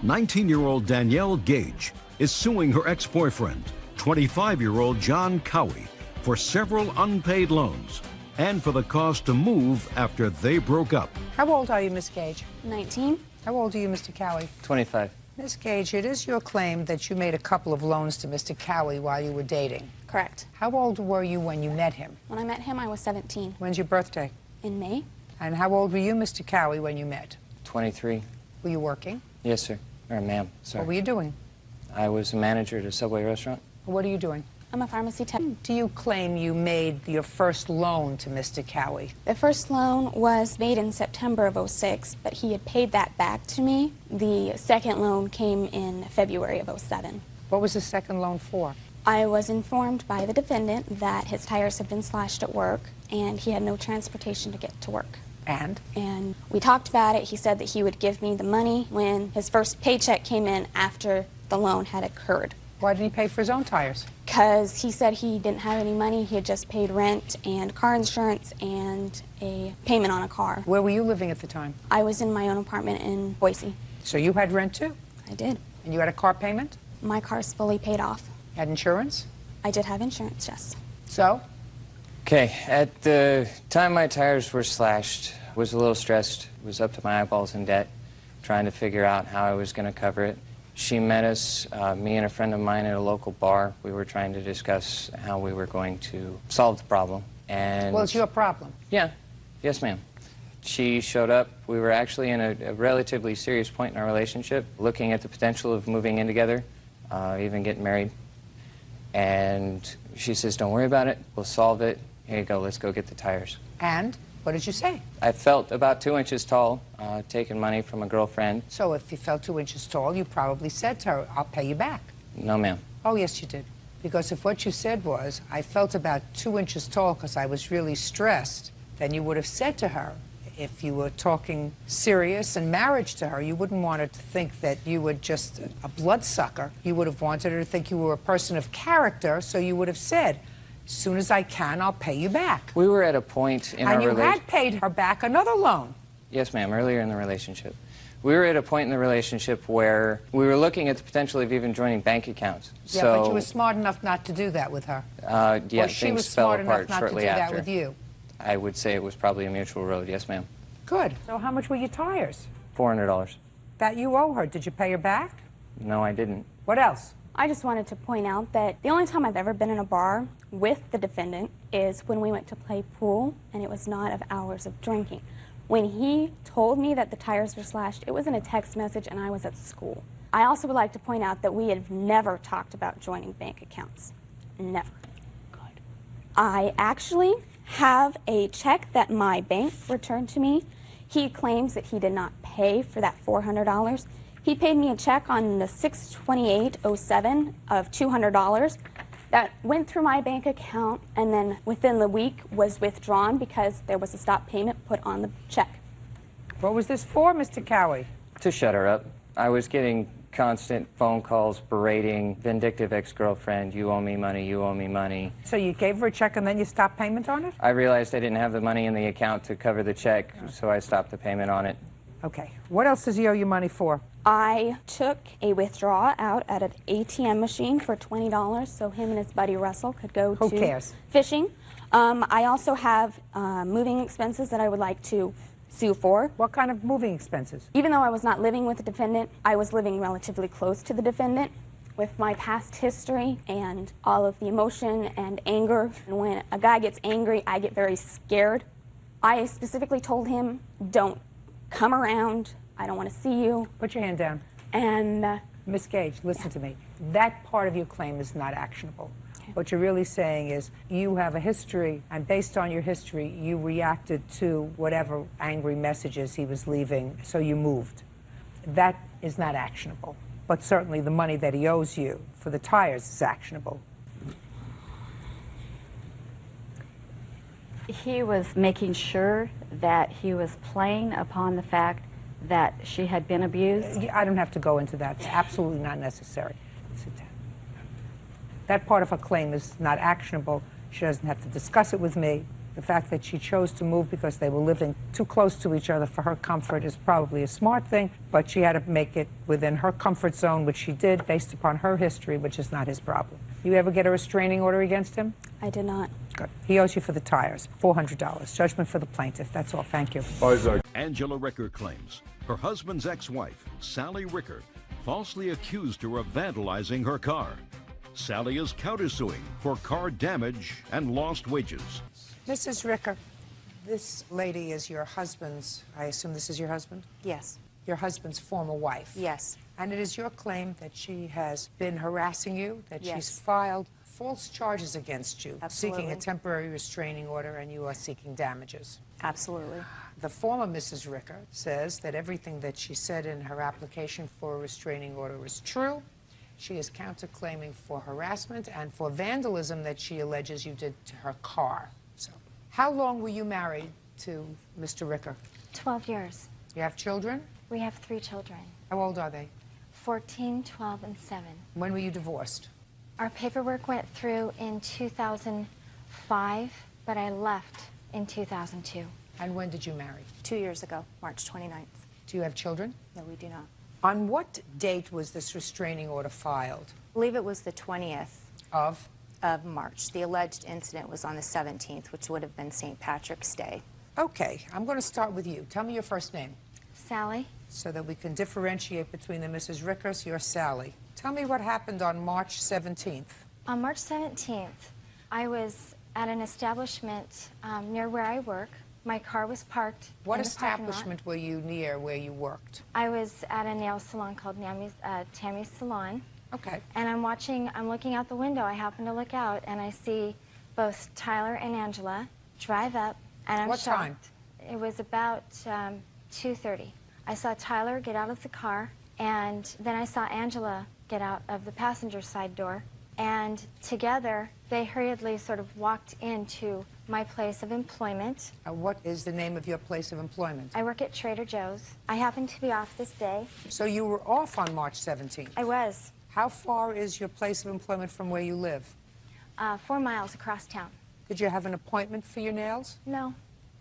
19-year-old Danielle Gage is suing her ex-boyfriend, 25-year-old John Cowie, for several unpaid loans and for the cost to move after they broke up. How old are you, Miss Gage? 19. How old are you, Mr. Cowie? 25. Miss Gage, it is your claim that you made a couple of loans to Mr. Cowie while you were dating. Correct. How old were you when you met him? When I met him, I was 17. When's your birthday? In May. And how old were you, Mr. Cowie, when you met? 23. Were you working? Yes, sir. Or ma'am, sorry. What were you doing? I was a manager at a Subway restaurant. What are you doing? I'm a pharmacy tech. Do you claim you made your first loan to Mr. Cowie? The first loan was made in September of '06, but he had paid that back to me. The second loan came in February of '07. What was the second loan for? I was informed by the defendant that his tires had been slashed at work and he had no transportation to get to work. And? And we talked about it. He said that he would give me the money when his first paycheck came in after the loan had occurred. Why didn't he pay for his own tires? Because he said he didn't have any money. He had just paid rent and car insurance and a payment on a car. Where were you living at the time? I was in my own apartment in Boise. So you had rent too? I did. And you had a car payment? My car's fully paid off. Had insurance? I did have insurance, yes. So? Okay, at the time my tires were slashed, was a little stressed, was up to my eyeballs in debt, trying to figure out how I was going to cover it. She met us, me and a friend of mine, at a local bar. We were trying to discuss how we were going to solve the problem. And Well, it's your problem. yeah, yes, ma'am. She showed up. We were actually in a relatively serious point in our relationship, looking at the potential of moving in together, even getting married. And she says, don't worry about it, we'll solve it. Here you go, let's go get the tires. And? What did you say? I felt about 2 inches tall, taking money from a girlfriend. So if you felt 2 inches tall, you probably said to her, I'll pay you back. No, ma'am. Oh, yes, you did. Because if what you said was, I felt about 2 inches tall because I was really stressed, then you would have said to her, if you were talking serious and marriage to her, you wouldn't want her to think that you were just a bloodsucker. You would have wanted her to think you were a person of character, so you would have said, as soon as I can, I'll pay you back. We were at a point in our And you relationship. had paid her back another loan. Yes, ma'am, earlier in the relationship. We were at a point in the relationship where we were looking at the potential of even joining bank accounts. Yeah, so, but you were smart enough not to do that with her. Yeah, Or she things was fell smart enough apart not to do shortly that after. with you. I would say it was probably a mutual road. Yes, ma'am. Good. So how much were your tires? $400. That you owe her. Did you pay her back? No, I didn't. What else? I just wanted to point out that the only time I've ever been in a bar with the defendant is when we went to play pool, and it was not of hours of drinking. When he told me that the tires were slashed, it was in a text message, and I was at school. I also would like to point out that we have never talked about joining bank accounts. Never. Good. I actually have a check that my bank returned to me. He claims that he did not pay for that $400. He paid me a check on the 6/28/07 of $200 that went through my bank account, and then within the week was withdrawn because there was a stop payment put on the check. What was this for, Mr. Cowie? To shut her up. I was getting constant phone calls berating, vindictive ex-girlfriend, you owe me money, you owe me money. So you gave her a check and then you stopped payment on it? I realized I didn't have the money in the account to cover the check, so I stopped the payment on it. Okay. What else does he owe you money for? I took a withdrawal out at an ATM machine for $20 so him and his buddy Russell could go Who to cares? fishing. I also have moving expenses that I would like to sue for. What kind of moving expenses? Even though I was not living with the defendant, I was living relatively close to the defendant. With my past history and all of the emotion and anger, and when a guy gets angry, I get very scared. I specifically told him, don't come around, I don't want to see you. Put your hand down. And Miss Gage, listen to me. That part of your claim is not actionable. What you're really saying is you have a history, and based on your history, you reacted to whatever angry messages he was leaving, so you moved. That is not actionable. But certainly the money that he owes you for the tires is actionable. He was making sure that he was playing upon the fact that she had been abused. I don't have to go into that. It's absolutely not necessary. Sit down. That part of her claim is not actionable. She doesn't have to discuss it with me. The fact that she chose to move because they were living too close to each other for her comfort is probably a smart thing, but she had to make it within her comfort zone, which she did based upon her history, which is not his problem. You ever get a restraining order against him? I did not. Good. He owes you for the tires, $400. Judgment for the plaintiff. That's all. Thank you. Angela Ricker claims her husband's ex-wife, Sally Ricker, falsely accused her of vandalizing her car. Sally is countersuing for car damage and lost wages. Mrs. Ricker, this lady is your husband's, I assume this is your husband? Yes. Your husband's former wife? Yes. And it is your claim that she has been harassing you, that Yes. she's filed false charges against you, Absolutely. seeking a temporary restraining order, and you are seeking damages. Absolutely. The former Mrs. Ricker says that everything that she said in her application for a restraining order is true. She is counterclaiming for harassment and for vandalism that she alleges you did to her car. So, how long were you married to Mr. Ricker? 12 years. You have children? We have 3 children, How old are they? 14, 12, and 7. When were you divorced? Our paperwork went through in 2005, but I left in 2002. And when did you marry? 2 years ago, March 29th. Do you have children? No, we do not. On what date was this restraining order filed? I believe it was the 20th Of? of March. The alleged incident was on the 17th, which would have been St. Patrick's Day. Okay, I'm going to start with you. Tell me your first name Sally, so that we can differentiate between the Mrs. Rickers. You're Sally. Tell me what happened on March 17th. on March 17th, I was at an establishment near where I work. My car was parked What in the parking lot. establishment were you near where you worked? I was at a nail salon called Tammy's Salon. Okay. And I'm looking out the window. I happen to look out, and I see both Tyler and Angela drive up, and I'm What shocked. time? It was about 2:30. I saw Tyler get out of the car, and then I saw Angela get out of the passenger side door, and together they hurriedly sort of walked into my place of employment. What is the name of your place of employment? I work at Trader Joe's. I happened to be off this day. So you were off on March 17th. I was How far is your place of employment from where you live? 4 miles across town. Did you have an appointment for your nails? No.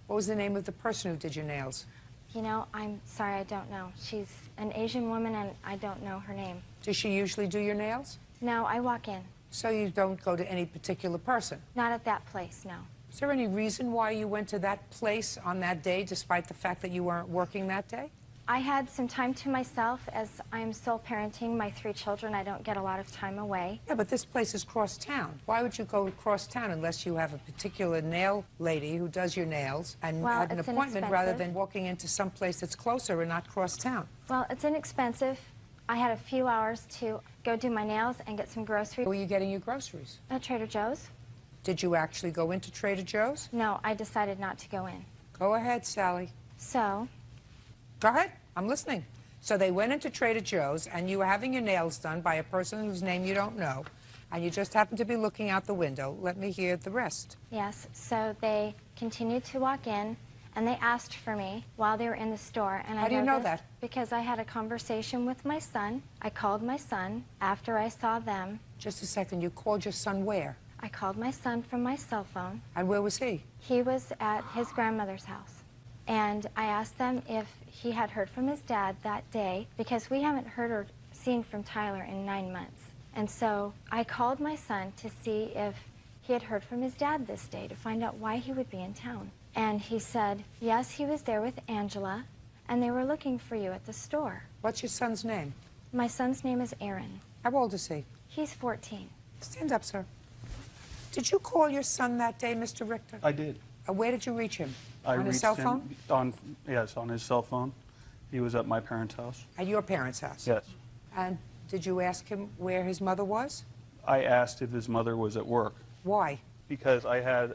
What was the name of the person who did your nails? You know, I'm sorry, I don't know. She's an Asian woman, and I don't know her name. Does she usually do your nails? No, I walk in. So you don't go to any particular person? Not at that place, no. Is there any reason why you went to that place on that day, despite the fact that you weren't working that day? I had some time to myself. As I'm sole parenting my 3 children, I don't get a lot of time away. Yeah, but this place is cross town. Why would you go cross town unless you have a particular nail lady who does your nails and Well, had an it's appointment rather inexpensive. than walking into some place that's closer and not cross town? Well, it's inexpensive. I had a few hours to go do my nails and get some groceries Where were you getting your groceries? at Trader Joe's. Did you actually go into Trader Joe's? No, I decided not to go in. Go ahead, Sally. So, Go ahead. I'm listening. So they went into Trader Joe's, and you were having your nails done by a person whose name you don't know, and you just happened to be looking out the window. Let me hear the rest. yes, so they continued to walk in, and they asked for me while they were in the store. And How do you know that? Because I had a conversation with my son. I called my son after I saw them. Just a second. You called your son where? I called my son from my cell phone. And where was he? He was at his grandmother's house. And I asked them if he had heard from his dad that day, because we haven't heard or seen from Tyler in 9 months. And so I called my son to see if he had heard from his dad this day, to find out why he would be in town. And he said, yes, he was there with Angela, and they were looking for you at the store. What's your son's name? My son's name is Aaron. How old is he? He's 14. Stand up, sir. Did you call your son that day, Mr. Richter? I did. Where did you reach him? I On his reached cell him phone? Yes, on his cell phone. He was at my parents' house. At your parents' house? Yes. And did you ask him where his mother was? I asked if his mother was at work Why? because I had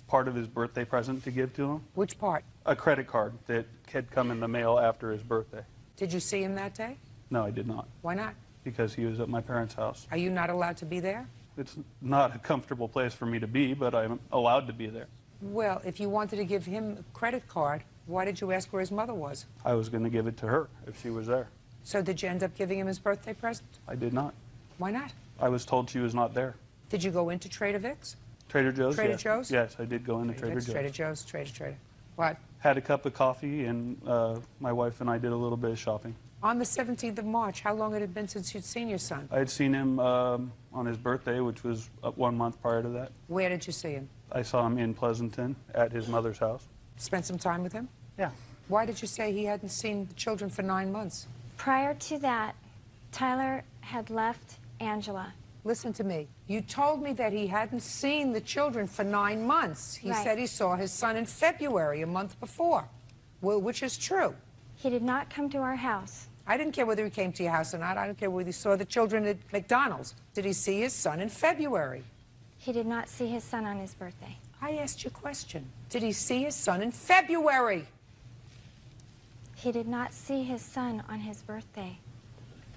part of his birthday present to give to him, Which part? a credit card that had come in the mail after his birthday. Did you see him that day? No, I did not, Why not? because he was at my parents' house. Are you not allowed to be there? It's not a comfortable place for me to be, but I'm allowed to be there. Well, if you wanted to give him a credit card, why did you ask where his mother was? I was going to give it to her if she was there. So did you end up giving him his birthday present? I did not. Why not? I was told she was not there. Did you go into Trader Vic's? Trader Joe's, Trader yes. Joe's? Yes, I did go into You Trader went to Joe's. Trader. What? Had a cup of coffee, and my wife and I did a little bit of shopping. On the 17th of March, how long had it been since you'd seen your son? I had seen him on his birthday, which was 1 month prior to that. Where did you see him? I saw him in Pleasanton at his mother's house. Spent some time with him? Yeah. Why did you say he hadn't seen the children for 9 months? Prior to that, Tyler had left Angela. Listen to me. You told me that he hadn't seen the children for 9 months. He Right. said he saw his son in February, a month before, well, which is true. He did not come to our house. I didn't care whether he came to your house or not. I don't care whether he saw the children at McDonald's. Did he see his son in February? He did not see his son on his birthday. I asked you a question. Did he see his son in February? He did not see his son on his birthday.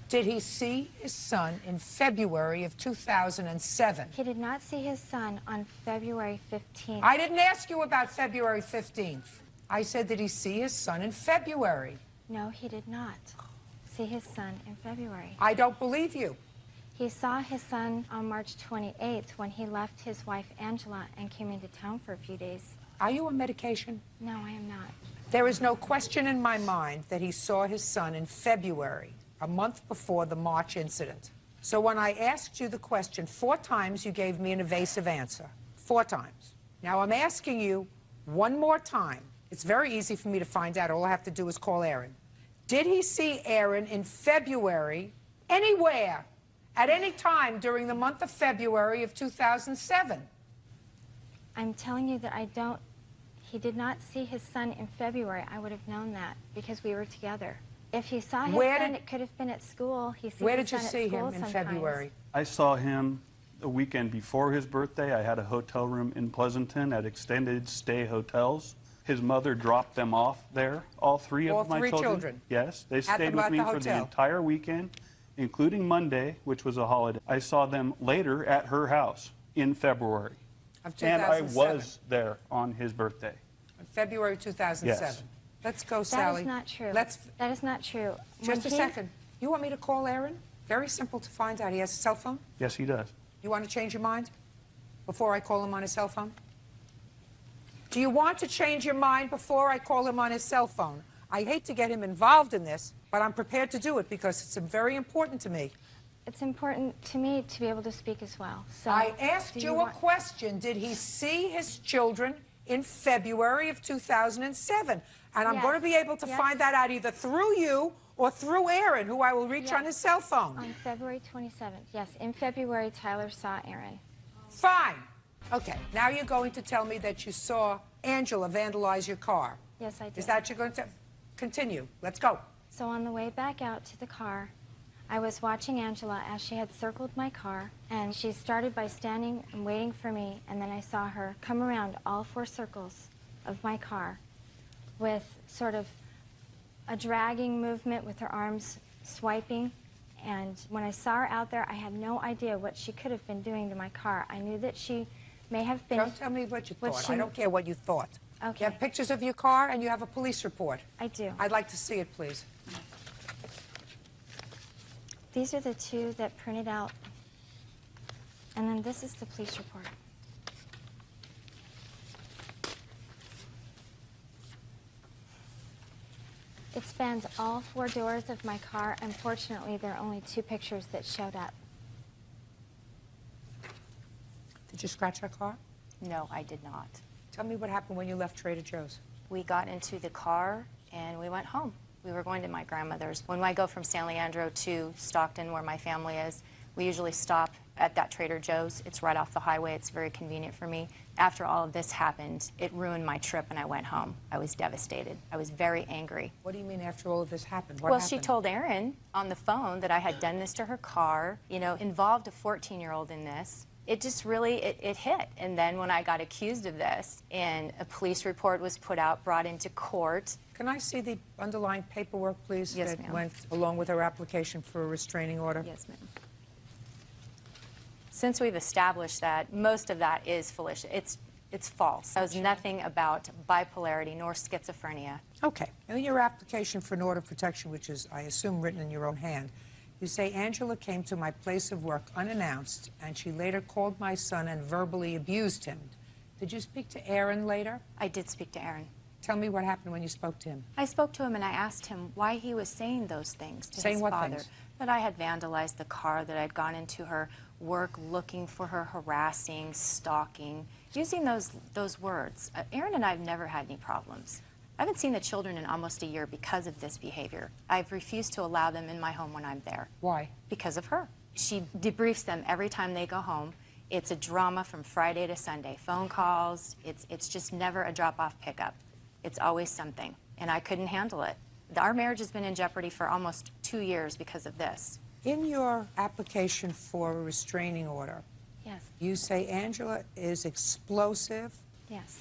Did he see his son in February of 2007? He did not see his son on February 15th. I didn't ask you about February 15th. I said, did he see his son in February? No, he did not see his son in February. I don't believe you. He saw his son on March 28th when he left his wife Angela and came into town for a few days. Are you on medication? No, I am not. There is no question in my mind that he saw his son in February, a month before the March incident. So when I asked you the question 4 times, you gave me an evasive answer. 4 times. Now I'm asking you one more time. It's very easy for me to find out. All I have to do is call Aaron. Did he see Aaron in February, anywhere, at any time during the month of February of 2007? I'm telling you that he did not see his son in February. I would have known that because we were together. If he saw his son, it could have been at school. Where did you see him in February? I saw him the weekend before his birthday. I had a hotel room in Pleasanton at Extended Stay Hotels. His mother dropped them off there, all 3 of my children. Yes, they stayed with me for the entire weekend, including Monday, which was a holiday. I saw them later at her house in February. Of 2007. And I was there on his birthday. February 2007. Yes. Let's go, Sally. That is not true. That is not true. Just a second. You want me to call Aaron? Very simple to find out. He has a cell phone? Yes, he does. You want to change your mind before I call him on his cell phone? Do you want to change your mind before I call him on his cell phone? I hate to get him involved in this, but I'm prepared to do it because it's very important to me. It's important to me to be able to speak as well. So I asked you a question. Did he see his children in February of 2007? And I'm going to be able to find that out either through you or through Aaron, who I will reach on his cell phone. On February 27th. Yes, in February, Tyler saw Aaron. Fine. Okay, now you're going to tell me that you saw Angela vandalize your car. Yes, I did. Is that you're going to continue? Let's go. So on the way back out to the car, I was watching Angela as she had circled my car, and she started by standing and waiting for me, and then I saw her come around all 4 circles of my car with sort of a dragging movement with her arms swiping. And when I saw her out there, I had no idea what she could have been doing to my car. I knew that she may have been... Don't tell me what you thought. I don't care what you thought. Okay. You have pictures of your car and you have a police report. I do. I'd like to see it, please. These are the 2 that printed out. And then this is the police report. It spans all 4 doors of my car. Unfortunately, there are only 2 pictures that showed up. Did you scratch our car? No, I did not. Tell me what happened when you left Trader Joe's. We got into the car and we went home. We were going to my grandmother's. When I go from San Leandro to Stockton, where my family is, we usually stop at that Trader Joe's. It's right off the highway. It's very convenient for me. After all of this happened, it ruined my trip and I went home. I was devastated. I was very angry. What do you mean after all of this happened? What Well, happened? she told Erin on the phone that I had done this to her car, you know, involved a 14-year-old in this. It just really, it hit. And then when I got accused of this and a police report was put out, brought into court. Can I see the underlying paperwork, please? Yes, that ma'am. went along with her application for a restraining order? Yes, ma'am. Since we've established that, most of that is fallacious. It's false. It was nothing about bipolarity nor schizophrenia. Okay. And in your application for an order of protection, which is, I assume, written in your own hand, You say Angela came to my place of work unannounced, and she later called my son and verbally abused him. Did you speak to Aaron later? I did speak to Aaron. Tell me what happened when you spoke to him. I spoke to him and I asked him why he was saying those things to Saying his what father. things? That I had vandalized the car, that I'd gone into her work looking for her, harassing, stalking, using those words. Aaron and I have never had any problems. I haven't seen the children in almost a year because of this behavior. I've refused to allow them in my home when I'm there. Why? Because of her. She debriefs them every time they go home. It's a drama from Friday to Sunday. Phone calls, it's just never a drop-off pickup. It's always something, and I couldn't handle it. Our marriage has been in jeopardy for almost 2 years because of this. In your application for a restraining order, Yes. you say Angela is explosive Yes.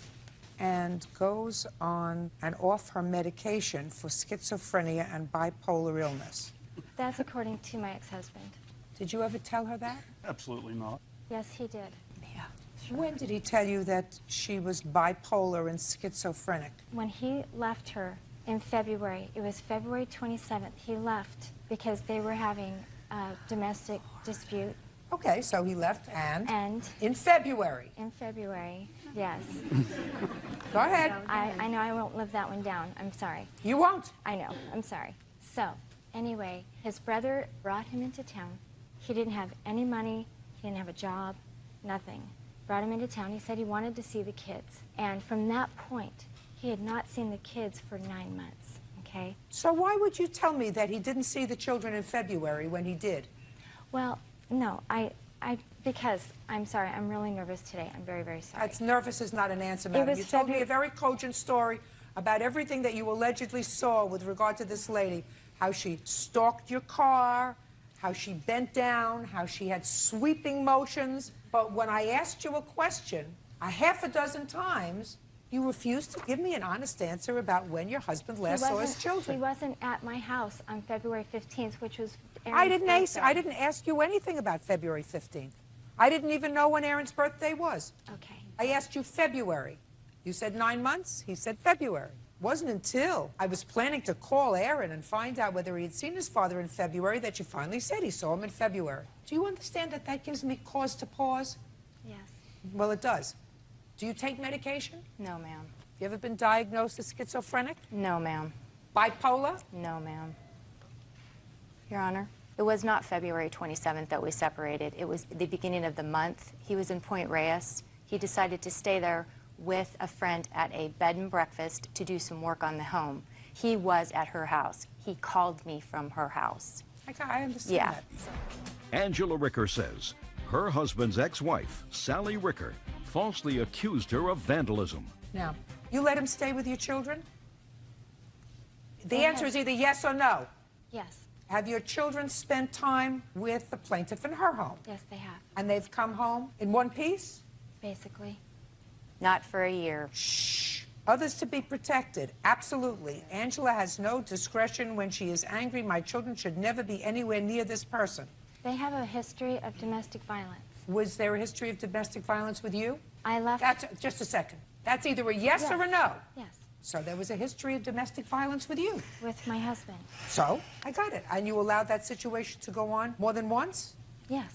and goes on and off her medication for schizophrenia and bipolar illness. That's according to my ex-husband. Did you ever tell her that? Absolutely not. Yes, he did. Yeah. When did he tell you that she was bipolar and schizophrenic? When he left her in February, it was February 27th, he left because they were having a domestic dispute. Okay, so he left And in February. in February, yes. Go ahead. I know I won't live that one down. I'm sorry. You won't. I know. I'm sorry. So, anyway, his brother brought him into town. He didn't have any money. He didn't have a job. Nothing. Brought him into town. He said he wanted to see the kids. And from that point, he had not seen the kids for 9 months, okay? So why would you tell me that he didn't see the children in February when he did? Well, no, because, I'm sorry, I'm really nervous today. I'm very, very sorry. That's nervous is not an answer, madam. was You told me February- a very cogent story about everything that you allegedly saw with regard to this lady, how she stalked your car, how she bent down, how she had sweeping motions. But when I asked you a question a half a dozen times, you refused to give me an honest answer about when your husband last saw his children. He wasn't at my house on February 15th, which was I Aaron's didn't birthday. ask you anything about February 15th. I didn't even know when Aaron's birthday was. Okay. I asked you February. You said 9 months. He said February. Wasn't until I was planning to call Aaron and find out whether he had seen his father in February that you finally said he saw him in February. Do you understand that that gives me cause to pause? Yes. Well, it does. Do you take medication? No, ma'am. You ever been diagnosed as schizophrenic? No, ma'am. Bipolar? No, ma'am. Your Honor, it was not February 27th that we separated. It was the beginning of the month. He was in Point Reyes. He decided to stay there with a friend at a bed and breakfast to do some work on the home. He was at her house. He called me from her house. I understand Yeah. that. Angela Ricker says her husband's ex-wife, Sally Ricker, falsely accused her of vandalism. Now, you let him stay with your children? The They answer have- is either yes or no. Yes. Have your children spent time with the plaintiff in her home? Yes, they have, And they've come home in one piece? basically. Not for a year. Shh. Others to be protected. Absolutely. Angela has no discretion when she is angry. My children should never be anywhere near this person. They have a history of domestic violence. Was there a history of domestic violence with you? I left. That's just a second. That's either a yes or a no. Yes, So there was a history of domestic violence with you. with my husband. So I got it. And you allowed that situation to go on more than once? Yes.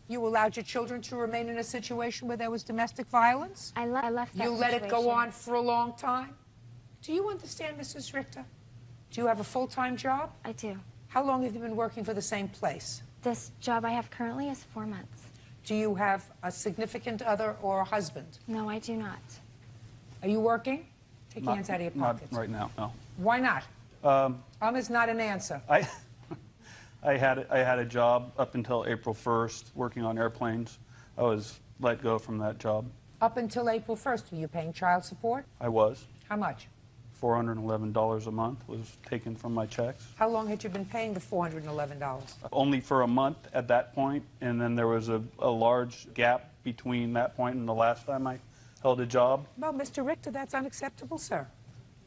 You allowed your children to remain in a situation where there was domestic violence? I left that You let it go situation. on for a long time? Do you understand, Mrs. Richter? Do you have a full-time job? I do. How long have you been working for the same place? This job I have currently is 4 months. Do you have a significant other or a husband? No, I do not. Are you working? Take your hands out of your pockets. Not right now, no. Why not? Is not an answer. I had a job up until April 1st working on airplanes. I was let go from that job. Up until April 1st, were you paying child support? I was. How much? $411 a month was taken from my checks. How long had you been paying the $411? Only for a month at that point, and then there was a large gap between that point and the last time I held a job. Well, Mr. Richter, that's unacceptable, sir.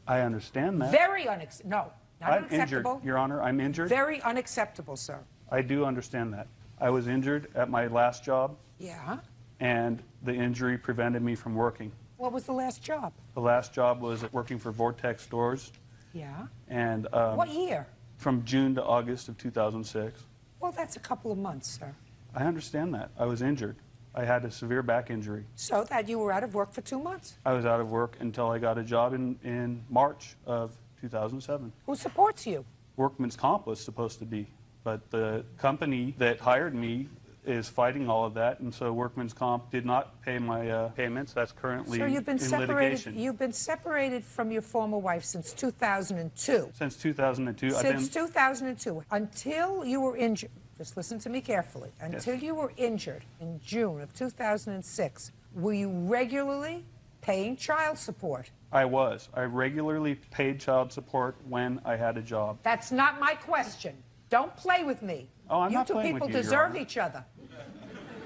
I understand that. Very unacceptable. No, not I'm injured, unacceptable. Your Honor. I'm injured. Very unacceptable, sir. I do understand that. I was injured at my last job, Yeah? and the injury prevented me from working. What was the last job? The last job was working for Vortex Stores, Yeah? and What year? from June to August of 2006. Well, that's a couple of months, sir. I understand that. I was injured. I had a severe back injury. So that you were out of work for 2 months? I was out of work until I got a job in March of 2007. Who supports you? Workman's Comp was supposed to be, but the company that hired me is fighting all of that, and so Workman's Comp did not pay my payments. That's currently So you've been in separated. litigation. You've been separated from your former wife since 2002. Since 2002. Since 2002, until you were injured. Just listen to me carefully. Until you were injured in June of 2006, were you regularly paying child support? I was. I regularly paid child support when I had a job. That's not my question. Don't play with me. Oh, I'm you not two playing people with you, Your deserve Honor. each other.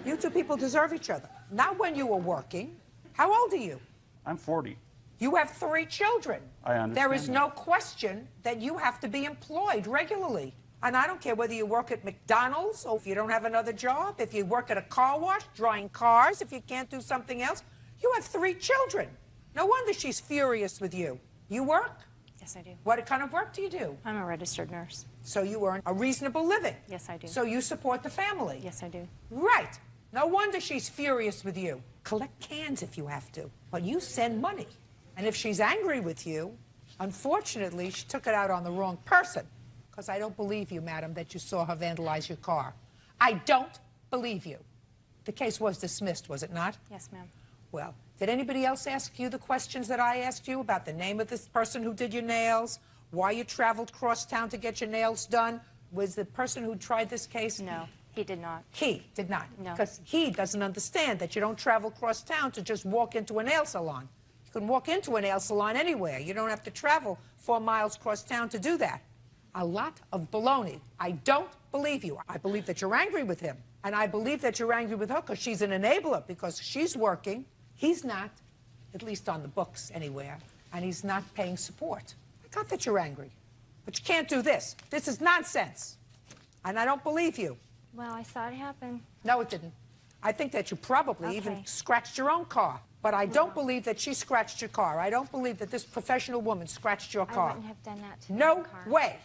You two people deserve each other. Not when you were working. How old are you? I'm 40. You have 3 children. I understand There is that. no question that you have to be employed regularly. And I don't care whether you work at McDonald's or if you don't have another job, if you work at a car wash, drying cars, if you can't do something else. You have 3 children. No wonder she's furious with you. You work? Yes, I do. What kind of work do you do? I'm a registered nurse. So you earn a reasonable living? Yes, I do. So you support the family? Yes, I do. Right. No wonder she's furious with you. Collect cans if you have to, but you send money. And if she's angry with you, unfortunately, she took it out on the wrong person. Because I don't believe you, madam, that you saw her vandalize your car. I don't believe you. The case was dismissed, was it not? Yes, ma'am. Well, did anybody else ask you the questions that I asked you about the name of this person who did your nails, why you traveled cross town to get your nails done? Was the person who tried this case? No, he did not. He did not. No. Because he doesn't understand that you don't travel cross town to just walk into a nail salon. You can walk into a nail salon anywhere. You don't have to travel 4 miles cross town to do that. A lot of baloney. I don't believe you. I believe that you're angry with him. And I believe that you're angry with her because she's an enabler, because she's working. He's not, at least on the books anywhere, and he's not paying support. I got that you're angry. But you can't do this. This is nonsense. And I don't believe you. Well, I saw it happen. No, it didn't. I think that you probably even Okay. scratched your own car. But I don't believe that she scratched your car. I don't believe that this professional woman scratched your I car. wouldn't have done that to No my car. way.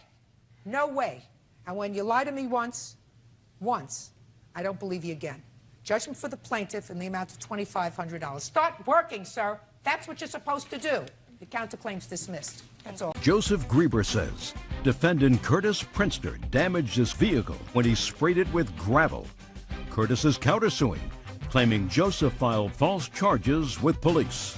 No way. And when you lie to me once, I don't believe you again. Judgment for the plaintiff in the amount of $2,500. Start working, sir. That's what you're supposed to do. The counterclaim's dismissed. That's all. Joseph Grieber says defendant Curtis Prinster damaged his vehicle when he sprayed it with gravel. Curtis is countersuing, claiming Joseph filed false charges with police.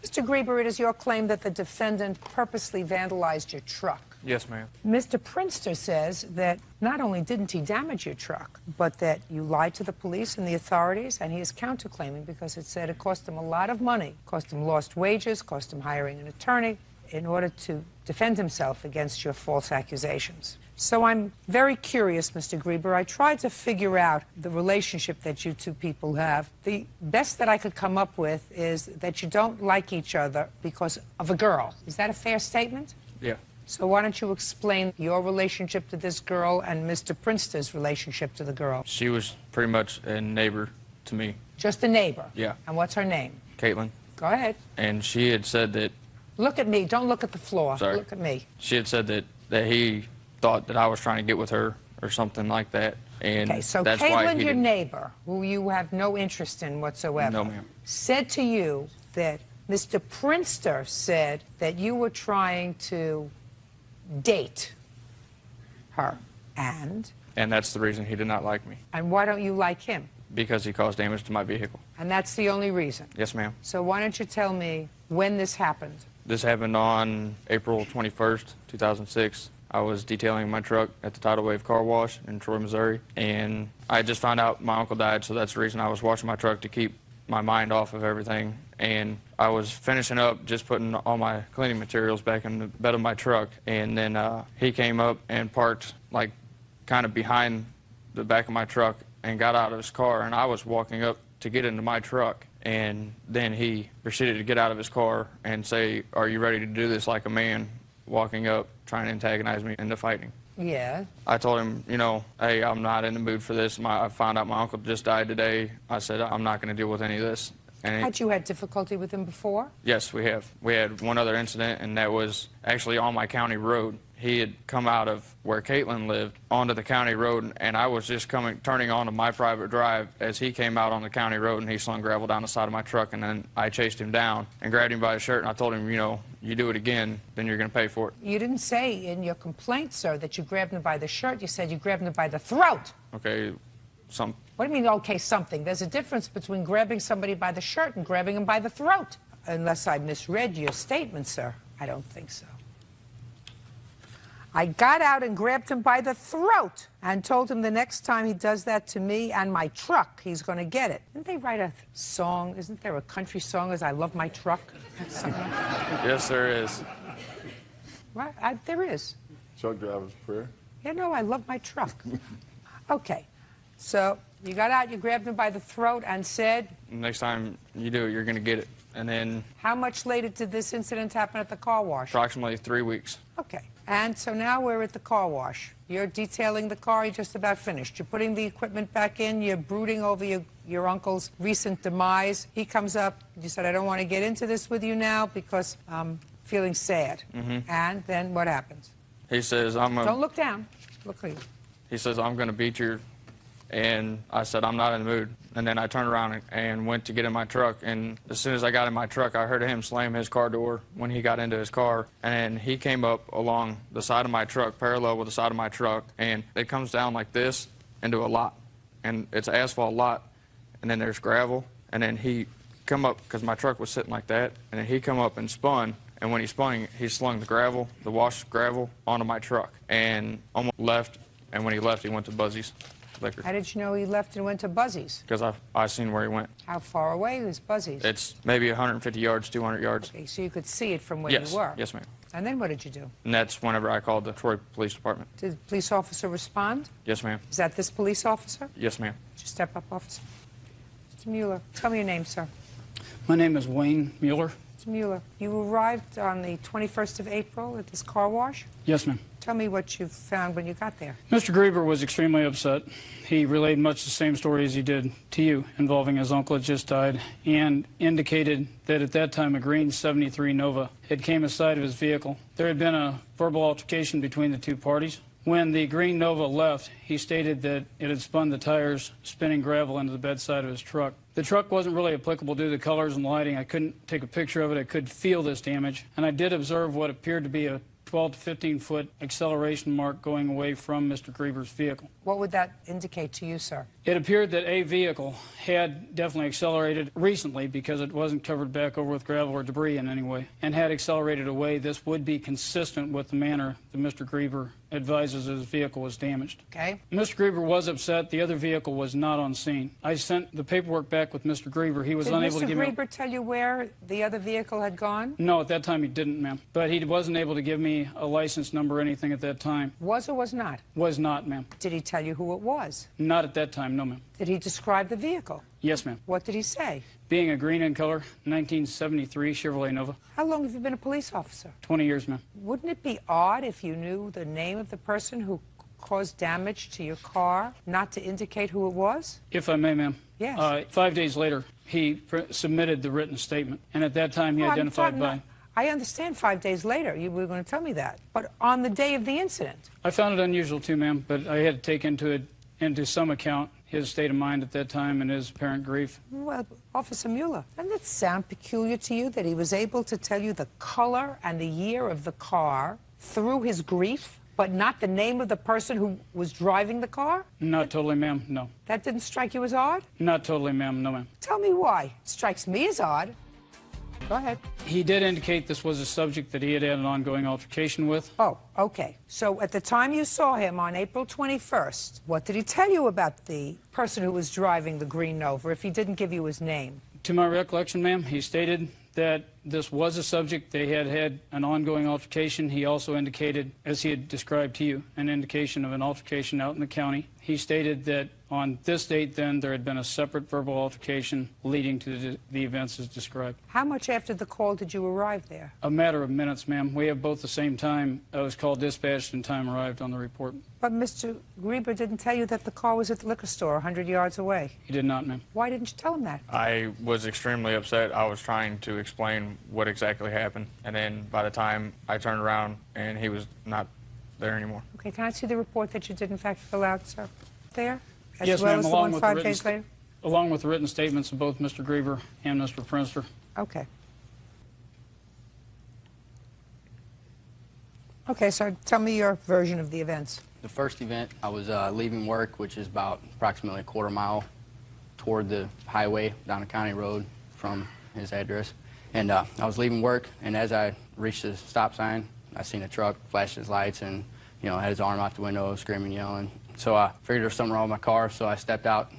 Mr. Grieber, it is your claim that the defendant purposely vandalized your truck. Yes, ma'am. Mr. Prinster says that not only didn't he damage your truck, but that you lied to the police and the authorities, and he is counterclaiming because it said it cost him a lot of money, cost him lost wages, cost him hiring an attorney in order to defend himself against your false accusations. So I'm very curious, Mr. Grieber. I tried to figure out the relationship that you two people have. The best that I could come up with is that you don't like each other because of a girl. Is that a fair statement? Yeah. So why don't you explain your relationship to this girl and Mr. Prinster's relationship to the girl? She was pretty much a neighbor to me, Just a neighbor? Yeah. And what's her name? Caitlin. Go ahead. And she had said that, Look at me. Don't look at the floor. Sorry. Look at me. she had said that he thought that I was trying to get with her or something like that. And Okay, so that's why Caitlin, he your didn't- neighbor, who you have no interest in whatsoever, No, ma'am. said to you that Mr. Prinster said that you were trying to date her. And And that's the reason he did not like me, why don't you like him? because he caused damage to my vehicle. And that's the only reason. Yes, ma'am. So why don't you tell me when this happened? This happened on April 21st, 2006. I was detailing my truck at the Tidal Wave Car Wash in Troy, Missouri, and I just found out my uncle died, so that's the reason I was washing my truck, to keep my mind off of everything. And I was finishing up, just putting all my cleaning materials back in the bed of my truck, and then he came up and parked like kind of behind the back of my truck and got out of his car, and I was walking up to get into my truck. And then he proceeded to get out of his car and say, "Are you ready to do this like a man?" Walking up, trying to antagonize me into fighting. Yeah. I told him, hey, I'm not in the mood for this. I found out my uncle just died today. I said, I'm not going to deal with any of this. And Had you had difficulty with him before? yes, we have. We had one other incident, and that was actually on my county road. he had come out of where Caitlin lived onto the county road, and I was just turning onto my private drive as he came out on the county road, and he slung gravel down the side of my truck, and then I chased him down and grabbed him by his shirt, and I told him, you know, you do it again, then you're going to pay for it. You didn't say in your complaint, sir, that you grabbed him by the shirt. You said you grabbed him by the throat. Okay, What do you mean, okay, something? There's a difference between grabbing somebody by the shirt and grabbing him by the throat. Unless I misread your statement, sir. I don't think so. I got out and grabbed him by the throat and told him the next time he does that to me and my truck, he's going to get it. Didn't they write a song? Isn't there a country song as I Love My Truck? Yes, there is. Right? There is. Truck driver's prayer. Yeah, no, I love my truck. Okay. So you got out, you grabbed him by the throat and said? Next time you do it, you're going to get it. And then... How much later did this incident happen at the car wash? Approximately 3 weeks. Okay. And so now we're at the car wash. You're detailing the car. You're just about finished. You're putting the equipment back in. You're brooding over your uncle's recent demise. He comes up. You said, I don't want to get into this with you now because I'm feeling sad. And then what happens? He says, Don't look down. Look at you. He says, I'm going to beat you. And I said, I'm not in the mood. And then I turned around and went to get in my truck. And as soon as I got in my truck, I heard him slam his car door when he got into his car. And he came up along the side of my truck, parallel with the side of my truck. And it comes down like this into a lot. And it's an asphalt lot. And then there's gravel. And then he come up, because my truck was sitting like that. And then he come up and spun. And when he spun, he slung the gravel, the washed gravel, onto my truck. And almost left. And when he left, he went to Buzzy's Liquor. How did you know he left and went to Buzzy's? Because I seen where he went. How far away was Buzzy's? It's maybe 150 yards, 200 yards. Okay, so you could see it from where Yes. you were? Yes, ma'am. And then what did you do? And that's whenever I called the Troy Police Department. Did the police officer respond? Yes, ma'am. Is that this police officer? Yes, ma'am. Just step up, officer. Mr. Mueller, tell me your name, sir. My name is Wayne Mueller. Mr. Mueller, you arrived on the 21st of April at this car wash? Yes, ma'am. Tell me what you found when you got there. Mr. Grieber was extremely upset. He relayed much the same story as he did to you, involving his uncle had just died, and indicated that at that time a green 73 Nova had came aside of his vehicle. There had been a verbal altercation between the two parties. When the green Nova left, he stated that it had spun the tires, spinning gravel into the bedside of his truck. The truck wasn't really applicable due to the colors and lighting. I couldn't take a picture of it. I could feel this damage, and I did observe what appeared to be a 12 to 15-foot acceleration mark going away from Mr. Grieber's vehicle. What would that indicate to you, sir? It appeared that a vehicle had definitely accelerated recently because it wasn't covered back over with gravel or debris in any way, and had accelerated away. This would be consistent with the manner that Mr. Grieber advises his vehicle was damaged. Okay. Mr. Grieber was upset. The other vehicle was not on scene. I sent the paperwork back with Mr. Grieber. He was unable to give me... Did Mr. Grieber tell you where the other vehicle had gone? No, at that time he didn't, ma'am. But he wasn't able to give me a license number or anything at that time. Was or was not? Was not, ma'am. Did he tell you who it was? Not at that time, no, ma'am. Did he describe the vehicle? Yes, ma'am. What did he say? Being a green in color, 1973 Chevrolet Nova. How long have you been a police officer? 20 years, ma'am. Wouldn't it be odd if you knew the name of the person who caused damage to your car, not to indicate who it was? If I may, ma'am. Yes. 5 days later, he submitted the written statement, and at that time he identified by... I understand 5 days later. You were going to tell me that. But on the day of the incident... I found it unusual, too, ma'am, but I had to take into some account his state of mind at that time and his apparent grief. Well, Officer Mueller, doesn't it sound peculiar to you that he was able to tell you the color and the year of the car through his grief, but not the name of the person who was driving the car? Not totally, ma'am, no. That didn't strike you as odd? Not totally, ma'am, no, ma'am. Tell me why. It strikes me as odd. Go ahead. He did indicate this was a subject that he had an ongoing altercation with. Oh, okay. So at the time you saw him on April 21st, what did he tell you about the person who was driving the green Nova if he didn't give you his name? To my recollection, ma'am, he stated that this was a subject. They had had an ongoing altercation. He also indicated, as he had described to you, an indication of an altercation out in the county. He stated that on this date, then, there had been a separate verbal altercation leading to the events as described. How much after the call did you arrive there? A matter of minutes, ma'am. We have both the same time. I was called dispatched and time arrived on the report. But Mr. Grieber didn't tell you that the car was at the liquor store 100 yards away. He did not, ma'am. Why didn't you tell him that? I was extremely upset. I was trying to explain what exactly happened. And then by the time I turned around and he was not there anymore. Okay, can I see the report that you did in fact fill out, sir? There? As Yes, well ma'am, as the one 5 days later? along with the written statements of both Mr. Grieber and Mr. Prinster. Okay. Okay, so tell me your version of the events. The first event, I was leaving work, which is about approximately a quarter mile toward the highway down a county road from his address. And I was leaving work, and as I reached the stop sign, I seen a truck flash his lights and, had his arm out the window, screaming, yelling. So I figured there was something wrong with my car, so I stepped out,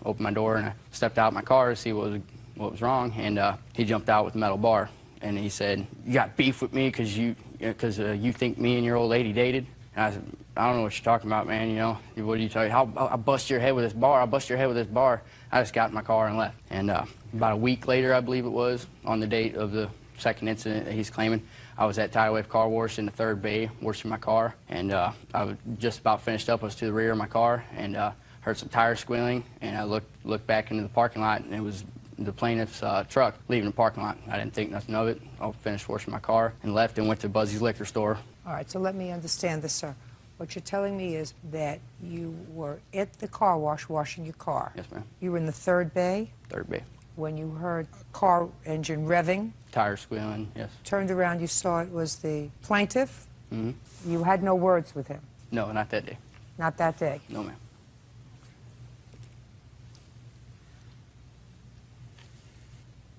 opened my door, and I stepped out my car to see what was wrong, and he jumped out with a metal bar. And he said, "You got beef with me because you think me and your old lady dated?" And I said, "I don't know what you're talking about, man. What are you talking? I'll bust your head with this bar. I'll bust your head with this bar." I just got in my car and left. And about a week later, I believe it was, on the date of the second incident that he's claiming, I was at Tidal Wave Car Wash in the third bay washing my car, and I was just about finished up. I was to the rear of my car, and heard some tires squealing, and I looked back into the parking lot, and it was the plaintiff's truck leaving the parking lot. I didn't think nothing of it. I finished washing my car and left and went to Buzzy's liquor store. All right, so let me understand this, sir. What you're telling me is that you were at the car wash washing your car. Yes, ma'am. You were in the third bay? Third bay. When you heard car engine revving? Tires squealing, yes. Turned around, you saw it was the plaintiff? Mm-hmm. You had no words with him? No, not that day. Not that day? No, ma'am.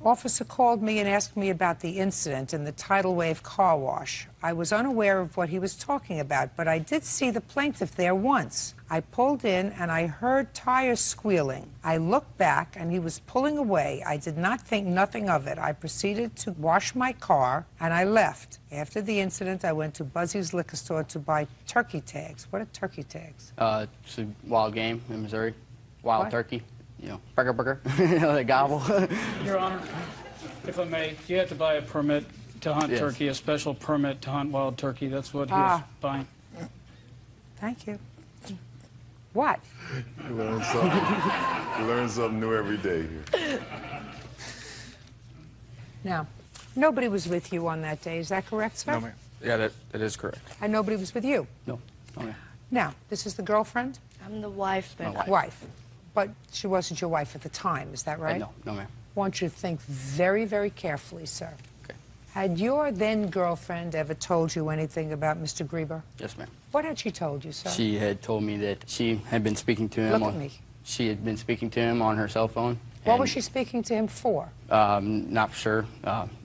Officer called me and asked me about the incident in the Tidal Wave car wash. I was unaware of what he was talking about, but I did see the plaintiff there once. I pulled in and I heard tires squealing. I looked back and he was pulling away. I did not think nothing of it. I proceeded to wash my car and I left. After the incident, I went to Buzzy's liquor store to buy turkey tags. What are turkey tags? It's a wild game in Missouri. Wild What? turkey. Burger, they gobble. Your Honor, if I may, you have to buy a permit to hunt Yes. turkey, a special permit to hunt wild turkey. That's what he was buying. Thank you. What? You learn something. You learn something new every day here. Now, nobody was with you on that day. Is that correct, sir? No, ma'am. Yeah, that is correct. And nobody was with you? No. Okay. Now, this is the girlfriend? I'm the wife, but Wife. But she wasn't your wife at the time, is that right? No, ma'am. I want you to think very, very carefully, sir. Okay. Had your then-girlfriend ever told you anything about Mr. Grieber? Yes, ma'am. What had she told you, sir? She had told me that she had been speaking to him. Look at me. She had been speaking to him on her cell phone. What was she speaking to him for? Not for sure.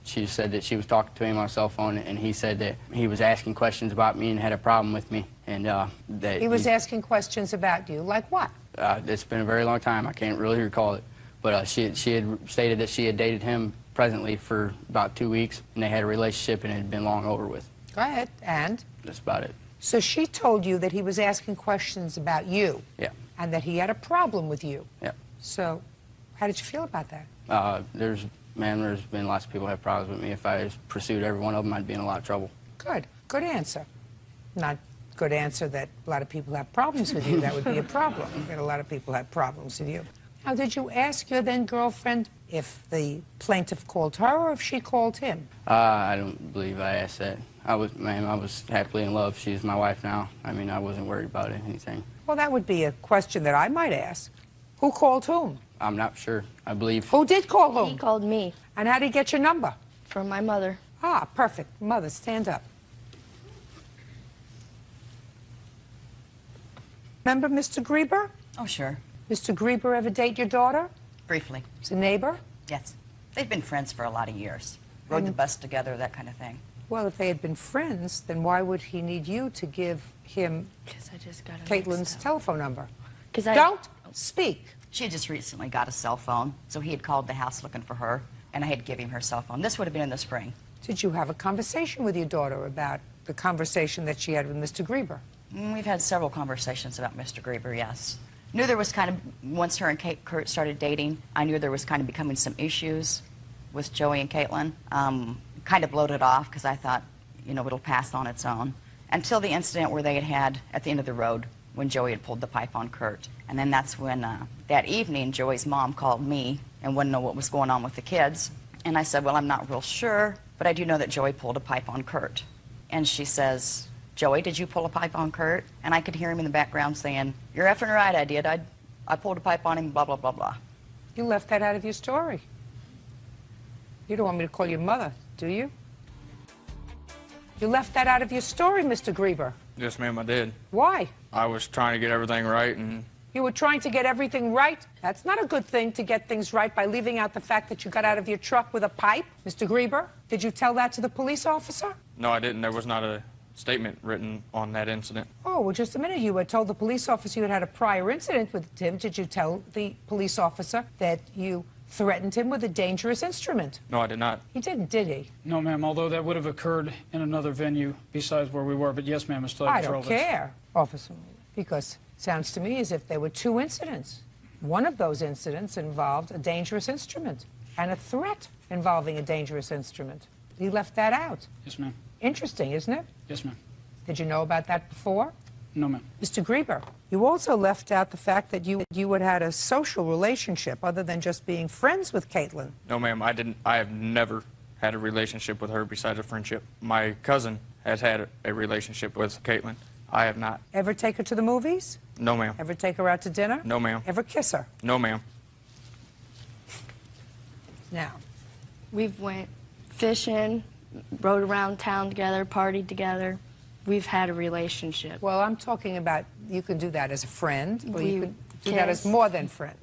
She said that she was talking to him on a cell phone, and he said that he was asking questions about me and had a problem with me, and that He was asking questions about you, like what? it's been a very long time. I can't really recall it, but she had stated that she had dated him presently for about 2 weeks, and they had a relationship, and it had been long over with. Go ahead. And? That's about it. So she told you that he was asking questions about you? Yeah. And that he had a problem with you? Yeah. So, how did you feel about that? There's been lots of people who have problems with me. If I pursued every one of them, I'd be in a lot of trouble. Good. Good answer. Not good answer that a lot of people have problems with you. That would be a problem. That a lot of people have problems with you. Now, did you ask your then-girlfriend if the plaintiff called her or if she called him? I don't believe I asked that. I was happily in love. She's my wife now. I mean, I wasn't worried about anything. Well, that would be a question that I might ask. Who called whom? I'm not sure. I believe. Who did call whom? he called me And how did he get your number? from my mother. Ah, perfect. Mother, stand up. Remember Mr. Grieber? Oh, sure. Mr. Grieber ever date your daughter? Briefly. He's a neighbor? Yes. They've been friends for a lot of years. Rode the bus together, that kind of thing. Well, if they had been friends, then why would he need you to give him Because I just got Caitlin's telephone number? Because Don't speak. She had just recently got a cell phone, so he had called the house looking for her, and I had to give him her cell phone. This would have been in the spring. Did you have a conversation with your daughter about the conversation that she had with Mr. Grieber? We've had several conversations about Mr. Grieber, yes. Knew there was kind of, once her and Kurt started dating, I knew there was kind of becoming some issues with Joey and Caitlin. Kind of blowed it off because I thought, it'll pass on its own. Until the incident where they had at the end of the road when Joey had pulled the pipe on Kurt. And then that's when, that evening, Joey's mom called me and wanted to know what was going on with the kids. And I said, well, I'm not real sure, but I do know that Joey pulled a pipe on Kurt. And she says, Joey, did you pull a pipe on Kurt? And I could hear him in the background saying, you're effing right, I did. I pulled a pipe on him, blah, blah, blah, blah. You left that out of your story. You don't want me to call your mother, do you? You left that out of your story, Mr. Grieber. Yes, ma'am, I did. Why? I was trying to get everything right, and You were trying to get everything right? That's not a good thing to get things right by leaving out the fact that you got out of your truck with a pipe. Mr. Grieber, did you tell that to the police officer? no, I didn't. There was not a statement written on that incident. Oh, well, just a minute. You had told the police officer you had a prior incident with him. Did you tell the police officer that you threatened him with a dangerous instrument? No, I did not. He didn't, did he? No, ma'am, although that would have occurred in another venue besides where we were. But yes, ma'am, it's still I don't care, Officer, because it sounds to me as if there were two incidents. One of those incidents involved a dangerous instrument and a threat involving a dangerous instrument. He left that out. Yes, ma'am. Interesting, isn't it? Yes, ma'am. Did you know about that before? No, ma'am. Mr. Grieber, you also left out the fact that you had had a social relationship other than just being friends with Caitlin. No, ma'am, I didn't. I have never had a relationship with her besides a friendship. My cousin has had a relationship with Caitlin. I have not. Ever take her to the movies? No, ma'am. Ever take her out to dinner? No, ma'am. Ever kiss her? No, ma'am. Now, We've went fishing, rode around town together, partied together. We've had a relationship. well, I'm talking about you can do that as a friend, or you We could do that as kissed. more than friend.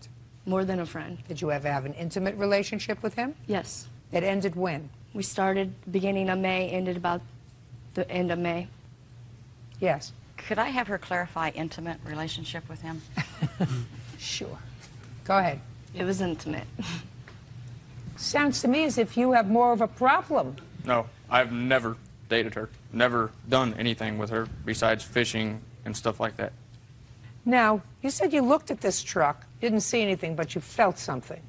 More than a friend. Did you ever have an intimate relationship with him? Yes. It ended when? We started beginning of May, ended about the end of May. Yes. Could I have her clarify intimate relationship with him? Sure. Go ahead. It was intimate. Sounds to me as if you have more of a problem. No, I've never dated her. Never done anything with her besides fishing and stuff like that. Now, you said you looked at this truck, didn't see anything, but you felt something.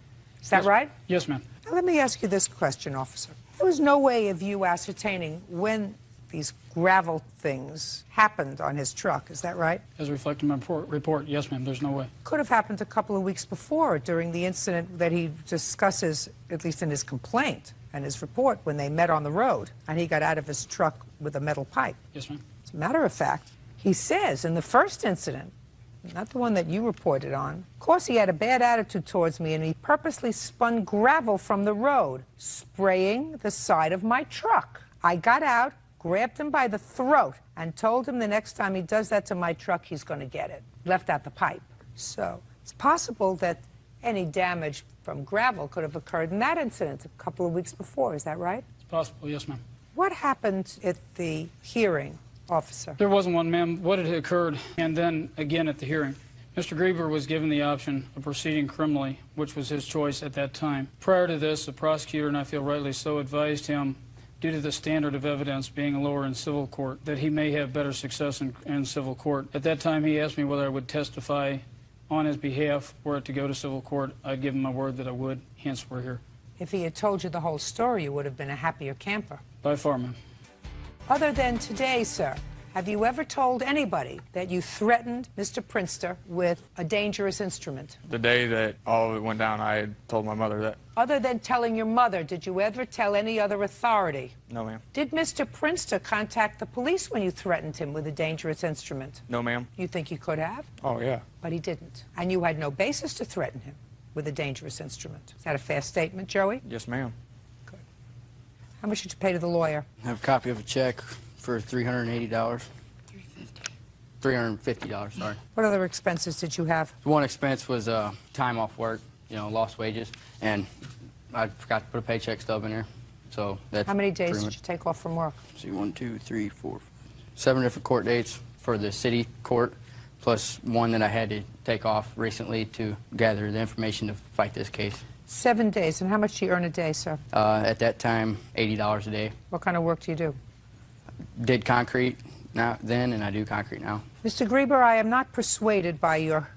Is that right? Yes, ma'am. Now, let me ask you this question, officer. There was no way of you ascertaining when these gravel things happened on his truck, is that right? As reflected in my report, yes, ma'am, there's no way. Could have happened a couple of weeks before during the incident that he discusses, at least in his complaint and his report, when they met on the road and he got out of his truck with a metal pipe. Yes, ma'am. As a matter of fact, he says in the first incident, not the one that you reported on, of course he had a bad attitude towards me and he purposely spun gravel from the road, spraying the side of my truck. I got out, grabbed him by the throat, and told him the next time he does that to my truck, he's going to get it. Left out the pipe. So it's possible that any damage from gravel could have occurred in that incident a couple of weeks before. Is that right? It's possible, yes, ma'am. What happened at the hearing, officer? There wasn't one, ma'am. What had occurred, and then again at the hearing, Mr. Grieber was given the option of proceeding criminally, which was his choice at that time. Prior to this, the prosecutor, and I feel rightly so, advised him, due to the standard of evidence being lower in civil court, that he may have better success in civil court. At that time, he asked me whether I would testify on his behalf were it to go to civil court. I'd give him my word that I would, hence we're here. If he had told you the whole story, you would have been a happier camper. By far, ma'am. Other than today, sir, have you ever told anybody that you threatened Mr. Prinster with a dangerous instrument? The day that all of it went down, I had told my mother that. Other than telling your mother, did you ever tell any other authority? No, ma'am. Did Mr. Prinster contact the police when you threatened him with a dangerous instrument? No, ma'am. You think he could have? Oh, yeah. But he didn't. And you had no basis to threaten him with a dangerous instrument. Is that a fair statement, Joey? Yes, ma'am. Good. How much did you pay to the lawyer? I have a copy of a check for $380. $350, sorry. What other expenses did you have? One expense was time off work, you know, lost wages, and I forgot to put a paycheck stub in there. So that's How many days did you take off from work? See, 1, 2, 3, 4, 7 different court dates for the city court, plus one that I had to take off recently to gather the information to fight this case. 7 days. And how much do you earn a day, sir? At that time, $80 a day. What kind of work do you do? Did concrete then, and I do concrete now. Mr. Grieber, I am not persuaded by your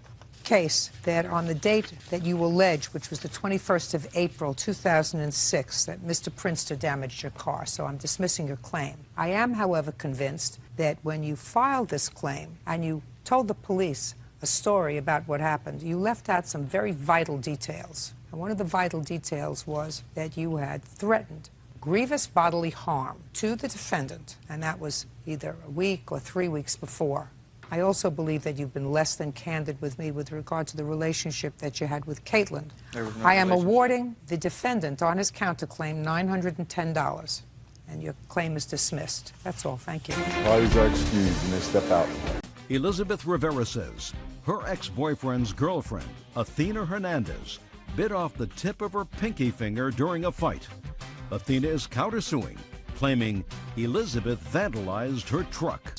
case that on the date that you allege, which was the 21st of April, 2006, that Mr. Prinster damaged your car, so I'm dismissing your claim. I am, however, convinced that when you filed this claim and you told the police a story about what happened, you left out some very vital details. And one of the vital details was that you had threatened grievous bodily harm to the defendant, and that was either a week or 3 weeks before. I also believe that you've been less than candid with me with regard to the relationship that you had with Caitlin. I am awarding the defendant on his counterclaim $910, and your claim is dismissed. That's all. Thank you. Parties are excused and they step out. Elizabeth Rivera says her ex-boyfriend's girlfriend, Athena Hernandez, bit off the tip of her pinky finger during a fight. Athena is countersuing, claiming Elizabeth vandalized her truck.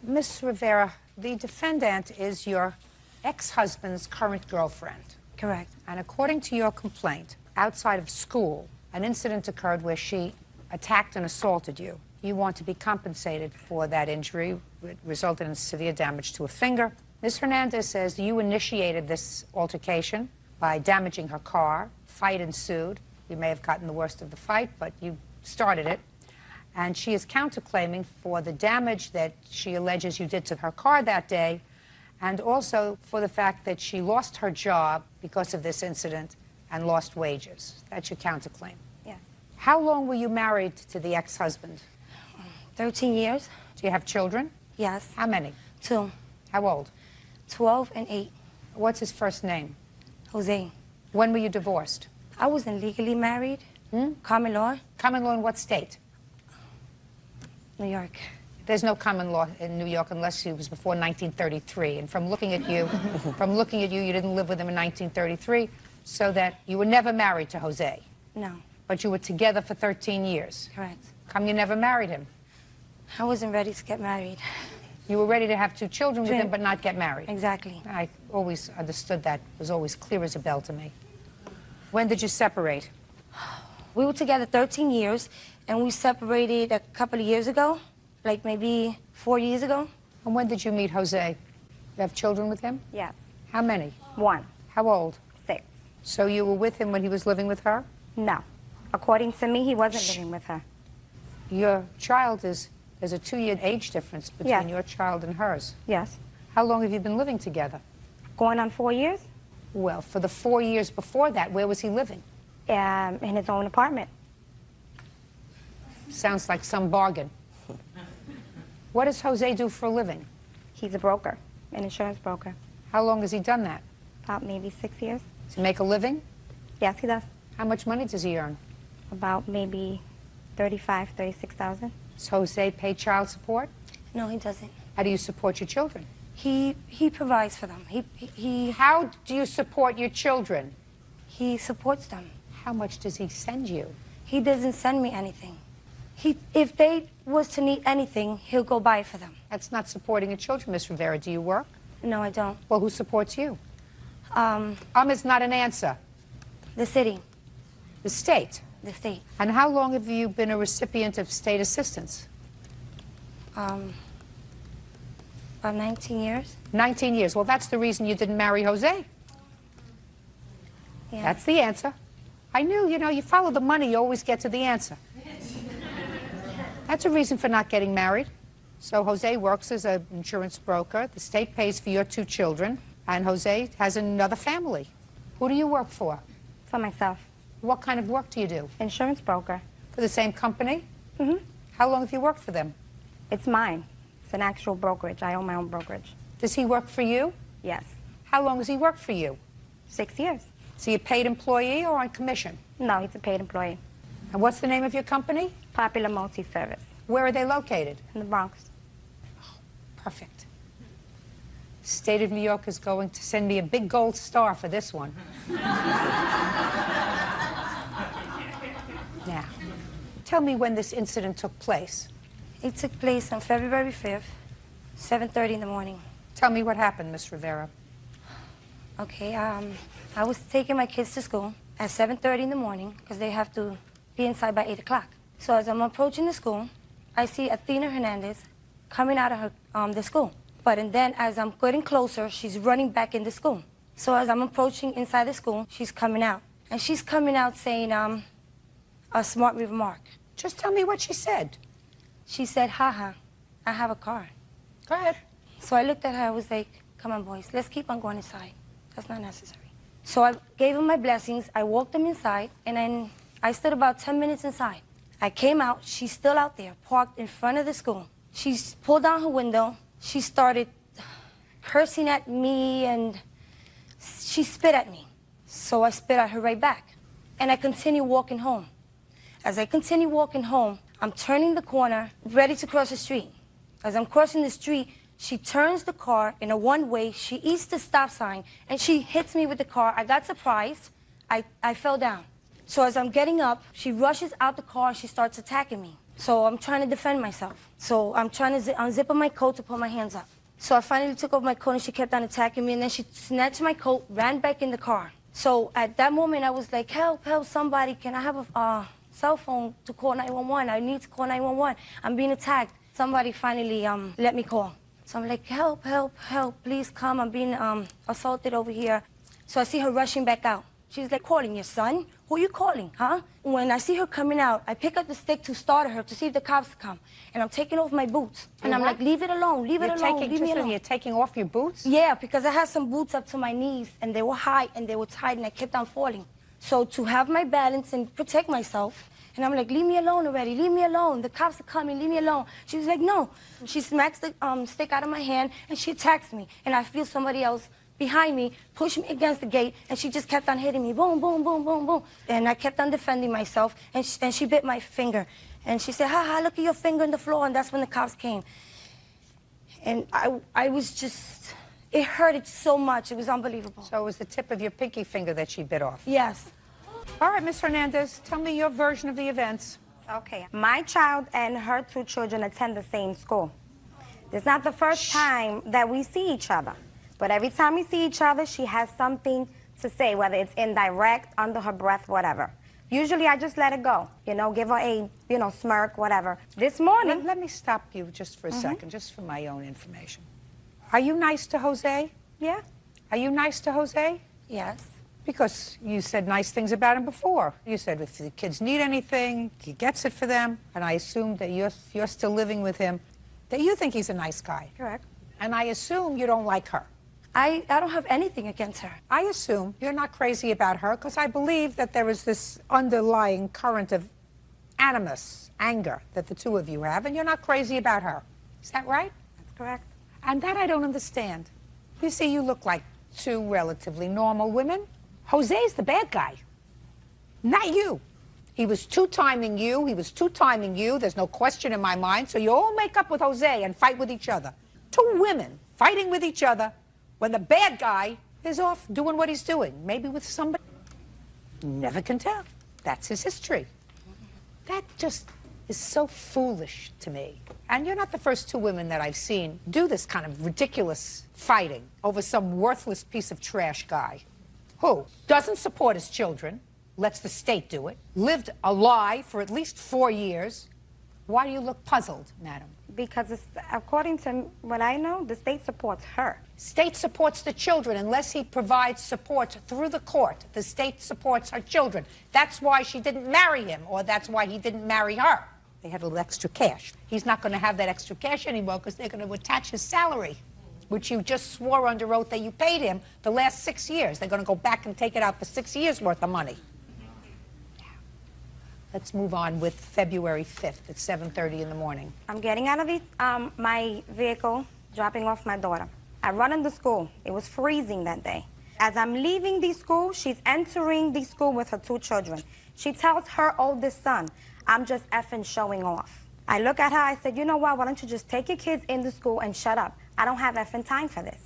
Ms. Rivera, the defendant is your ex-husband's current girlfriend. Correct. And according to your complaint, outside of school, an incident occurred where she attacked and assaulted you. You want to be compensated for that injury. It resulted in severe damage to a finger. Ms. Hernandez says you initiated this altercation by damaging her car. Fight ensued. You may have gotten the worst of the fight, but you started it. And she is counterclaiming for the damage that she alleges you did to her car that day, and also for the fact that she lost her job because of this incident and lost wages. That's your counterclaim. Yes. How long were you married to the ex-husband? 13 years. Do you have children? Yes. How many? 2. How old? 12 and 8. What's his first name? Jose. When were you divorced? I wasn't legally married. Common law. Common law in what state? New York. There's no common law in New York unless it was before 1933. And from looking at you, you didn't live with him in 1933, so that you were never married to Jose. No. But you were together for 13 years. Correct. Come you never married him? I wasn't ready to get married. You were ready to have 2 children with him, but not get married. Exactly. I always understood that. It was always clear as a bell to me. When did you separate? We were together 13 years, and we separated a couple of years ago, like maybe 4 years ago. And when did you meet Jose? You have children with him? Yes. How many? 1. How old? 6. So you were with him when he was living with her? No. According to me, he wasn't living with her. Your child there's a 2-year age difference between your child and hers. Yes. How long have you been living together? Going on 4 years. Well, for the 4 years before that, where was he living? In his own apartment. Sounds like some bargain. What does Jose do for a living? He's a broker, an insurance broker. How long has he done that? About maybe 6 years. Does he make a living? Yes, he does. How much money does he earn? About maybe $35,000, $36,000. Does Jose pay child support? No, he doesn't. How do you support your children? He provides for them. How do you support your children? He supports them. How much does he send you? He doesn't send me anything. If they was to need anything, he'll go buy it for them. That's not supporting your children, Miss Rivera. Do you work? No, I don't. Well, who supports you? Is not an answer. The city. The state? The state. And how long have you been a recipient of state assistance? About 19 years. 19 years. Well, that's the reason you didn't marry Jose. Yeah. That's the answer. I knew, you follow the money, you always get to the answer. That's a reason for not getting married. So Jose works as an insurance broker. The state pays for your 2 children, and Jose has another family. Who do you work for? For myself. What kind of work do you do? Insurance broker. For the same company? Mm-hmm. How long have you worked for them? It's mine. It's an actual brokerage. I own my own brokerage. Does he work for you? Yes. How long has he worked for you? 6 years. Is he a paid employee or on commission? No, he's a paid employee. And what's the name of your company? Popular Multi-Service. Where are they located? In the Bronx. Oh, perfect. State of New York is going to send me a big gold star for this one. Now, tell me when this incident took place. It took place on February 5th, 7:30 in the morning. Tell me what happened, Miss Rivera. Okay, I was taking my kids to school at 7:30 in the morning because they have to be inside by 8 o'clock. So as I'm approaching the school, I see Athena Hernandez coming out of her, the school. And then as I'm getting closer, she's running back in the school. So as I'm approaching inside the school, she's coming out. And she's coming out saying a smart remark. Just tell me what she said. She said, haha, I have a car. Go ahead. So I looked at her, I was like, come on, boys, let's keep on going inside. That's not necessary. So I gave them my blessings, I walked them inside, and then I stood about 10 minutes inside. I came out. She's still out there, parked in front of the school. She pulled down her window. She started cursing at me, and she spit at me. So I spit at her right back. And I continue walking home. As I continue walking home, I'm turning the corner, ready to cross the street. As I'm crossing the street, she turns the car in a one-way. She eats the stop sign, and she hits me with the car. I got surprised. I fell down. So as I'm getting up, she rushes out the car, and she starts attacking me. So I'm trying to defend myself. So I'm trying to unzip my coat to put my hands up. So I finally took off my coat, and she kept on attacking me, and then she snatched my coat, ran back in the car. So at that moment, I was like, help, help, somebody. Can I have a cell phone to call 911? I need to call 911. I'm being attacked. Somebody finally let me call. So I'm like, help, help, help, please come. I'm being assaulted over here. So I see her rushing back out. She's like, calling your son? Who are you calling, huh? When I see her coming out, I pick up the stick to start her to see if the cops come. And I'm taking off my boots. And I'm like, leave it alone, leave it alone, leave me alone. You're taking off your boots? Yeah, because I had some boots up to my knees, and they were high, and they were tight, and I kept on falling. So to have my balance and protect myself, and I'm like, leave me alone already, leave me alone. The cops are coming, leave me alone. She was like, no. She smacks the stick out of my hand, and she attacks me. And I feel somebody else behind me push me against the gate, and she just kept on hitting me, boom, boom, boom, boom, boom. And I kept on defending myself, and she bit my finger. And she said, ha, ha, look at your finger on the floor, and that's when the cops came. And I was just, it hurted so much, it was unbelievable. So it was the tip of your pinky finger that she bit off? Yes. All right, Ms. Hernandez, tell me your version of the events. Okay, my child and her 2 children attend the same school. It's not the first time that we see each other. But every time we see each other, she has something to say, whether it's indirect, under her breath, whatever. Usually I just let it go, you know, give her a, you know, smirk, whatever. This morning... Let me stop you just for a second, just for my own information. Are you nice to Jose? Yeah. Are you nice to Jose? Yes. Because you said nice things about him before. You said if the kids need anything, he gets it for them. And I assume that you're still living with him, that you think he's a nice guy. Correct. And I assume you don't like her. I don't have anything against her. I assume you're not crazy about her because I believe that there is this underlying current of animus, anger, that the two of you have, and you're not crazy about her. Is that right? That's correct. And that I don't understand. You see, you look like 2 relatively normal women. Jose's the bad guy, not you. He was 2-timing you. He was 2-timing you. There's no question in my mind. So you all make up with Jose and fight with each other. 2 women fighting with each other when the bad guy is off doing what he's doing, maybe with somebody. Never can tell. That's his history. That just is so foolish to me. And you're not the first 2 women that I've seen do this kind of ridiculous fighting over some worthless piece of trash guy who doesn't support his children, lets the state do it, lived a lie for at least 4 years. Why do you look puzzled, madam? Because according to what I know, the state supports her. State supports the children unless he provides support through the court. The state supports her children. That's why she didn't marry him, or that's why he didn't marry her. They had a little extra cash. He's not going to have that extra cash anymore because they're going to attach his salary, which you just swore under oath that you paid him the last 6 years. They're going to go back and take it out for 6 years' worth of money. Let's move on with February 5th at 7:30 in the morning. I'm getting out of my vehicle, dropping off my daughter. I run into school. It was freezing that day. As I'm leaving the school, she's entering the school with her 2 children. She tells her oldest son, I'm just effing showing off. I look at her, I said, you know what, why don't you just take your kids into school and shut up? I don't have effing time for this.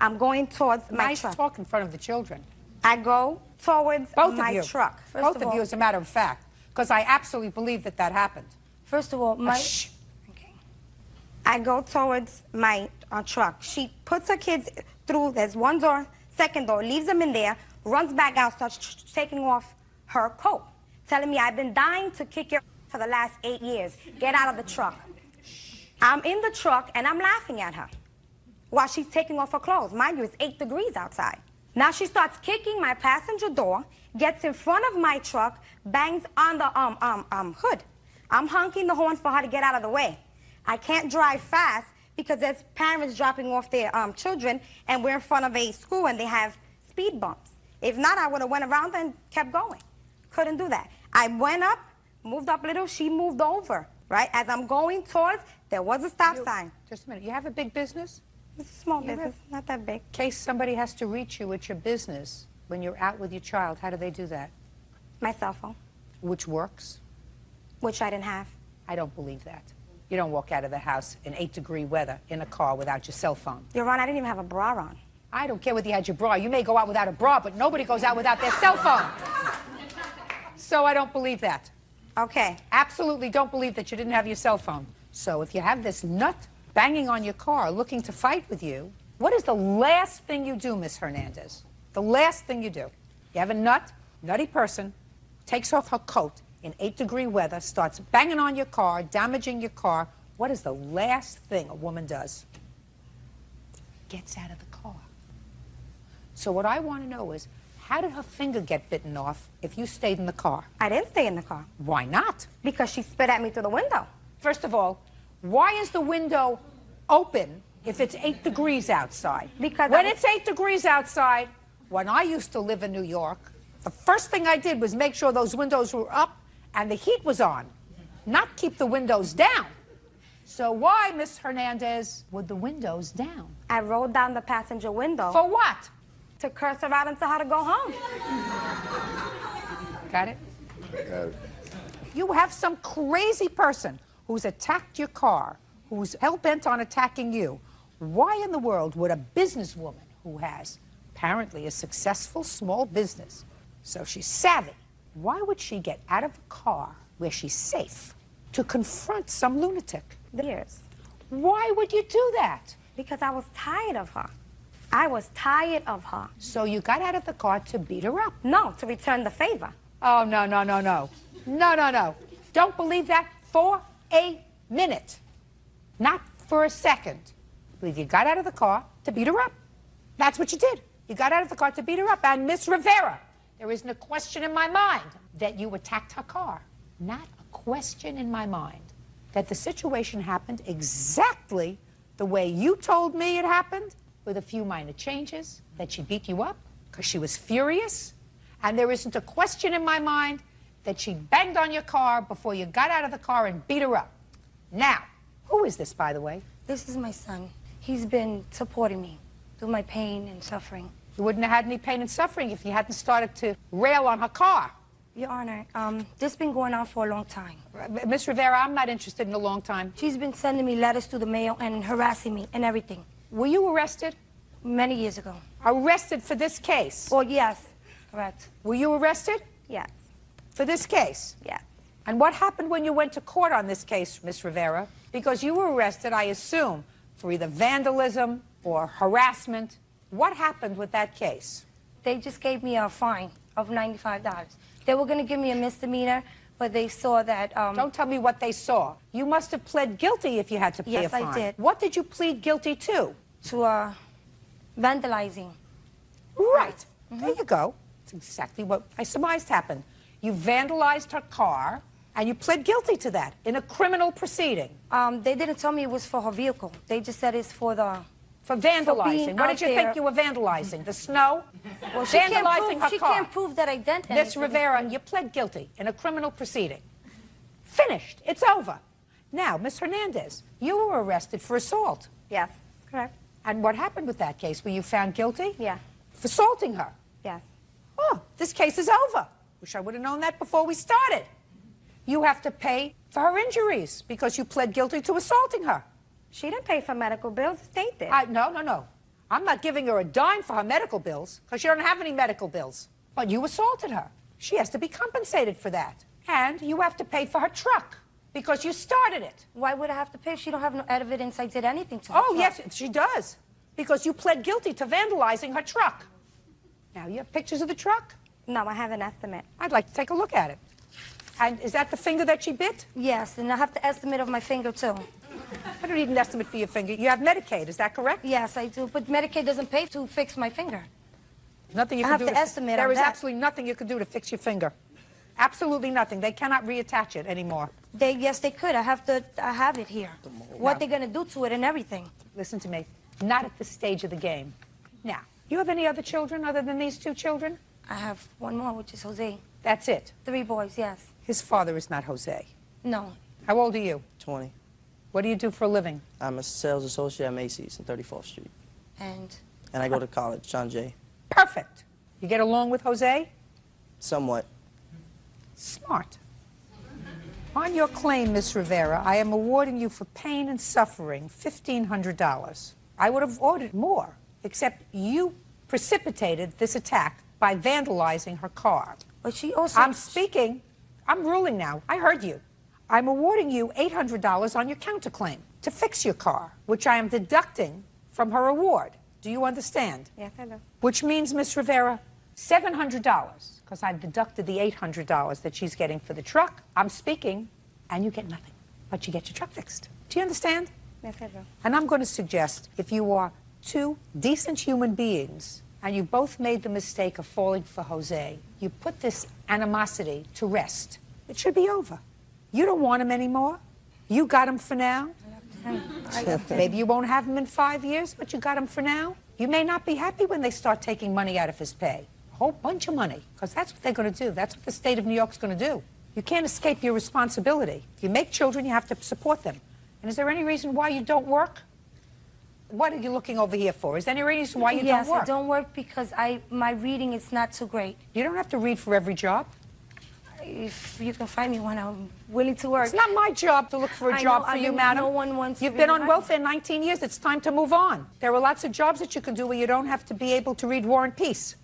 I'm going towards my truck. Nice talk in front of the children. I go towards my truck. Both of you, as a matter of fact. Because I absolutely believe that that happened. First of all, I go towards my truck. She puts her kids through, there's 1 door, 2nd door, leaves them in there, runs back out, starts taking off her coat, telling me I've been dying to kick your for the last 8 years. Get out of the truck. I'm in the truck and I'm laughing at her while she's taking off her clothes. Mind you, it's 8 degrees outside. Now she starts kicking my passenger door, gets in front of my truck, bangs on the hood. I'm honking the horn for her to get out of the way. I can't drive fast because there's parents dropping off their children, and we're in front of a school and they have speed bumps. If not, I would have went around and kept going. Couldn't do that. I went up moved up a little, she moved over, right? As I'm going towards, there was a stop sign. Just a minute. You have a big business? It's a small business, not that big. In case somebody has to reach you at your business when you're out with your child, how do they do that? My cell phone. Which works? Which I didn't have. I don't believe that. You don't walk out of the house in 8-degree weather in a car without your cell phone. Your Honor, I didn't even have a bra on. I don't care whether you had your bra. You may go out without a bra, but nobody goes out without their cell phone. So I don't believe that. Okay. Absolutely don't believe that you didn't have your cell phone. So if you have this nut banging on your car looking to fight with you, what is the last thing you do, Miss Hernandez? The last thing you do. You have a nutty person, takes off her coat in 8-degree weather, starts banging on your car, damaging your car. What is the last thing a woman does? Gets out of the car. So what I want to know is, how did her finger get bitten off if you stayed in the car? I didn't stay in the car. Why not? Because she spit at me through the window. First of all, why is the window open if it's 8 degrees outside? Because when it's 8 degrees outside, when I used to live in New York, the first thing I did was make sure those windows were up and the heat was on, not keep the windows down. So why, Miss Hernandez, were the windows down? I rolled down the passenger window. For what? To curse her out and tell her to go home. Got it? Got it. You have some crazy person who's attacked your car, who's hell-bent on attacking you. Why in the world would a businesswoman who has apparently a successful small business, so she's savvy, why would she get out of a car where she's safe to confront some lunatic? Years. Why would you do that? Because I was tired of her. I was tired of her. So you got out of the car to beat her up? No, to return the favor. Oh, no, no, no, no. No, no, no. Don't believe that for a minute. Not for a second. I believe you got out of the car to beat her up. That's what you did. You got out of the car to beat her up. And Miss Rivera, there isn't a question in my mind that you attacked her car. Not a question in my mind that the situation happened exactly the way you told me it happened, with a few minor changes, that she beat you up because she was furious. And there isn't a question in my mind that she banged on your car before you got out of the car and beat her up. Now, who is this, by the way? This is my son. He's been supporting me through my pain and suffering. You wouldn't have had any pain and suffering if you hadn't started to rail on her car. Your Honor, this has been going on for a long time. Miss Rivera, I'm not interested in a long time. She's been sending me letters through the mail and harassing me and everything. Were you arrested? Many years ago. Arrested for this case? Well, yes, correct. Were you arrested? Yes. For this case? Yes. And what happened when you went to court on this case, Miss Rivera? Because you were arrested, I assume, for either vandalism or harassment. What happened with that case? They just gave me a fine of $95. They were going to give me a misdemeanor, but they saw that... Don't tell me what they saw. You must have pled guilty if you had to pay a fine. Yes, I did. What did you plead guilty to? To vandalizing. Right. There you go. That's exactly what I surmised happened. You vandalized her car, and you pled guilty to that in a criminal proceeding. They didn't tell me it was for her vehicle. They just said it's for the... For vandalizing. What did you think you were vandalizing? The snow? Well, vandalizing her car. She can't prove that I did anything. Miss Rivera, you pled guilty in a criminal proceeding. Finished. It's over. Now, Miss Hernandez, you were arrested for assault. Yes, that's correct. And what happened with that case? Were you found guilty? Yeah. For assaulting her? Yes. Oh, this case is over. Wish I would have known that before we started. You have to pay for her injuries because you pled guilty to assaulting her. She didn't pay for medical bills. The state did. No. I'm not giving her a dime for her medical bills because she doesn't have any medical bills. But you assaulted her. She has to be compensated for that. And you have to pay for her truck because you started it. Why would I have to pay if she don't have no evidence I did anything to her? Oh, yes, she does. Because you pled guilty to vandalizing her truck. Now, you have pictures of the truck? No, I have an estimate. I'd like to take a look at it. And is that the finger that she bit? Yes, and I have the estimate of my finger, too. I don't need an estimate for your finger. You have Medicaid, is that correct? Yes, I do, but Medicaid doesn't pay to fix my finger. Nothing you can do. I have to estimate on that. There is absolutely nothing you can do to fix your finger. Absolutely nothing. They cannot reattach it anymore. Yes, they could. I have it here. What they're going to do to it and everything. Listen to me. Not at this stage of the game. Now, you have any other children other than these two children? I have one more, which is Jose. That's it? 3 boys, yes. His father is not Jose. No. How old are you? 20. What do you do for a living? I'm a sales associate at Macy's on 34th Street. And I go to college, John Jay. Perfect. You get along with Jose? Somewhat. Smart. On your claim, Miss Rivera, I am awarding you for pain and suffering $1,500. I would have ordered more, except you precipitated this attack by vandalizing her car. But she also... I'm speaking. I'm ruling now. I heard you. I'm awarding you $800 on your counterclaim to fix your car, which I am deducting from her award. Do you understand? Yes, I do. Which means, Miss Rivera, $700, because I've deducted the $800 that she's getting for the truck. I'm speaking, and you get nothing, but you get your truck fixed. Do you understand? Yes, I do. And I'm going to suggest, if you are 2 decent human beings, and you both made the mistake of falling for Jose, you put this animosity to rest. It should be over. You don't want him anymore. You got him for now. Maybe you won't have him in 5 years, but you got him for now. You may not be happy when they start taking money out of his pay. A whole bunch of money, because that's what they're going to do. That's what the state of New York's going to do. You can't escape your responsibility. If you make children, you have to support them. And is there any reason why you don't work? What are you looking over here for? Is there any reason why you don't work? Yes, I don't work because my reading is not too great. You don't have to read for every job. If you can find me one, I'm willing to work. It's not my job to look for a job for you, madam. No one wants You've been on welfare 19 years. It's time to move on. There are lots of jobs that you can do where you don't have to be able to read War and Peace.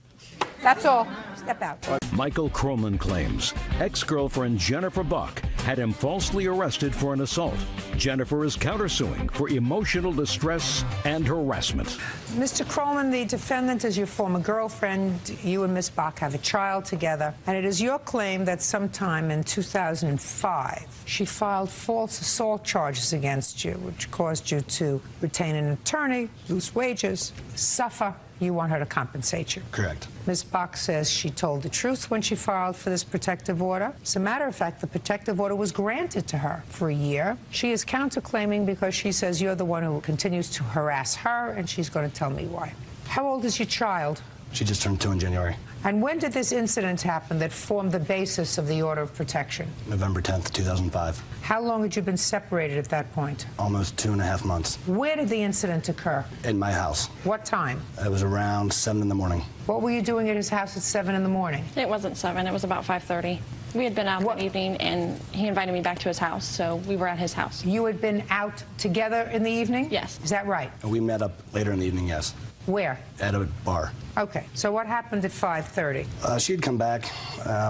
That's all. Step out. Michael Kroman claims ex-girlfriend Jennifer Buck had him falsely arrested for an assault. Jennifer is countersuing for emotional distress and harassment. Mr. Kroman, the defendant is your former girlfriend. You and Miss Buck have a child together. And it is your claim that sometime in 2005, she filed false assault charges against you, which caused you to retain an attorney, lose wages, suffer. You want her to compensate you. Correct. Ms. Buck says she told the truth when she filed for this protective order. As a matter of fact, the protective order was granted to her for a year. She is counterclaiming because she says you're the one who continues to harass her, and she's going to tell me why. How old is your child? She just turned 2 in January. And when did this incident happen that formed the basis of the order of protection? November 10th, 2005. How long had you been separated at that point? Almost 2.5 months. Where did the incident occur? In my house. What time? It was around 7 in the morning. What were you doing at his house at 7 in the morning? It wasn't 7. It was about 5:30. We had been out that evening, and he invited me back to his house, so we were at his house. You had been out together in the evening? Yes. Is that right? We met up later in the evening, yes. Where? At a bar. Okay, so what happened at 5:30? She had come back.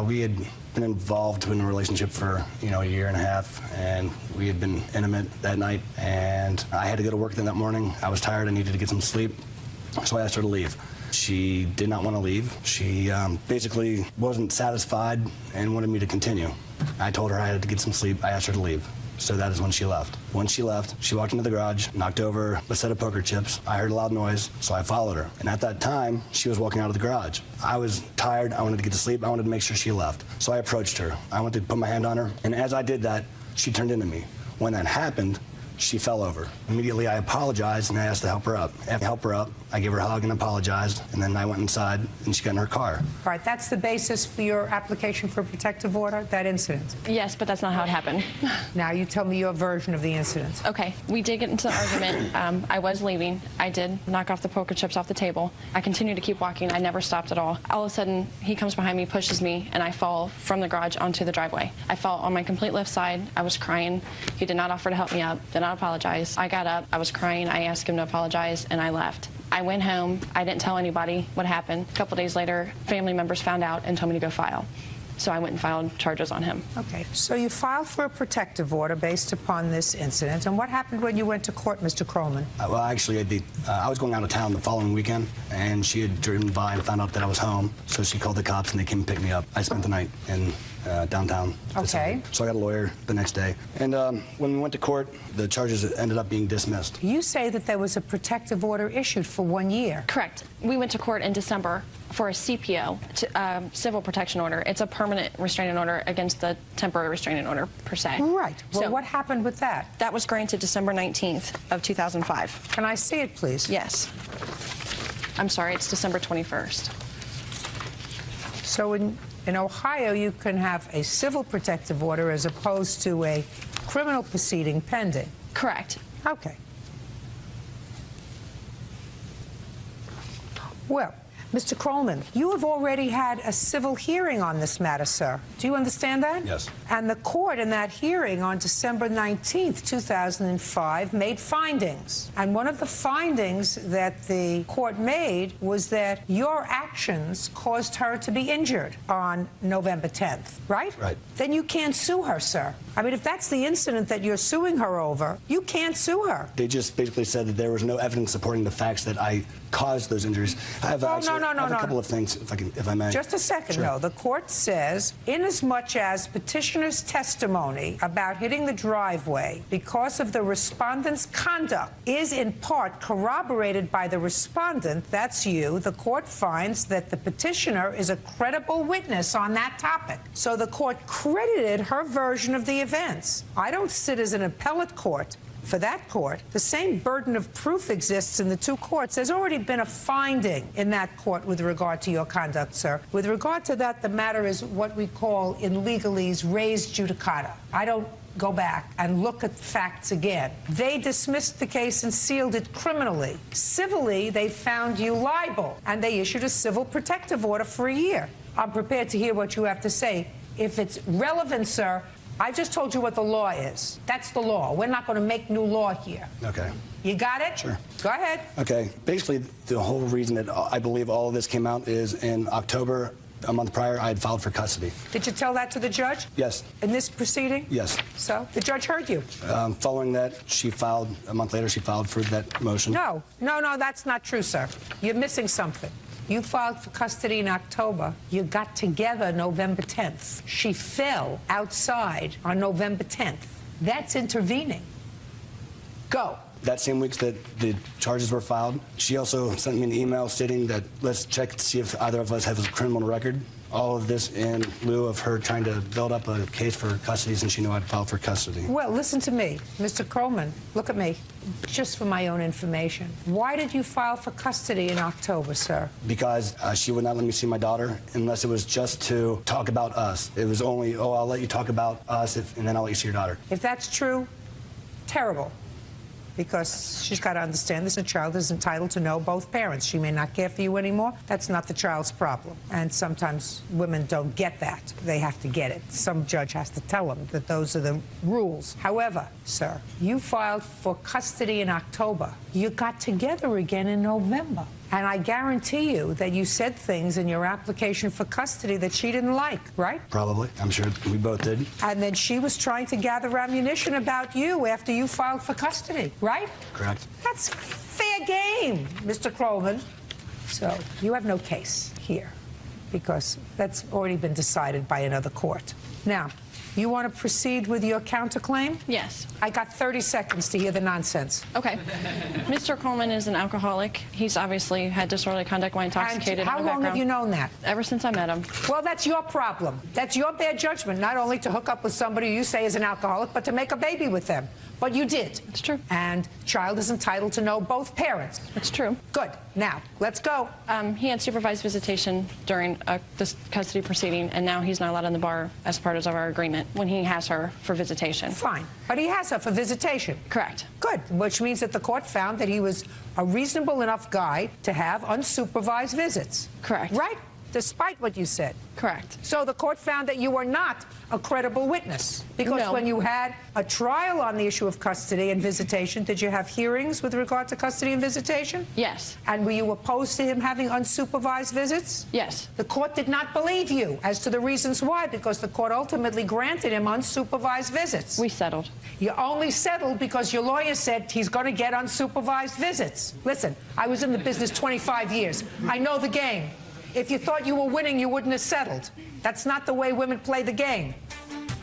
We had been involved in a relationship for, a year and a half, and we had been intimate that night, and I had to go to work then that morning. I was tired. I needed to get some sleep, so I asked her to leave. She did not want to leave. She basically wasn't satisfied and wanted me to continue. I told her I had to get some sleep. I asked her to leave. So that is when she left. When she left, she walked into the garage, knocked over a set of poker chips. I heard a loud noise, so I followed her. And at that time, she was walking out of the garage. I was tired. I wanted to get to sleep. I wanted to make sure she left. So I approached her. I went to put my hand on her, and as I did that, she turned into me. When that happened, she fell over. Immediately, I apologized, and I asked to help her up. After I helped her up, I gave her a hug and apologized, and then I went inside, and she got in her car. All right, that's the basis for your application for a protective order, that incident? Yes, but that's not how it happened. Now, you tell me your version of the incident. Okay, we did get into an argument. I was leaving. I did knock off the poker chips off the table. I continued to keep walking. I never stopped at all. All of a sudden, he comes behind me, pushes me, and I fall from the garage onto the driveway. I fell on my complete left side. I was crying. He did not offer to help me up, did not apologize. I got up. I was crying. I asked him to apologize, and I left. I went home. I didn't tell anybody what happened. A couple days later, family members found out and told me to go file. So I went and filed charges on him. Okay, so you filed for a protective order based upon this incident. And what happened when you went to court, Mr. Kroman? Well, actually, I was going out of town the following weekend, and she had driven by and found out that I was home. So she called the cops, and they came and picked me up. I spent the night in downtown. Okay. So I got a lawyer the next day. And when we went to court, the charges ended up being dismissed. You say that there was a protective order issued for 1 year. Correct. We went to court in December for a CPO, civil protection order. It's a permanent restraining order against the temporary restraining order, per se. Right. Well, so what happened with that? That was granted December 19th of 2005. Can I see it, please? Yes. I'm sorry, it's December 21st. So in In Ohio, you can have a civil protective order as opposed to a criminal proceeding pending. Correct. Okay. Well, Mr. Krollman, you have already had a civil hearing on this matter, sir. Do you understand that? Yes. And the court in that hearing on December 19th, 2005, made findings. And one of the findings that the court made was that your actions caused her to be injured on November 10th, right? Right. Then you can't sue her, sir. I mean, if that's the incident that you're suing her over, you can't sue her. They just basically said that there was no evidence supporting the facts that I caused those injuries. I have, I have a couple of things, if I may. Just a second, Sure. though. The court says, inasmuch as petitioner's testimony about hitting the driveway because of the respondent's conduct is in part corroborated by the respondent, that's you, the court finds that the petitioner is a credible witness on that topic. So the court credited her version of the events. I don't sit as an appellate court. For that court, the same burden of proof exists in the two courts. There's already been a finding in that court with regard to your conduct, sir. With regard to that, the matter is what we call in legalese res judicata. I don't go back and look at facts again. They dismissed the case and sealed it criminally. Civilly, they found you liable, and they issued a civil protective order for a year. I'm prepared to hear what you have to say. If it's relevant, sir, I just told you what the law is. That's the law. We're not going to make new law here. Okay. You got it? Sure. Go ahead. Okay. Basically, the whole reason that I believe all of this came out is in October, a month prior, I had filed for custody. Did you tell that to the judge? Yes. In this proceeding? Yes. So the judge heard you? Following that, she filed, a month later, she filed for that motion. No, that's not true, sir. You're missing something. You filed for custody in October. You got together November 10th. She fell outside on November 10th. That's intervening. Go. That same week that the charges were filed, she also sent me an email stating that let's check to see if either of us have a criminal record. All of this in lieu of her trying to build up a case for custody since she knew I'd filed for custody. Well, listen to me. Mr. Krollman, look at me. Just for my own information. Why did you file for custody in October, sir? Because she would not let me see my daughter unless it was just to talk about us. It was only, oh, I'll let you talk about us and then I'll let you see your daughter. If that's true, terrible. Because she's got to understand this, a child is entitled to know both parents. She may not care for you anymore. That's not the child's problem. And sometimes women don't get that. They have to get it. Some judge has to tell them that those are the rules. However, sir, you filed for custody in October. You got together again in November. And I guarantee you that you said things in your application for custody that she didn't like, right? Probably. I'm sure we both did. And then she was trying to gather ammunition about you after you filed for custody, right? Correct. That's fair game, Mr. Krollman. So you have no case here because that's already been decided by another court. Now, you want to proceed with your counterclaim? Yes. I got 30 seconds to hear the nonsense. Okay. Mr. Krollman is an alcoholic. He's obviously had disorderly conduct while intoxicated. And how long have you known that? Ever since I met him. Well, that's your problem. That's your bad judgment, not only to hook up with somebody you say is an alcoholic, but to make a baby with them. But you did. It's true. And child is entitled to know both parents. It's true. Good. Now, let's go. He had supervised visitation during this custody proceeding, and now he's not allowed in the bar as part of our agreement when he has her for visitation. Fine. But he has her for visitation. Correct. Good. Which means that the court found that he was a reasonable enough guy to have unsupervised visits. Correct. Right? Despite what you said. Correct. So the court found that you were not a credible witness. Because No. when you had a trial on the issue of custody and visitation, did you have hearings with regard to custody and visitation? Yes. And were you opposed to him having unsupervised visits? Yes. The court did not believe you as to the reasons why, because the court ultimately granted him unsupervised visits. We settled. You only settled because your lawyer said he's going to get unsupervised visits. Listen, I was in the business 25 years. I know the game. If you thought you were winning, you wouldn't have settled. That's not the way women play the game.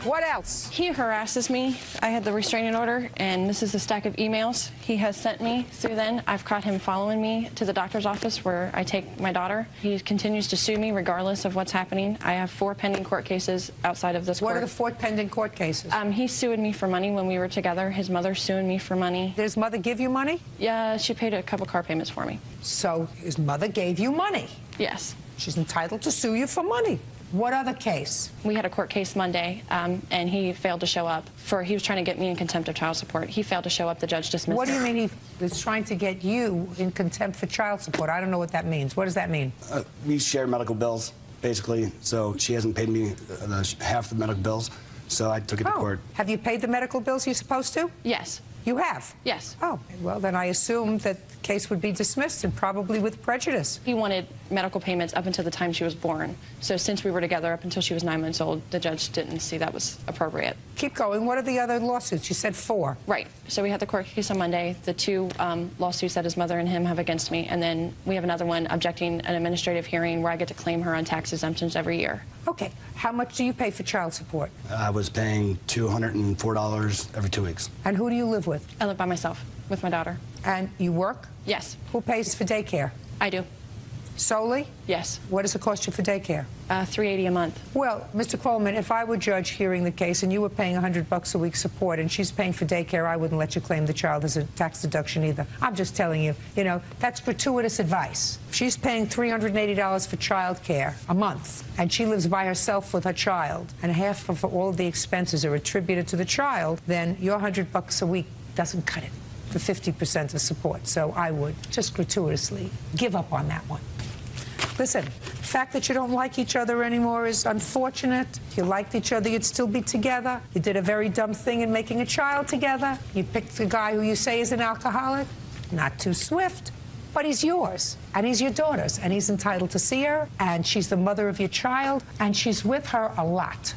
What else? He harasses me. I had the restraining order, and this is a stack of emails he has sent me through then. I've caught him following me to the doctor's office where I take my daughter. He continues to sue me regardless of what's happening. I have 4 pending court cases outside of this court. What are the 4 pending court cases? He sued me for money when we were together. His mother's suing me for money. Did his mother give you money? Yeah, she paid a couple car payments for me. So his mother gave you money? Yes. She's entitled to sue you for money. What other case? We had a court case Monday, and he failed to show up. He was trying to get me in contempt of child support. He failed to show up. The judge dismissed What do it. you mean he was trying to get you in contempt for child support? I don't know what that means. What does that mean? We share medical bills, basically, so she hasn't paid me half the medical bills, so I took it to court. Have you paid the medical bills you're supposed to? Yes. You have? Yes. Oh, well, then I assume that the case would be dismissed, and probably with prejudice. He wanted medical payments up until the time she was born. So since we were together up until she was 9 months old, the judge didn't see that was appropriate. Keep going. What are the other lawsuits? You said 4. Right. So we had the court case on Monday, the 2 lawsuits that his mother and him have against me, and then we have another one objecting an administrative hearing where I get to claim her on tax exemptions every year. Okay. How much do you pay for child support? I was paying $204 every 2 weeks. And who do you live with? I live by myself with my daughter. And you work? Yes. Who pays for daycare? I do. Solely? Yes. What does it cost you for daycare? $380 a month. Well, Mr. Coleman, if I were judge hearing the case and you were paying $100 a week support and she's paying for daycare, I wouldn't let you claim the child as a tax deduction either. I'm just telling you, that's gratuitous advice. If she's paying $380 for child care a month and she lives by herself with her child and half of all of the expenses are attributed to the child, then your $100 a week doesn't cut it for 50% of support. So I would just gratuitously give up on that one. Listen, the fact that you don't like each other anymore is unfortunate. If you liked each other, you'd still be together. You did a very dumb thing in making a child together. You picked the guy who you say is an alcoholic. Not too swift, but he's yours, and he's your daughter's, and he's entitled to see her, and she's the mother of your child, and she's with her a lot,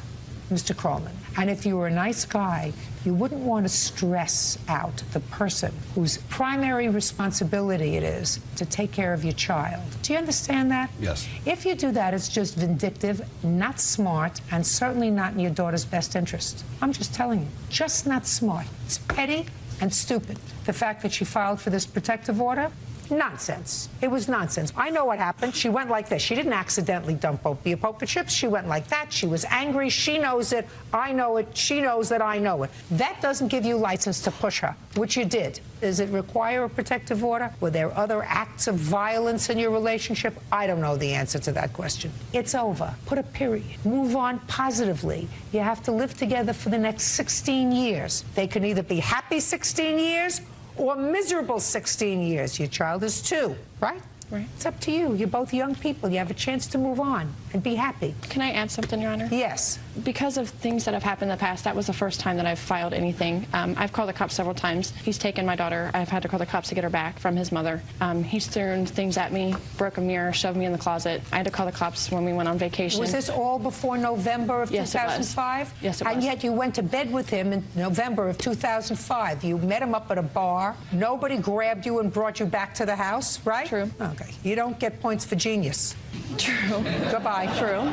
Mr. Coleman. And if you were a nice guy, you wouldn't want to stress out the person whose primary responsibility it is to take care of your child. Do you understand that? Yes. If you do that, it's just vindictive, not smart, and certainly not in your daughter's best interest. I'm just telling you, just not smart. It's petty and stupid. The fact that she filed for this protective order, nonsense. It was nonsense. I know what happened. She went like this. She didn't accidentally dump both the poker chips. She went like that. She was angry. She knows it. I know it. She knows that I know it. That doesn't give you license to push her, which you did. Does it require a protective order? Were there other acts of violence in your relationship? I don't know the answer to that question. It's over. Put a period. Move on positively. You have to live together for the next 16 years. They can either be happy 16 years or miserable 16 years. Your child is 2, right? Right. It's up to you. You're both young people. You have a chance to move on and be happy. Can I add something, Your Honor? Yes. Because of things that have happened in the past, that was the first time that I've filed anything. I've called the cops several times. He's taken my daughter. I've had to call the cops to get her back from his mother. He's thrown things at me, broke a mirror, shoved me in the closet. I had to call the cops when we went on vacation. Was this all before November of 2005? Yes, it was. And yet you went to bed with him in November of 2005. You met him up at a bar. Nobody grabbed you and brought you back to the house, right? True. Okay. You don't get points for genius. True. Goodbye. True.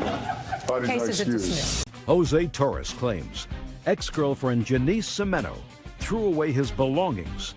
Cases are dismissed. Jose Torres claims ex-girlfriend Janice Semeno threw away his belongings.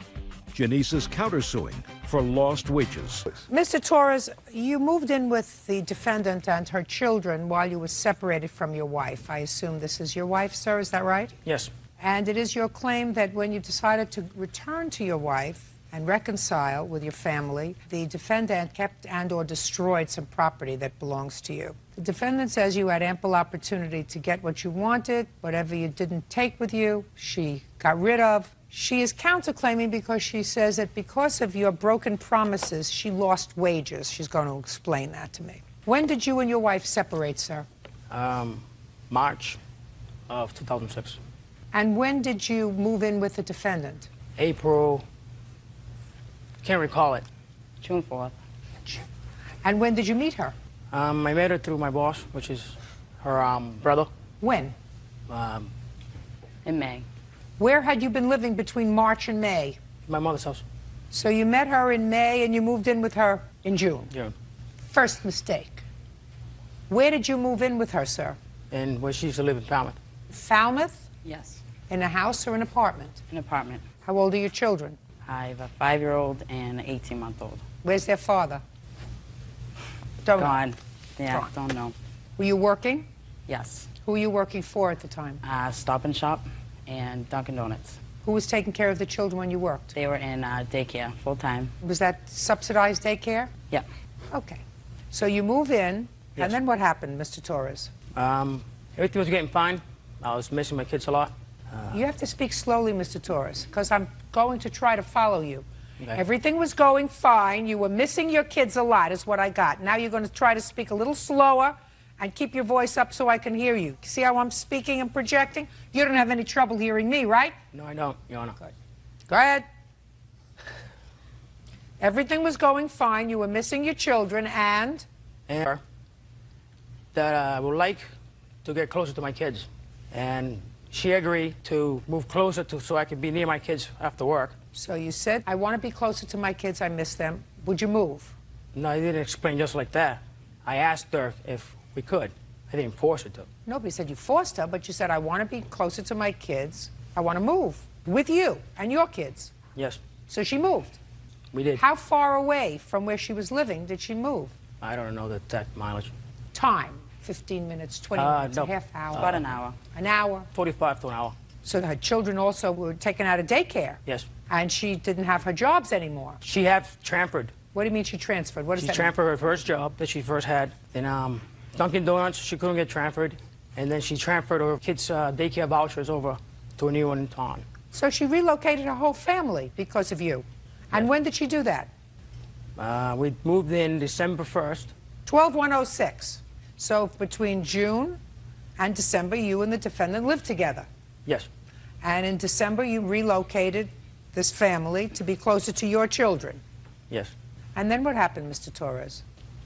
Janice is countersuing for lost wages. Mr. Torres, you moved in with the defendant and her children while you were separated from your wife. I assume this is your wife, sir, is that right? Yes. And it is your claim that when you decided to return to your wife and reconcile with your family, the defendant kept and/or destroyed some property that belongs to you. The defendant says you had ample opportunity to get what you wanted. Whatever you didn't take with you, she got rid of. She is counterclaiming because she says that because of your broken promises, she lost wages. She's going to explain that to me. When did you and your wife separate, sir? March of 2006. And when did you move in with the defendant? April, can't recall it. June 4th. And when did you meet her? I met her through my boss, which is her brother. When? In May. Where had you been living between March and May? My mother's house. So you met her in May and you moved in with her in June? Yeah. First mistake. Where did you move in with her, sir? And where she used to live in Falmouth. Falmouth? Yes. In a house or an apartment? An apartment. How old are your children? I have a 5-year-old and an 18-month-old. Where's their father? Don't Gone. know. Yeah, Gone. don't know. Were you working? Yes. Who were you working for at the time? Stop and Shop and Dunkin' Donuts. Who was taking care of the children when you worked? They were in daycare, full-time. Was that subsidized daycare? Yeah. Okay. So you move in, Yes. And then what happened, Mr. Torres? Everything was getting fine. I was missing my kids a lot. You have to speak slowly, Mr. Torres, because I'm going to try to follow you. Okay. Everything was going fine. You were missing your kids a lot, is what I got. Now you're going to try to speak a little slower and keep your voice up so I can hear you. See how I'm speaking and projecting? You don't have any trouble hearing me, right? No, I don't, Your Honor. Good. Go ahead. Everything was going fine. You were missing your children and that I would like to get closer to my kids. And she agreed to move closer so I could be near my kids after work. So you said, I want to be closer to my kids. I miss them. Would you move? No, I didn't explain just like that. I asked her if we could. I didn't force her to. Nobody said you forced her, but you said, I want to be closer to my kids. I want to move with you and your kids. Yes. So she moved. We did. How far away from where she was living did she move? I don't know the exact mileage. Time, 15 minutes, 20 minutes, no. a half hour? About an hour. An hour? 45 to an hour. So her children also were taken out of daycare? Yes. And she didn't have her jobs anymore? She had transferred. What do you mean she transferred? What does that She transferred her first job that she first had. Then Dunkin' Donuts, she couldn't get transferred. And then she transferred her kids' daycare vouchers over to a new one in town. So she relocated her whole family because of you. And when did she do that? We moved in December 1st. 12/1/06. So between June and December, you and the defendant lived together. Yes. And in December, you relocated this family to be closer to your children. Yes. And then what happened, Mr. Torres?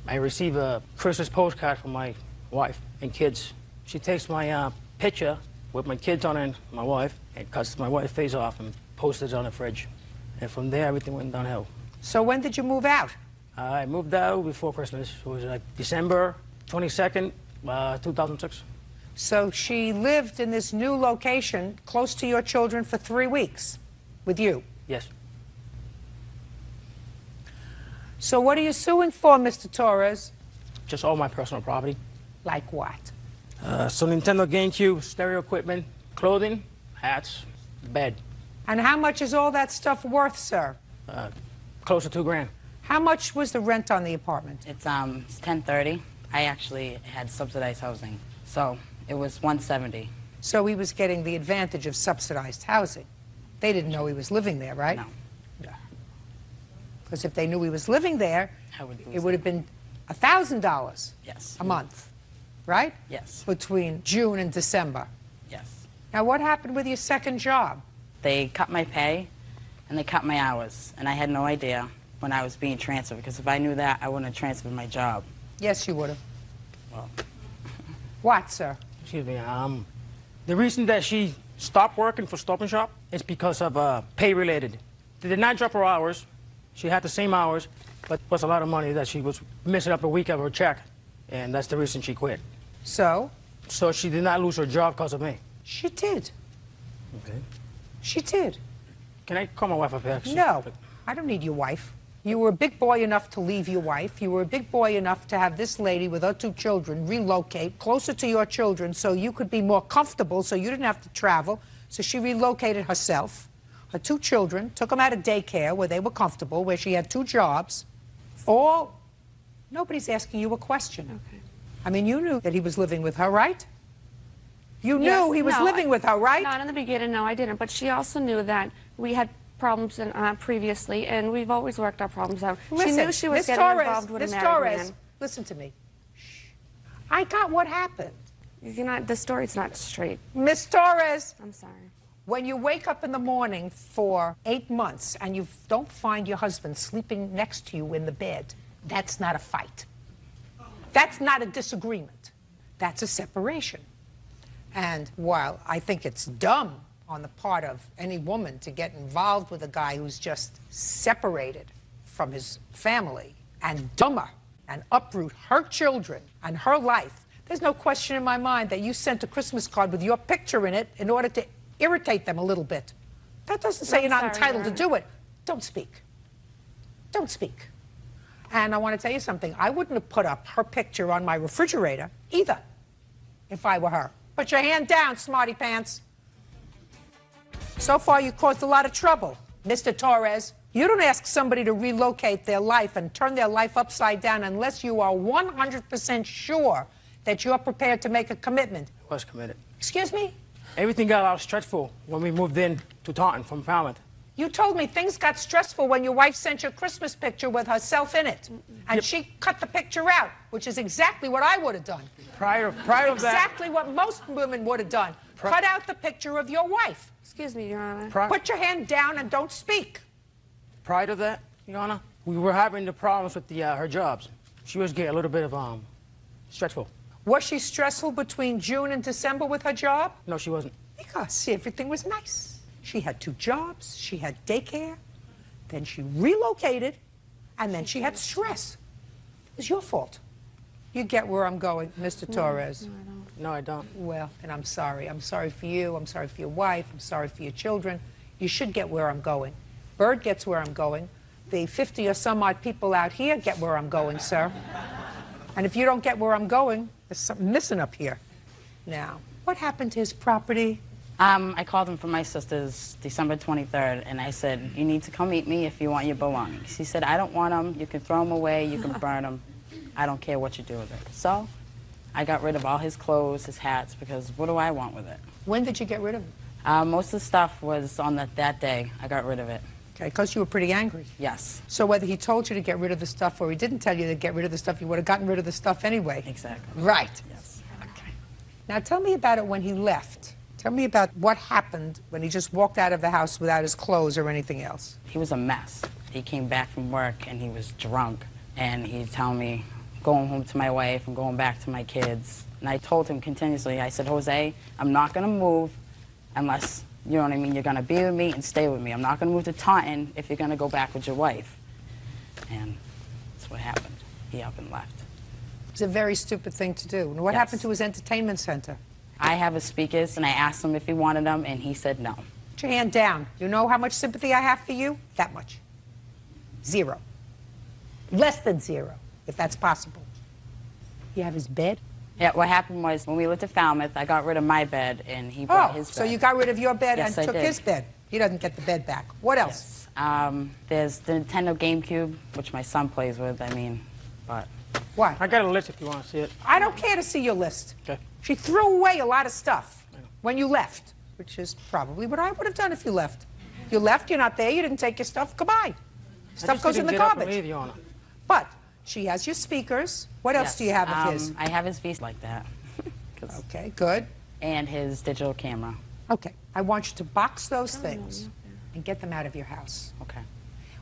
I received a Christmas postcard from my wife and kids. She takes my picture with my kids on it and my wife and cuts my wife's face off and posted it on the fridge. And from there, everything went downhill. So when did you move out? I moved out before Christmas. It was like December 22nd, 2006. So she lived in this new location close to your children for 3 weeks with you? Yes. So what are you suing for, Mr. Torres? Just all my personal property. Like what? So Nintendo GameCube, stereo equipment, clothing, hats, bed. And how much is all that stuff worth, sir? Close to $2 grand. How much was the rent on the apartment? It's $10.30. I actually had subsidized housing, so it was $170. So he was getting the advantage of subsidized housing. They didn't know he was living there, right? No. Because if they knew he was living there, it would have been $1,000 Yes. a month, right? Yes. Between June and December. Yes. Now, what happened with your second job? They cut my pay and they cut my hours, and I had no idea when I was being transferred, because if I knew that, I wouldn't have transferred my job. Yes, you would have. Well. What, sir? Excuse me. The reason that she stopped working for Stop and Shop is because of pay related. They did not drop her hours. She had the same hours, but it was a lot of money that she was missing up a week of her check, and that's the reason she quit. So? So she did not lose her job because of me. She did. Okay. She did. Can I call my wife up here? No, I don't need your wife. You were a big boy enough to leave your wife. You were a big boy enough to have this lady with her 2 children relocate closer to your children so you could be more comfortable, so you didn't have to travel. So she relocated herself. Her 2 children, took them out of daycare where they were comfortable, where she had 2 jobs. Nobody's asking you a question. Okay. I mean, you knew that he was living with her, right? You knew he was living with her, right? Not in the beginning, no, I didn't. But she also knew that we had problems previously, and we've always worked our problems out. Listen, she knew she was Ms. getting Torres, involved with Ms. a married Torres, man. listen to me. Shh. I got what happened. You're not, the story's not straight. Ms. Torres. I'm sorry. When you wake up in the morning for 8 months and you don't find your husband sleeping next to you in the bed, that's not a fight. That's not a disagreement. That's a separation. And while I think it's dumb on the part of any woman to get involved with a guy who's just separated from his family, and dumber, and uproot her children and her life, there's no question in my mind that you sent a Christmas card with your picture in it in order to irritate them a little bit. That doesn't say you're not entitled to do it. Don't speak. Don't speak. And I want to tell you something. I wouldn't have put up her picture on my refrigerator either if I were her. Put your hand down, smarty pants. So far, you caused a lot of trouble, Mr. Torres. You don't ask somebody to relocate their life and turn their life upside down unless you are 100% sure that you're prepared to make a commitment. I was committed. Excuse me? Everything got a lot stressful when we moved in to Taunton from Falmouth. You told me things got stressful when your wife sent you a Christmas picture with herself in it. And she cut the picture out, which is exactly what I would have done. Prior of that... Exactly what most women would have done. Cut out the picture of your wife. Excuse me, Your Honor. Put your hand down and don't speak. Prior to that, Your Honor, we were having the problems with her jobs. She was getting a little bit of stressful. Was she stressful between June and December with her job? No, she wasn't. Because everything was nice. She had 2 jobs, she had daycare, then she relocated, and then she had stress. It was your fault. You get where I'm going, Mr. Torres. No, I don't. Well, and I'm sorry. I'm sorry for you. I'm sorry for your wife. I'm sorry for your children. You should get where I'm going. Bird gets where I'm going. The 50 or some odd people out here get where I'm going, sir. And if you don't get where I'm going, there's something missing up here. Now, what happened to his property? I called him from my sister's December 23rd, and I said, you need to come meet me if you want your belongings. He said, I don't want them. You can throw them away. You can burn them. I don't care what you do with it. So I got rid of all his clothes, his hats, because what do I want with it? When did you get rid of it? Most of the stuff was on that day. I got rid of it. Okay, because you were pretty angry. Yes. So whether he told you to get rid of the stuff or he didn't tell you to get rid of the stuff, you would have gotten rid of the stuff anyway. Exactly. Right. Yes. Okay. Now tell me about it when he left. Tell me about what happened when he just walked out of the house without his clothes or anything else. He was a mess. He came back from work and he was drunk, and he'd tell me, going home to my wife and going back to my kids. And I told him continuously, I said, Jose, I'm not going to move unless, you know what I mean, you're going to be with me and stay with me. I'm not going to move to Taunton if you're going to go back with your wife. And that's what happened. He up and left. It's a very stupid thing to do. And what happened to his entertainment center? I have his speakers, and I asked him if he wanted them, and he said no. Put your hand down. You know how much sympathy I have for you? That much. 0. Less than 0, if that's possible. You have his bed? Yeah, what happened was when we lived at Falmouth, I got rid of my bed, and he brought his bed. So you got rid of your bed Yes, and I took did. his bed. He doesn't get the bed back. What else? Yes. There's the Nintendo GameCube, which my son plays with, but... What? I got a list if you want to see it. I don't care to see your list. Okay. She threw away a lot of stuff when you left, which is probably what I would have done if you left. You left, you're not there, you didn't take your stuff, goodbye. Stuff goes in the garbage. But she has your speakers. What else do you have of his? I have his VC like that. Okay, good. And his digital camera. Okay, I want you to box those things and get them out of your house. Okay.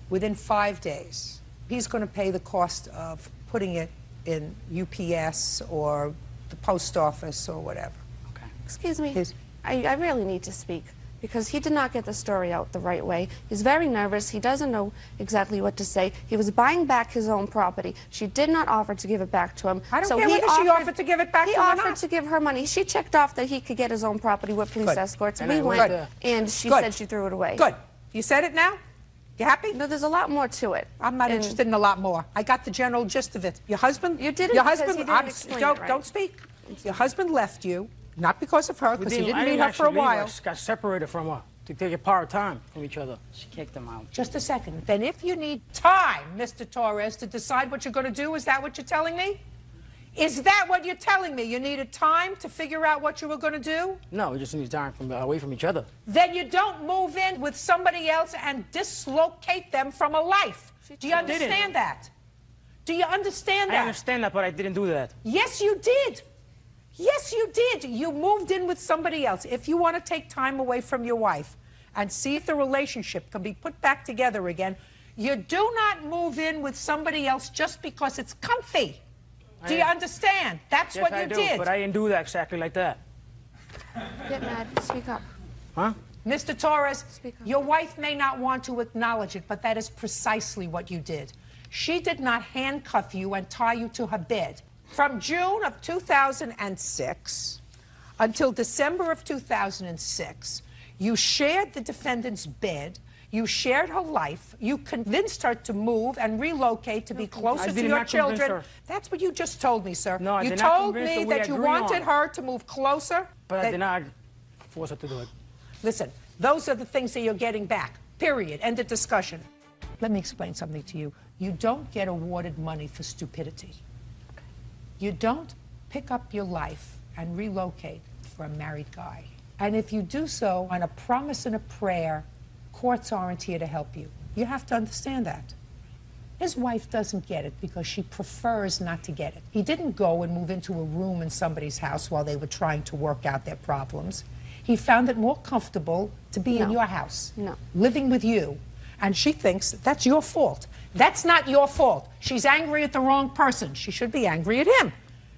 Within 5 days, he's going to pay the cost of putting it in UPS or the post office or whatever. Okay. Excuse me. I really need to speak because he did not get the story out the right way. He's very nervous. He doesn't know exactly what to say. He was buying back his own property. She did not offer to give it back to him. I don't care whether she offered to give it back to him or He not. offered to give her money. She checked off that he could get his own property with police escorts. And we I went, went. and she Good. said she threw it away. Good. You said it now? You happy? No, there's a lot more to it. I'm not interested in a lot more. I got the general gist of it. Your husband? You didn't Your because husband, he didn't explain it right. Don't speak. Your husband left you, not because of her, because he didn't meet her for a actually leave. while. I just got separated from her to take a part of time from each other. She kicked him out. Just a second. Then if you need time, Mr. Torres, to decide what you're going to do, is that what you're telling me? Is that what you're telling me? You needed time to figure out what you were going to do? No, we just need time away from each other. Then you don't move in with somebody else and dislocate them from a life. Do you understand that? Do you understand that? I understand that, but I didn't do that. Yes, you did. Yes, you did. You moved in with somebody else. If you want to take time away from your wife and see if the relationship can be put back together again, you do not move in with somebody else just because it's comfy. Do you understand? That's Yes, what I you do, did. but I didn't do that exactly like that. Get mad. Speak up. Huh? Mr. Torres, your wife may not want to acknowledge it, but that is precisely what you did. She did not handcuff you and tie you to her bed. From June of 2006 until December of 2006, you shared the defendant's bed, you shared her life, you convinced her to move and relocate to be closer to your children. That's what you just told me, sir. No, I you did not told convince me her. We that you agreed wanted on. her to move closer. But I did not force her to do it. Listen, those are the things that you're getting back. Period. End of discussion. Let me explain something to you. You don't get awarded money for stupidity. You don't pick up your life and relocate for a married guy. And if you do so on a promise and a prayer, courts aren't here to help you. You have to understand that. His wife doesn't get it because she prefers not to get it. He didn't go and move into a room in somebody's house while they were trying to work out their problems. He found it more comfortable to be in your house, living with you. And she thinks that's your fault. That's not your fault. She's angry at the wrong person. She should be angry at him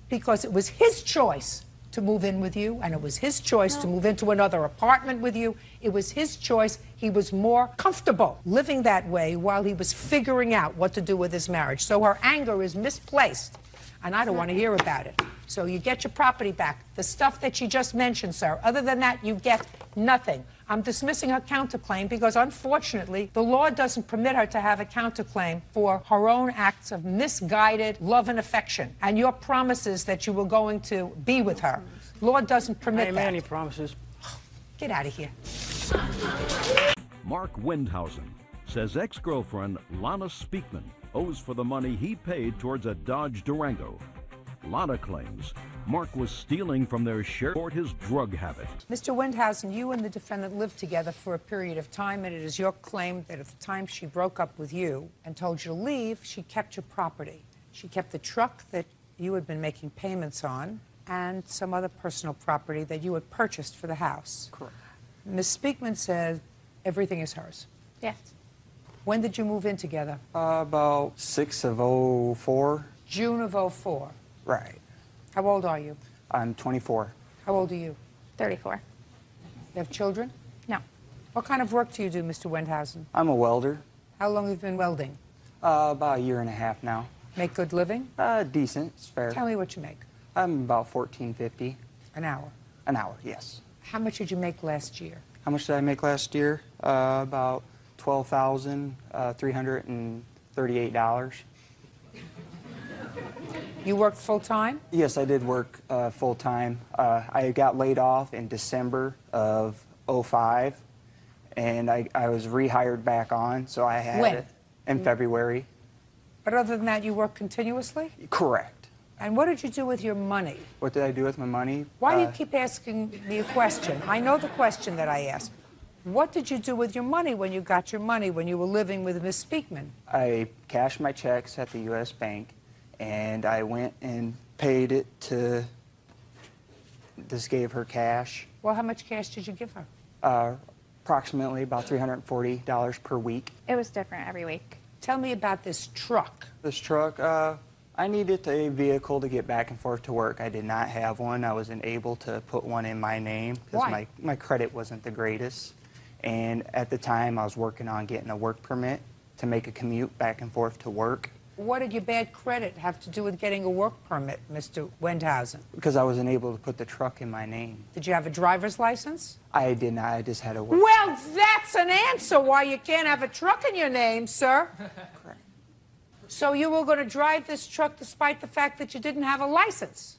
because it was his choice to move in with you, and it was his choice to move into another apartment with you. It was his choice. He was more comfortable living that way while he was figuring out what to do with his marriage. So her anger is misplaced, and I don't want to hear about it. So you get your property back. The stuff that you just mentioned, sir, other than that, you get nothing. I'm dismissing her counterclaim because, unfortunately, the law doesn't permit her to have a counterclaim for her own acts of misguided love and affection and your promises that you were going to be with her. Law doesn't permit that. Any promises. Get out of here. Mark Windhausen says ex-girlfriend Lana Speakman owes for the money he paid towards a Dodge Durango. Lana claims Mark was stealing from their share for his drug habit. Mr. Windhausen, you and the defendant lived together for a period of time, and it is your claim that at the time she broke up with you and told you to leave, she kept your property. She kept the truck that you had been making payments on and some other personal property that you had purchased for the house. Correct. Ms. Speakman said everything is hers. Yes. When did you move in together? About 6 of 04. June of 04. Right. How old are you? I'm 24. How old are you? 34. You have children? No. What kind of work do you do, Mr. Windhausen? I'm a welder. How long have you been welding? About a year and a half now. Make good living? Decent. It's fair. Tell me what you make. I'm about $14.50. An hour? An hour, yes. How much did you make last year? How much did I make last year? About $12,338. You worked full-time? Yes, I did work full-time. I got laid off in December of 05, and I was rehired back on, so I had When? it in February. But other than that, you work continuously? Correct. And what did you do with your money? What did I do with my money? Why do you keep asking me a question? I know the question that I asked. What did you do with your money when you got your money, when you were living with Ms. Speakman? I cashed my checks at the U.S. Bank, and I went and paid it to, just gave her cash. Well, how much cash did you give her? Approximately about $340 per week. It was different every week. Tell me about this truck. This truck, I needed a vehicle to get back and forth to work. I did not have one. I wasn't able to put one in my name because my credit wasn't the greatest. And at the time, I was working on getting a work permit to make a commute back and forth to work. What did your bad credit have to do with getting a work permit, Mr. Windhausen? Because I wasn't able to put the truck in my name. Did you have a driver's license? I did not. I just had a work. Well, that's an answer why you can't have a truck in your name, sir. Correct. So you were going to drive this truck despite the fact that you didn't have a license?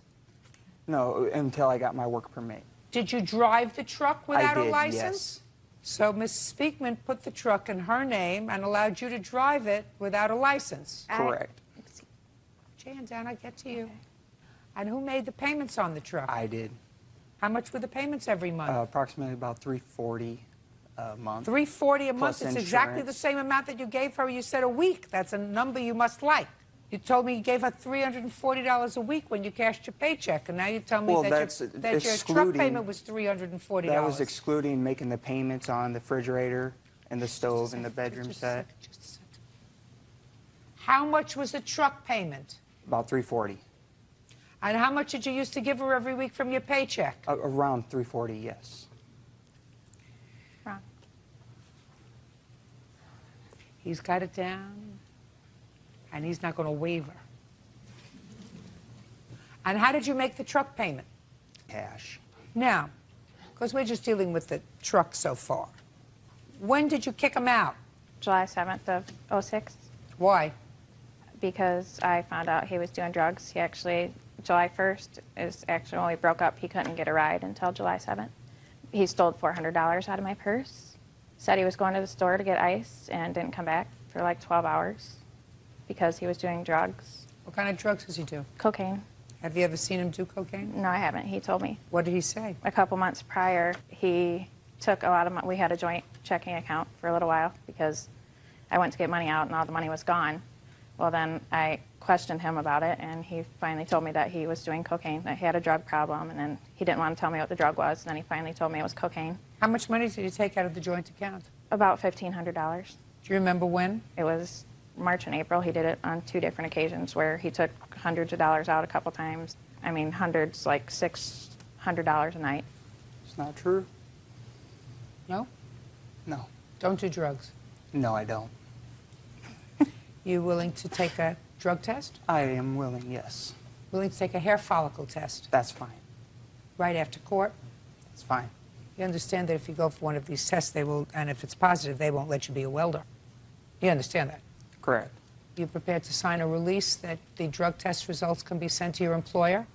No, until I got my work permit. Did you drive the truck without I did, a license? Yes. So Ms. Speakman put the truck in her name and allowed you to drive it without a license? Correct. Jan, down, I get to you. And who made the payments on the truck? I did. How much were the payments every month? Approximately about $340 a month. $340 a month. Plus It's exactly the insurance. same amount that you gave her. You said a week. That's a number you must like. You told me you gave her $340 a week when you cashed your paycheck, and now you tell me Well, that, that's your truck excluding- payment was $340. That was excluding making the payments on the refrigerator and the stove and the bedroom set. How much was the truck payment? About $340. And how much did you used to give her every week from your paycheck? Around $340, yes. Wrong. He's got it down, and he's not going to waver. And how did you make the truck payment? Cash. Now, because we're just dealing with the truck so far, when did you kick him out? July 7th of 06. Why? Because I found out he was doing drugs. He actually, July 1st is actually when we broke up. He couldn't get a ride until July 7th. He stole $400 out of my purse, said he was going to the store to get ice, and didn't come back for like 12 hours because he was doing drugs. What kind of drugs does he do? Cocaine. Have you ever seen him do cocaine? No, I haven't. He told me. What did he say? A couple months prior, he took a lot of money. We had a joint checking account for a little while because I went to get money out and all the money was gone. Well, then I questioned him about it, and he finally told me that he was doing cocaine, that he had a drug problem, and then he didn't want to tell me what the drug was, and then he finally told me it was cocaine. How much money did he take out of the joint account? About $1,500. Do you remember when? It was March and April. He did it on 2 different occasions where he took hundreds of dollars out a couple times. I mean, hundreds, like $600 a night. It's not true. No? No. Don't do drugs. No, I don't. You willing to take a drug test? I am willing, yes. Willing to take a hair follicle test? That's fine. Right after court? That's fine. You understand that if you go for one of these tests, they will, and if it's positive, they won't let you be a welder. You understand that? Correct. You prepared to sign a release that the drug test results can be sent to your employer?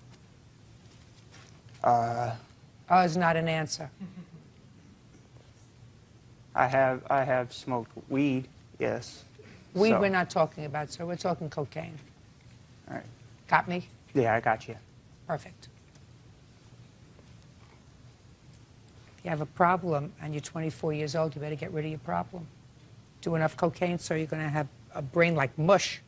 Is not an answer. I have smoked weed, yes. Weed So- we're not talking about, sir. We're talking cocaine. All right. Got me? Yeah, I got you. Perfect. If you have a problem and you're 24 years old, you better get rid of your problem. Do enough cocaine, so you're going to have a brain like mush.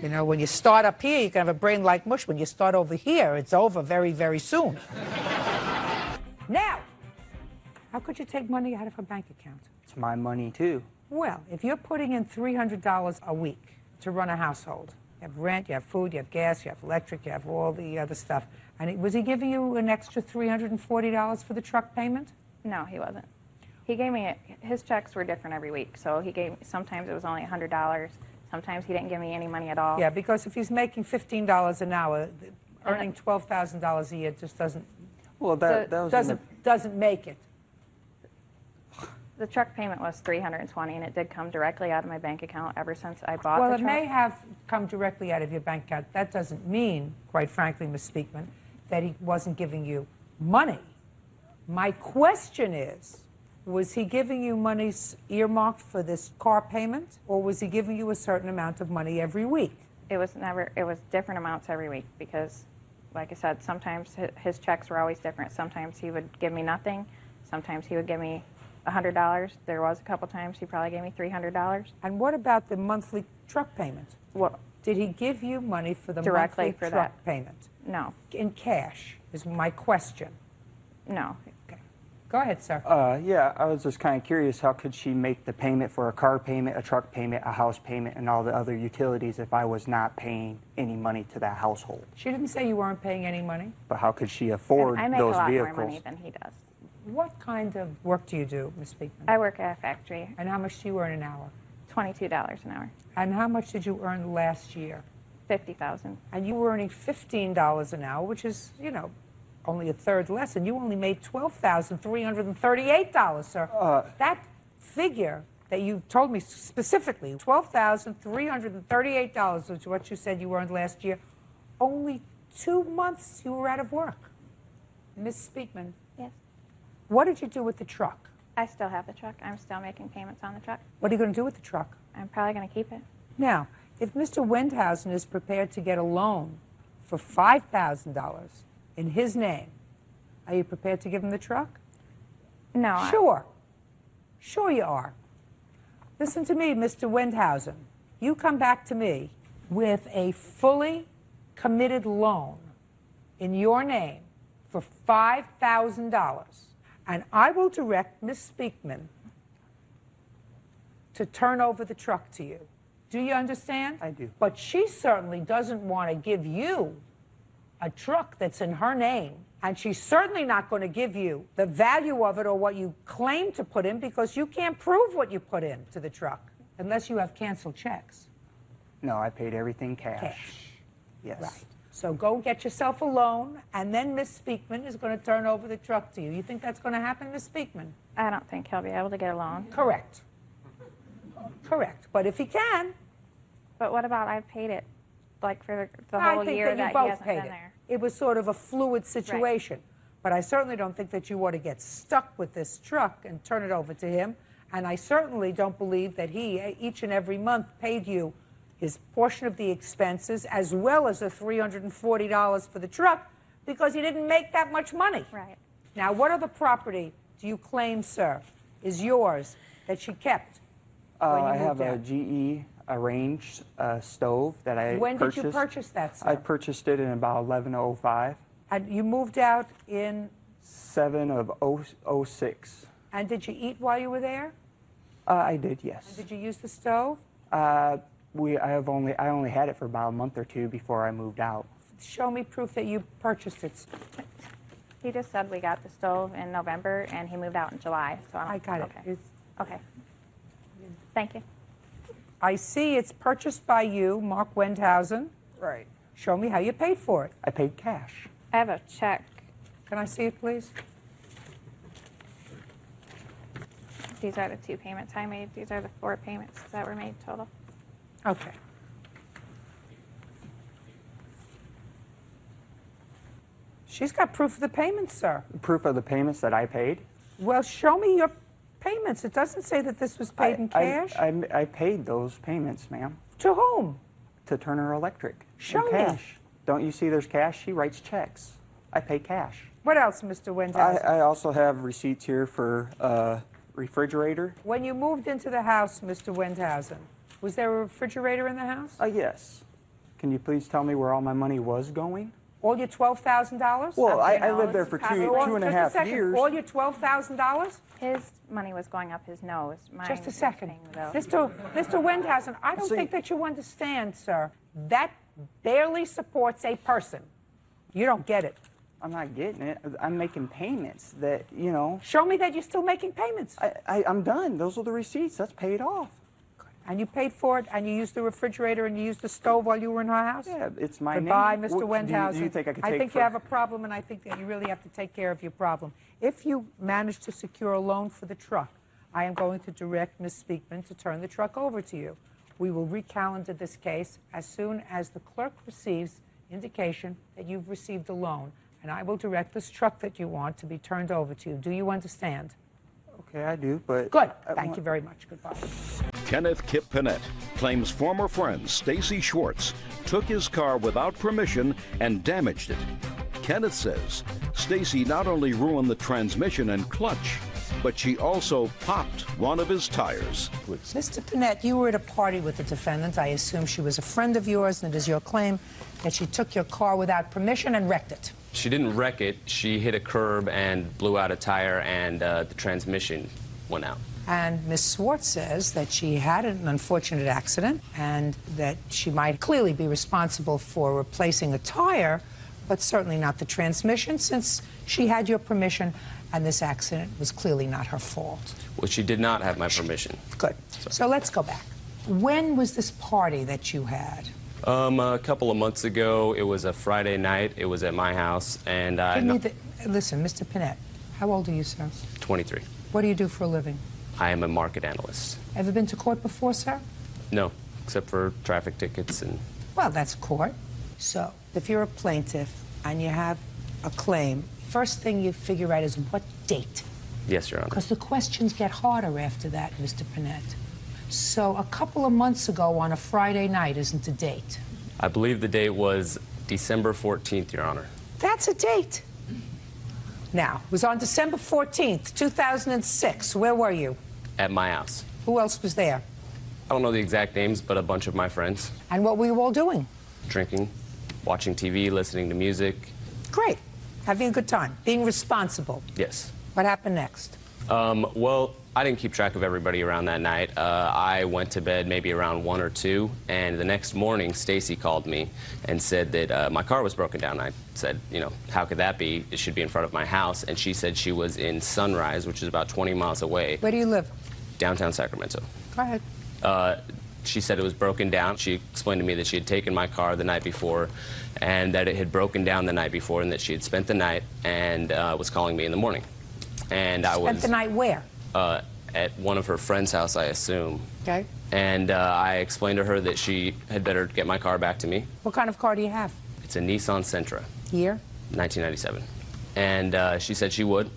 You know, when you start up here, you can have a brain like mush. When you start over here, it's over very, very soon. Now, how could you take money out of a bank account? It's my money, too. Well, if you're putting in $300 a week to run a household, you have rent, you have food, you have gas, you have electric, you have all the other stuff, and was he giving you an extra $340 for the truck payment? No, he wasn't. He gave me, his checks were different every week, so he gave, sometimes it was only $100, sometimes he didn't give me any money at all. Yeah, because if he's making $15 an hour, earning $12,000 a year just doesn't, well, that was doesn't make it. The truck payment was $320, and it did come directly out of my bank account ever since I bought Well, the it truck. may have come directly out of your bank account. That doesn't mean, quite frankly, Ms. Speakman, that he wasn't giving you money. My question is, was he giving you money earmarked for this car payment, or was he giving you a certain amount of money every week? It was different amounts every week because, like I said, sometimes his checks were always different. Sometimes he would give me nothing. Sometimes he would give me $100. There was a couple times he probably gave me $300. And what about the monthly truck payment? What? Did he give you money for the Directly monthly for truck that? payment? No. In cash is my question. No. Okay. Go ahead, sir. Yeah, I was just kind of curious, how could she make the payment for a car payment, a truck payment, a house payment, and all the other utilities if I was not paying any money to that household? She didn't say you weren't paying any money. But how could she afford And I make those a lot vehicles? more money than he does. What kind of work do you do, Ms. Speakman? I work at a factory. And how much do you earn an hour? $22 an hour. And how much did you earn last year? $50,000. And you were earning $15 an hour, which is, you know, only a third less, and you only made $12,338, sir. That figure that you told me specifically, $12,338, which is what you said you earned last year, only 2 months you were out of work. Ms. Speakman. Yes. What did you do with the truck? I still have the truck. I'm still making payments on the truck. What are you going to do with the truck? I'm probably going to keep it. Now, if Mr. Wendhausen is prepared to get a loan for $5,000 in his name, are you prepared to give him the truck? No. Sure. Sure you are. Listen to me, Mr. Wendhausen. You come back to me with a fully committed loan in your name for $5,000, and I will direct Ms. Speakman to turn over the truck to you. Do you understand? I do. But she certainly doesn't want to give you a truck that's in her name, and she's certainly not going to give you the value of it or what you claim to put in, because you can't prove what you put in to the truck unless you have canceled checks. No, I paid everything cash. Yes. Right. So go get yourself a loan, and then Miss Speakman is going to turn over the truck to you. You think that's going to happen, Miss Speakman? I don't think he'll be able to get a loan. Correct. Correct. But if he can... But what about I paid it, like, for the I whole think year that you that he both hasn't paid been it. there? It was sort of a fluid situation. But I certainly don't think that you ought to get stuck with this truck and turn it over to him And I certainly don't believe that he, each and every month, paid you his portion of the expenses as well as the $340 for the truck because he didn't make that much money. Right. Now, what other property do you claim, sir, is yours that she kept when you I moved have a out? GE arranged stove that I When purchased. did you purchase that, sir? I purchased it in about 11:05. And you moved out in... 7 of 06. And did you eat while you were there? I did, yes. And did you use the stove? I only had it for about a month or two before I moved out. Show me proof that you purchased it. He just said we got the stove in November, and he moved out in July. So I got it. Okay. Okay. Thank you. I see it's purchased by you, Mark Wendhausen. Right. Show me how you paid for it. I paid cash. I have a check. Can I see it, please? These are the 2 payments I made. These are the 4 payments that were made total. Okay. She's got proof of the payments, sir. Proof of the payments that I paid? Well, show me your payments. It doesn't say that this was paid in cash. I paid those payments, ma'am. To whom? To Turner Electric. Show in me. cash. Don't you see there's cash? She writes checks. I pay cash. What else, Mr. Wendhausen? I also have receipts here for refrigerator. When you moved into the house, Mr. Wendhausen, was there a refrigerator in the house? Yes. Can you please tell me where all my money was going? All your $12,000? Well, I lived there for two and a half Just a second. years. All your $12,000? His money was going up his nose. Mine Just a was second. paying the bill. Mr. Wendhausen, I don't think that you understand, sir. That barely supports a person. You don't get it. I'm not getting it. I'm making payments that, you know. Show me that you're still making payments. I'm done. Those are the receipts. That's paid off. And you paid for it, and you used the refrigerator, and you used the stove while you were in her house? Yeah, it's my Goodbye, name. Mr. Wendhausen. Do you think I could I take think you have a problem, and I think that you really have to take care of your problem. If you manage to secure a loan for the truck, I am going to direct Ms. Speakman to turn the truck over to you. We will recalendar this case as soon as the clerk receives indication that you've received a loan, and I will direct this truck that you want to be turned over to you. Do you understand? Okay, I do, but... Good. Thank you very much. Goodbye. Kenneth Kip Panett claims former friend Stacy Schwartz took his car without permission and damaged it. Kenneth says Stacy not only ruined the transmission and clutch, but she also popped one of his tires. Mr. Panett, you were at a party with the defendant. I assume she was a friend of yours, and it is your claim that she took your car without permission and wrecked it. She didn't wreck it. She hit a curb and blew out a tire, and the transmission went out. And Ms. Schwartz says that she had an unfortunate accident and that she might clearly be responsible for replacing a tire, but certainly not the transmission, since she had your permission and this accident was clearly not her fault. Well, she did not have my permission. Good. So let's go back. When was this party that you had? A couple of months ago. It was a Friday night. It was at my house, and Listen, Mr. Panett, how old are you, sir? 23. What do you do for a living? I am a market analyst. Ever been to court before, sir? No, except for traffic tickets and... Well, that's court. So, if you're a plaintiff and you have a claim, first thing you figure out is what date. Yes, Your Honor. Because the questions get harder after that, Mr. Panett. So, a couple of months ago on a Friday night isn't a date. I believe the date was December 14th, Your Honor. That's a date. Now, it was on December 14th, 2006. Where were you? At my house. Who else was there? I don't know the exact names, but a bunch of my friends. And what were you all doing? Drinking, watching TV, listening to music. Great. Having a good time. Being responsible. Yes. What happened next? Well, I didn't keep track of everybody around that night. I went to bed maybe around 1 or 2, and the next morning, Stacy called me and said that my car was broken down. I said, you know, how could that be? It should be in front of my house. And she said she was in Sunrise, which is about 20 miles away. Where do you live? Downtown Sacramento. Go ahead. She said it was broken down. She explained to me that she had taken my car the night before and that it had broken down the night before and that she had spent the night and was calling me in the morning. And I was... Spent the night where? At one of her friend's house, I assume. Okay. And I explained to her that she had better get my car back to me. What kind of car do you have? It's a Nissan Sentra. Year? 1997. And she said she would.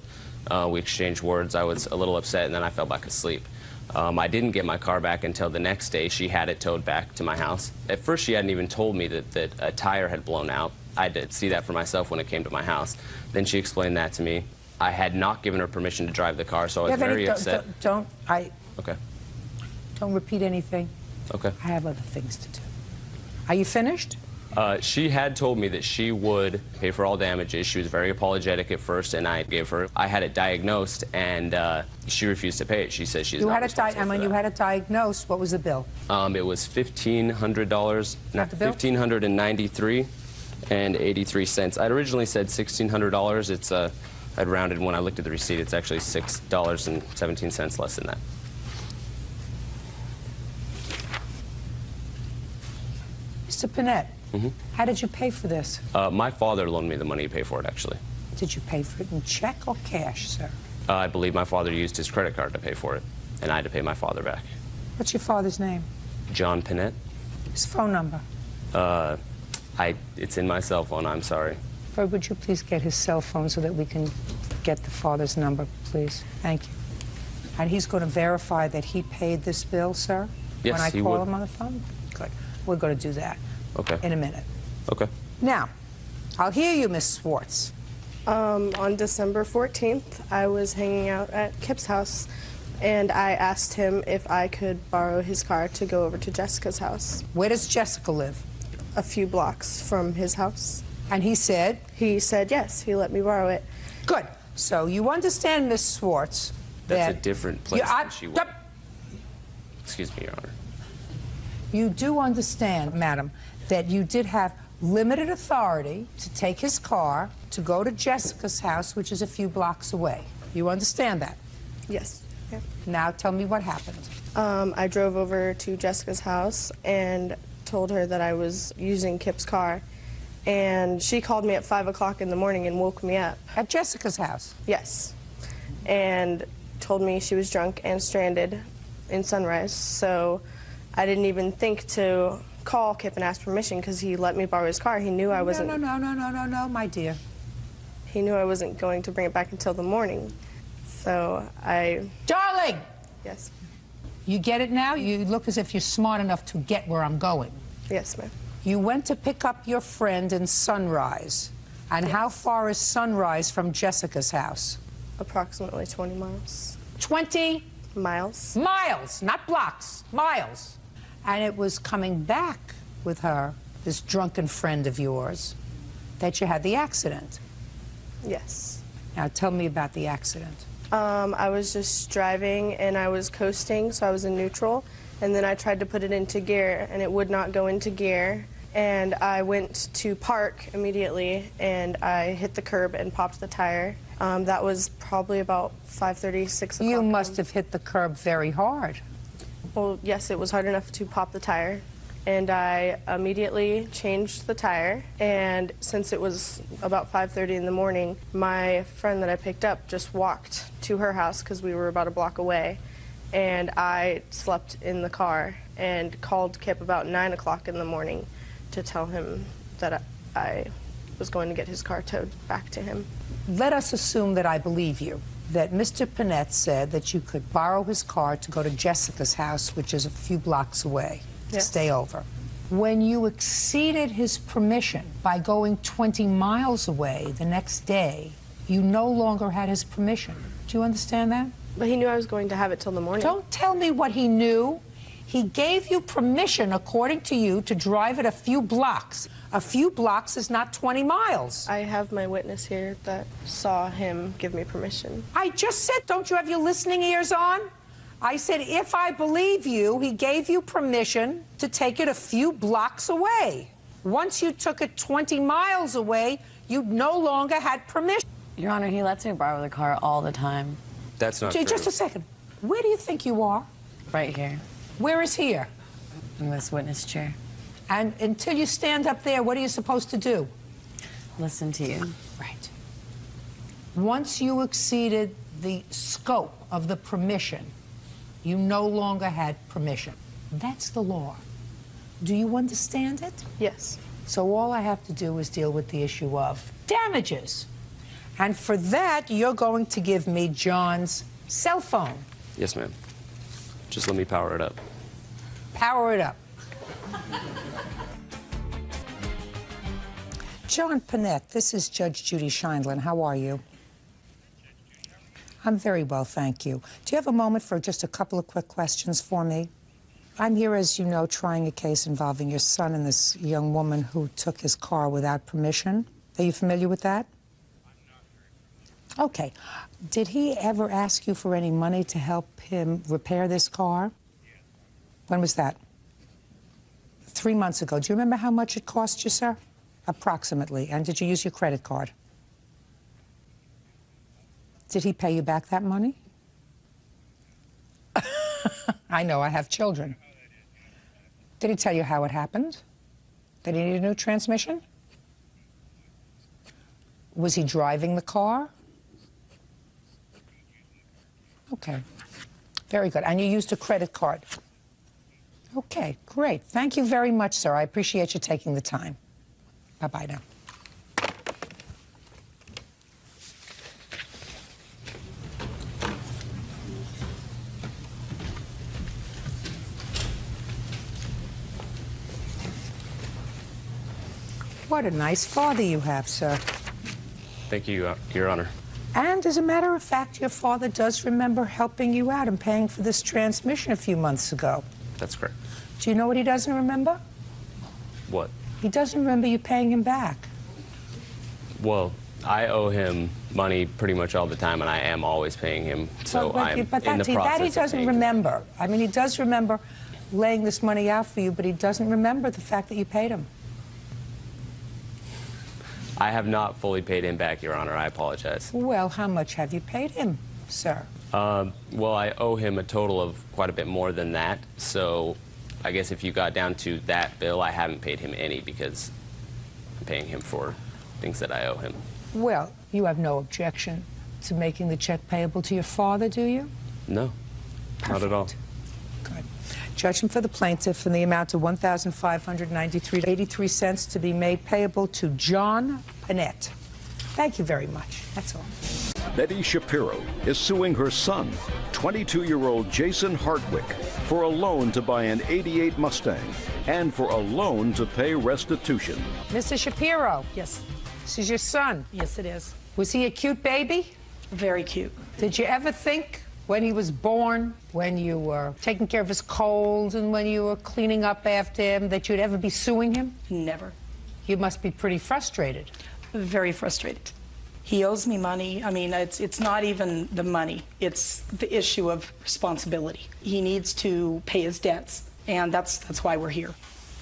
We exchanged words. I was a little upset, and then I fell back asleep. I didn't get my car back until the next day. She had it towed back to my house. At first, she hadn't even told me that a tire had blown out. I did see that for myself when it came to my house. Then she explained that to me. I had not given her permission to drive the car, so I was very upset. Okay. Don't repeat anything. Okay. I have other things to do. Are you finished? She had told me that she would pay for all damages. She was very apologetic at first, and I had it diagnosed, and she refused to pay it. She says she's not responsible for that. You had it diagnosed. What was the bill? It was $1,500, $1,593.83. I'd originally said $1,600. It's I'd rounded when I looked at the receipt. It's actually $6.17 less than that. Mr. Panett, how did you pay for this? My father loaned me the money to pay for it, actually. Did you pay for it in check or cash, sir? I believe my father used his credit card to pay for it, and I had to pay my father back. What's your father's name? John Panett. His phone number? It's in my cell phone. I'm sorry. Or would you please get his cell phone so that we can get the father's number, please? Thank you. And he's going to verify that he paid this bill, sir? Yes, when I he call would. him on the phone? Good. We're going to do that. Okay. In a minute. Okay. Now, I'll hear you, Miss Swartz. On December 14th, I was hanging out at Kip's house, and I asked him if I could borrow his car to go over to Jessica's house. Where does Jessica live? A few blocks from his house. And he said? He said yes. He let me borrow it. Good. So you understand, Miss Swartz, That's that a different place than she would. Excuse me, Your Honor. You do understand, madam, that you did have limited authority to take his car to go to Jessica's house, which is a few blocks away. You understand that? Yes. Yeah. Now tell me what happened. I drove over to Jessica's house and told her that I was using Kip's car. And she called me at 5 o'clock in the morning and woke me up. At Jessica's house? Yes. And told me she was drunk and stranded in Sunrise. So I didn't even think to call Kip and ask permission because he let me borrow his car. He knew I wasn't... No, my dear. He knew I wasn't going to bring it back until the morning. So I... Darling! Yes. You get it now? You look as if you're smart enough to get where I'm going. Yes, ma'am. You went to pick up your friend in Sunrise. And how far is Sunrise from Jessica's house? Approximately 20 miles. 20? Miles. Miles, not blocks, miles. And it was coming back with her, this drunken friend of yours, that you had the accident. Yes. Now tell me about the accident. I was just driving and I was coasting, so I was in neutral. And then I tried to put it into gear and it would not go into gear. And I went to park immediately and I hit the curb and popped the tire. That was probably about 5:30, 6 o'clock. You must have hit the curb very hard. Well, yes, it was hard enough to pop the tire. And I immediately changed the tire. And since it was about 5:30 in the morning, my friend that I picked up just walked to her house because we were about a block away. And I slept in the car and called Kip about 9 o'clock in the morning to tell him that I was going to get his car towed back to him. Let us assume that I believe you, that Mr. Panett said that you could borrow his car to go to Jessica's house, which is a few blocks away, to stay over. When you exceeded his permission by going 20 miles away the next day, you no longer had his permission. Do you understand that? But he knew I was going to have it till the morning. Don't tell me what he knew. He gave you permission, according to you, to drive it a few blocks. A few blocks is not 20 miles. I have my witness here that saw him give me permission. I just said, don't you have your listening ears on? I said, if I believe you, he gave you permission to take it a few blocks away. Once you took it 20 miles away, you no longer had permission. Your Honor, he lets me borrow the car all the time. That's not true. Just a second. Where do you think you are? Right here. Where is here? In this witness chair. And until you stand up there, what are you supposed to do? Listen to you. Right. Once you exceeded the scope of the permission, you no longer had permission. That's the law. Do you understand it? Yes. So all I have to do is deal with the issue of damages. And for that, you're going to give me John's cell phone. Yes, ma'am. Just let me power it up. Power it up. John Panette, this is Judge Judy Scheindlin. How are you? I'm very well, thank you. Do you have a moment for just a couple of quick questions for me? I'm here, as you know, trying a case involving your son and this young woman who took his car without permission. Are you familiar with that? Okay. Did he ever ask you for any money to help him repair this car? When was that? 3 months ago. Do you remember how much it cost you, sir? Approximately. And did you use your credit card? Did he pay you back that money? I know, I have children. Did he tell you how it happened? Did he need a new transmission? Was he driving the car? Okay, very good. And you used a credit card? Okay, great. Thank you very much, sir. I appreciate you taking the time. Bye-bye now. What a nice father you have, sir. Thank you, Your Honor. And as a matter of fact, your father does remember helping you out and paying for this transmission a few months ago. That's correct. Do you know what he doesn't remember? What? He doesn't remember you paying him back. Well, I owe him money pretty much all the time, and I am always paying him. So I'm in the process that he of doesn't paying him. remember. I mean, he does remember laying this money out for you, but he doesn't remember the fact that you paid him. I have not fully paid him back, Your Honor. I apologize. Well, how much have you paid him, sir? Well, I owe him a total of quite a bit more than that. So I guess if you got down to that bill, I haven't paid him any because I'm paying him for things that I owe him. Well, you have no objection to making the check payable to your father, do you? No, not at all. Good. Judgment for the plaintiff in the amount of $1,593.83 to be made payable to John Panette. Thank you very much. That's all. Betty Shapiro is suing her son, 22-year-old Jason Hartwick, for a loan to buy an '88 Mustang and for a loan to pay restitution. Mrs. Shapiro. Yes. This is your son. Yes, it is. Was he a cute baby? Very cute. Did you ever think when he was born, when you were taking care of his colds and when you were cleaning up after him, that you'd ever be suing him? Never. You must be pretty frustrated. Very frustrated. He owes me money. I mean, it's not even the money. It's the issue of responsibility. He needs to pay his debts, and that's why we're here.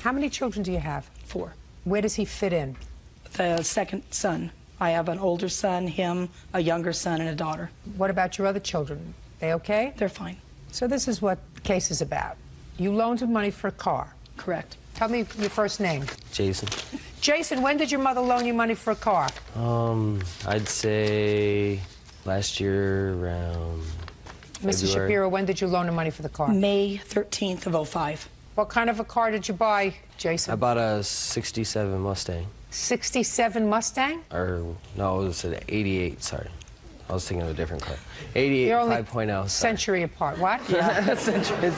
How many children do you have? 4. Where does he fit in? The second son. I have an older son, him, a younger son, and a daughter. What about your other children? They okay? They're fine. So this is what the case is about. You loaned him money for a car. Correct. Tell me your first name. Jason. Jason, when did your mother loan you money for a car? I'd say last year around Mrs. February. Shapiro, when did you loan her money for the car? May 13th of 05. What kind of a car did you buy, Jason? I bought a 67 Mustang. 67 Mustang? Or, no, it was an 88, sorry. I was thinking of a different car. 88 You're only 5.0, sorry. century apart. What? Yeah, it's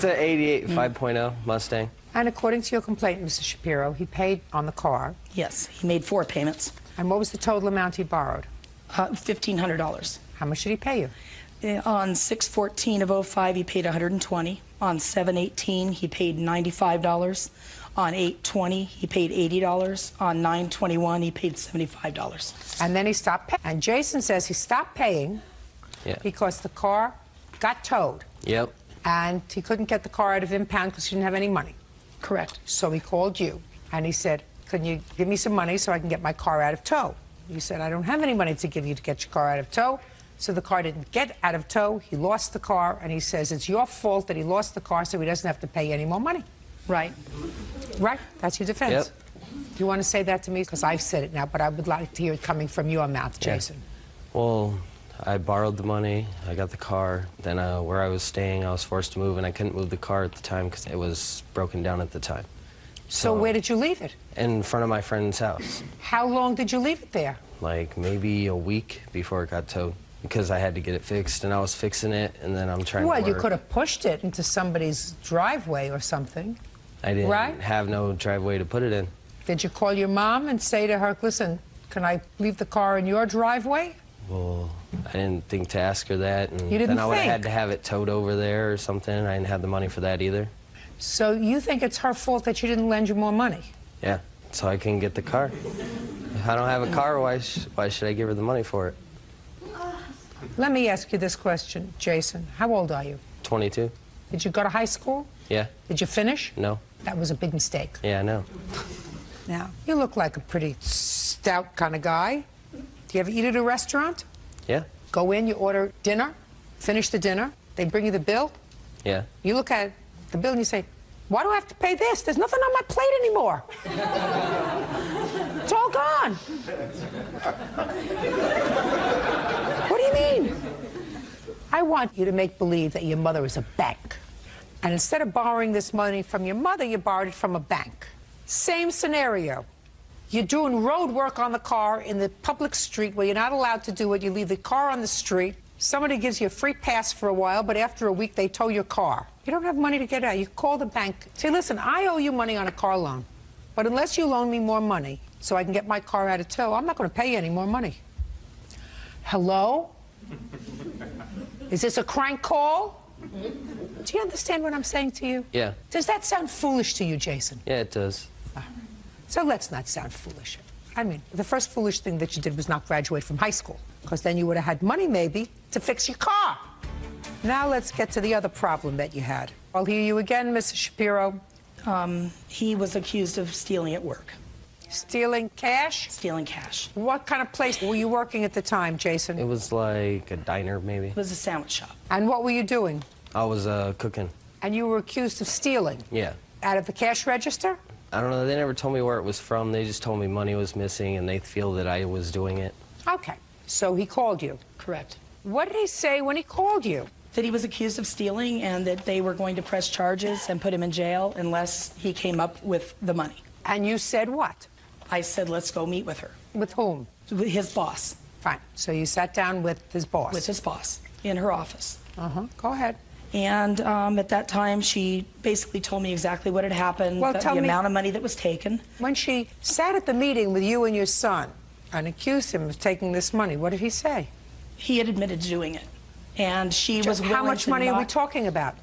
an 88 5.0 Mustang. And according to your complaint, Mrs. Shapiro, he paid on the car. Yes, he made 4 payments. And what was the total amount he borrowed? $1,500. How much did he pay you? On 6/14 of 05, he paid $120. On 7/18, he paid $95. On 8/20, he paid $80. On 9/21, he paid $75. And then he stopped paying. And Jason says he stopped paying because the car got towed. Yep. And he couldn't get the car out of impound because he didn't have any money. Correct. So he called you, and he said, can you give me some money so I can get my car out of tow? You said, I don't have any money to give you to get your car out of tow. So the car didn't get out of tow. He lost the car, and he says it's your fault that he lost the car so he doesn't have to pay any more money. Right. Right? That's your defense. Yep. Do you want to say that to me? Because I've said it now, but I would like to hear it coming from your mouth, Jason. Yeah. Well, I borrowed the money, I got the car, then where I was staying, I was forced to move, and I couldn't move the car at the time because it was broken down at the time. So where did you leave it? In front of my friend's house. How long did you leave it there? Like maybe a week before it got towed. because I had to get it fixed, and I was fixing it, and then I'm trying to Well, work. you could have pushed it into somebody's driveway or something. I didn't right? have no driveway to put it in. Did you call your mom and say to her, listen, can I leave the car in your driveway? Well, I didn't think to ask her that, and You didn't then I would have think? had to have it towed over there or something. I didn't have the money for that either. So you think it's her fault that she didn't lend you more money? Yeah, so I can get the car. If I don't have a car, why should I give her the money for it? Let me ask you this question, Jason. How old are you? 22. Did you go to high school? Yeah. Did you finish? No. That was a big mistake. Yeah, I know. Now, you look like a pretty stout kind of guy. Do you ever eat at a restaurant? Yeah. Go in, you order dinner, finish the dinner, they bring you the bill. Yeah. You look at the bill and you say, why do I have to pay this? There's nothing on my plate anymore. It's all gone. What do you mean? I want you to make believe that your mother is a bank. And instead of borrowing this money from your mother, you borrowed it from a bank. Same scenario. You're doing road work on the car in the public street where you're not allowed to do it. You leave the car on the street. Somebody gives you a free pass for a while, but after a week, they tow your car. You don't have money to get out. You call the bank. Say, listen, I owe you money on a car loan, but unless you loan me more money so I can get my car out of tow, I'm not going to pay you any more money. Hello? Is this a crank call? Do you understand what I'm saying to you? Yeah. Does that sound foolish to you, Jason? Yeah, it does. So let's not sound foolish. I mean, the first foolish thing that you did was not graduate from high school, because then you would have had money, maybe, to fix your car. Now let's get to the other problem that you had. I'll hear you again, Mrs. Shapiro. He was accused of stealing at work. Stealing cash? Stealing cash. What kind of place were you working at the time, Jason? It was like a diner, maybe. It was a sandwich shop. And what were you doing? I was cooking. And you were accused of stealing? Yeah. Out of the cash register? I don't know. They never told me where it was from. They just told me money was missing, and they feel that I was doing it. Okay. So he called you? Correct. What did he say when he called you? That he was accused of stealing and that they were going to press charges and put him in jail unless he came up with the money. And you said what? I said, let's go meet with her. With whom? With his boss. Fine. So you sat down with his boss? With his boss in her office. Go ahead. And at that time, she basically told me exactly what had happened, Well, the tell me- amount of money that was taken. When she sat at the meeting with you and your son and accused him of taking this money, what did he say? He had admitted to doing it. And she was willing How much to money are we not- talking about?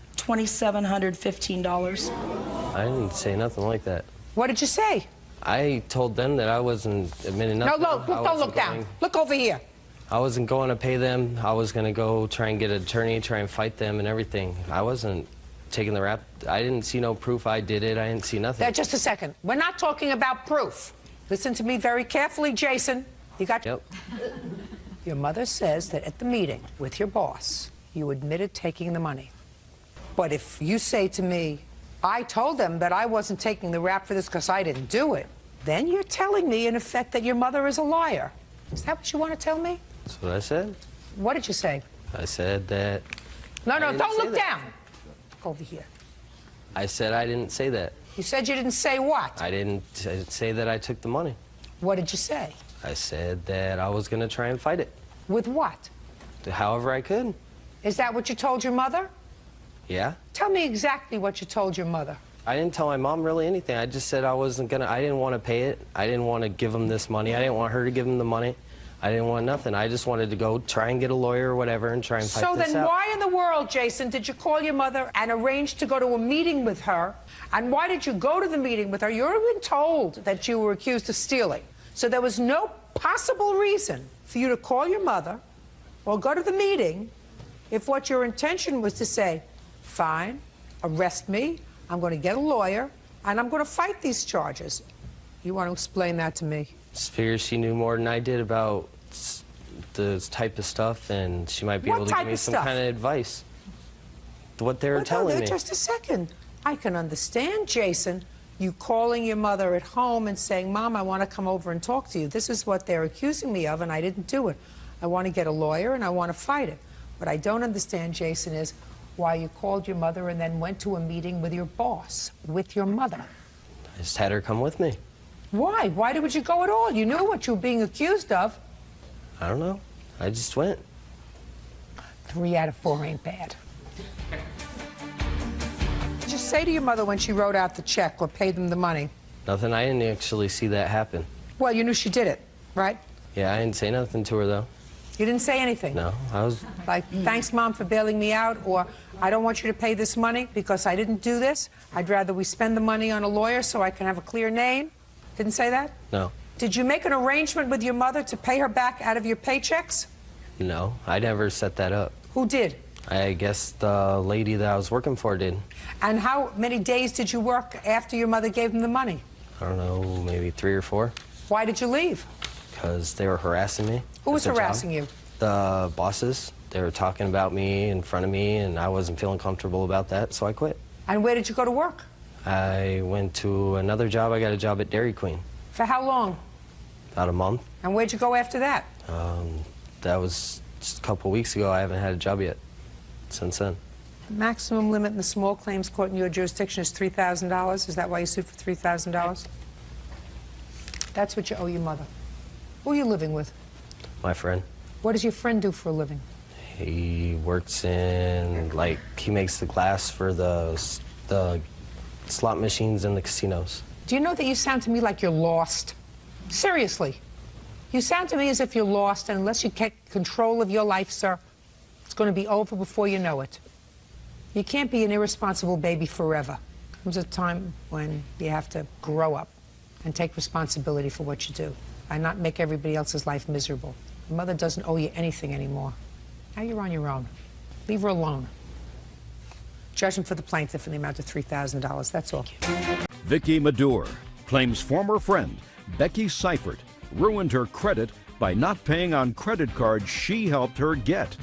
$2,715. I didn't say nothing like that. What did you say? I told them that I wasn't admitting No, nothing. look, don't look down. Look over here. I wasn't going to pay them. I was going to go try and get an attorney, try and fight them and everything. I wasn't taking the rap. I didn't see no proof I did it. I didn't see nothing. Now, just a second. We're not talking about proof. Listen to me very carefully, Jason. You got... Yep. Your mother says that at the meeting with your boss, you admitted taking the money. But if you say to me, I told them that I wasn't taking the rap for this because I didn't do it, then you're telling me, in effect, that your mother is a liar. Is that what you want to tell me? That's what I said. What did you say? I said that. No, I no, didn't don't say look that. down. Look over here. I said I didn't say that. You said you didn't say what? I didn't say that I took the money. What did you say? I said that I was going to try and fight it. With what? However I could. Is that what you told your mother? Yeah. Tell me exactly what you told your mother. I didn't tell my mom really anything. I just said I wasn't going to, I didn't want to pay it. I didn't want to give them this money. I didn't want her to give them the money. I didn't want nothing. I just wanted to go try and get a lawyer or whatever and try and fight So this then out. why in the world, Jason, did you call your mother and arrange to go to a meeting with her? And why did you go to the meeting with her? You were been told that you were accused of stealing. So there was no possible reason for you to call your mother or go to the meeting if what your intention was to say, fine, arrest me, I'm going to get a lawyer, and I'm going to fight these charges. You want to explain that to me? Just figured she knew more than I did about the type of stuff, and she might be What able to type give me of some stuff? kind of advice. What they were Well, telling no, me. just a second. I can understand, Jason, you calling your mother at home and saying, Mom, I want to come over and talk to you. This is what they're accusing me of, and I didn't do it. I want to get a lawyer, and I want to fight it. What I don't understand, Jason, is why you called your mother and then went to a meeting with your boss, with your mother. I just had her come with me. Why? Why would you go at all? You knew what you were being accused of. I don't know. I just went. 3 out of 4 ain't bad. Just say to your mother when she wrote out the check or paid them the money. Nothing. I didn't actually see that happen. Well, you knew she did it, right? Yeah, I didn't say nothing to her, though. You didn't say anything? No, I was... Like, thanks, Mom, for bailing me out, or I don't want you to pay this money because I didn't do this. I'd rather we spend the money on a lawyer so I can have a clear name. Didn't say that? No. Did you make an arrangement with your mother to pay her back out of your paychecks? No, I never set that up. Who did? I guess the lady that I was working for did. And how many days did you work after your mother gave them the money? I don't know, maybe 3 or 4. Why did you leave? Because they were harassing me. Who was at the harassing job. you? The bosses. They were talking about me in front of me, and I wasn't feeling comfortable about that, so I quit. And where did you go to work? I went to another job. I got a job at Dairy Queen. For how long? About a month. And where'd you go after that? That was just a couple weeks ago. I haven't had a job yet since then. The maximum limit in the small claims court in your jurisdiction is $3,000. Is that why you sued for $3,000? That's what you owe your mother. Who are you living with? My friend. What does your friend do for a living? He works in, like, he makes the glass for the slot machines in the casinos. Do you know that you sound to me like you're lost? Seriously. You sound to me as if you're lost, and unless you get control of your life, sir, it's going to be over before you know it. You can't be an irresponsible baby forever. Comes a time when you have to grow up and take responsibility for what you do and not make everybody else's life miserable. Your mother doesn't owe you anything anymore. Now you're on your own. Leave her alone. Judgment for the plaintiff in the amount of $3,000. That's all. Vicky Madure claims former friend Becky Seifert ruined her credit by not paying on credit cards she helped her get.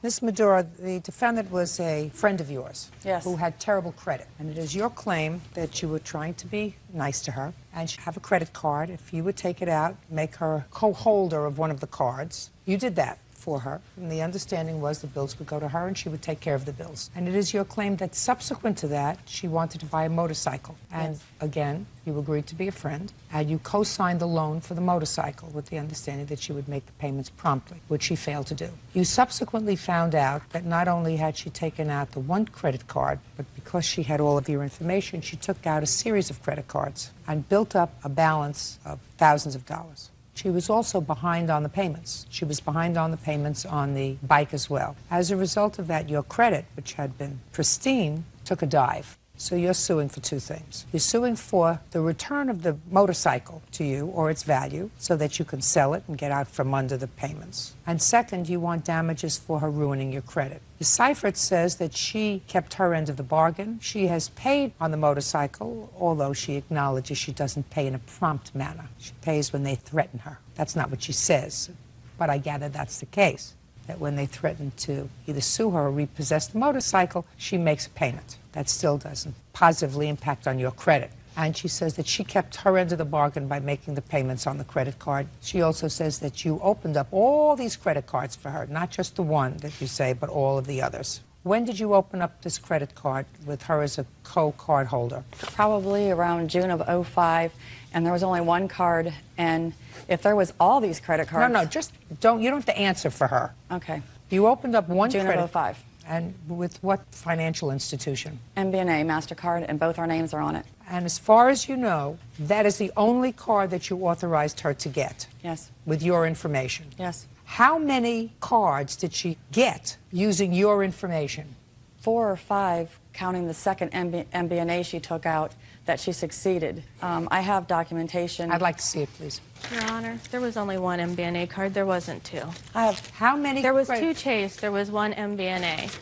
Ms. Madura, the defendant was a friend of yours. Yes. Who had terrible credit. And it is your claim that you were trying to be nice to her and she'd have a credit card. If you would take it out, make her co-holder of one of the cards. You did that for her. And the understanding was the bills would go to her and she would take care of the bills. And it is your claim that subsequent to that, she wanted to buy a motorcycle. And yes. Again, you agreed to be a friend and you co-signed the loan for the motorcycle with the understanding that she would make the payments promptly, which she failed to do. You subsequently found out that not only had she taken out the one credit card, but because she had all of your information, she took out a series of credit cards and built up a balance of thousands of dollars. She was also behind on the payments. She was behind on the payments on the bike as well. As a result of that, your credit, which had been pristine, took a dive. So you're suing for 2 things. You're suing for the return of the motorcycle to you, or its value, so that you can sell it and get out from under the payments. And second, you want damages for her ruining your credit. Ms. Seifert says that she kept her end of the bargain. She has paid on the motorcycle, although she acknowledges she doesn't pay in a prompt manner. She pays when they threaten her. That's not what she says, but I gather that's the case, that when they threaten to either sue her or repossess the motorcycle, she makes a payment. That still doesn't positively impact on your credit. And she says that she kept her end of the bargain by making the payments on the credit card. She also says that you opened up all these credit cards for her, not just the one that you say, but all of the others. When did you open up this credit card with her as a co-card holder? Probably around June of '05, and there was only one card, and if there was all these credit cards... No, just don't, you don't have to answer for her. Okay. You opened up one June credit... of '05. And with what financial institution? MBNA, MasterCard, and both our names are on it. And as far as you know, that is the only card that you authorized her to get? Yes. With your information? Yes. How many cards did she get using your information? 4 or 5, counting the second MBNA she took out, that she succeeded. I have documentation. I'd like to see it, please. Your Honor, there was only one MBNA card. There wasn't 2. I have... How many... There was 2 Chase. There was 1 MBNA.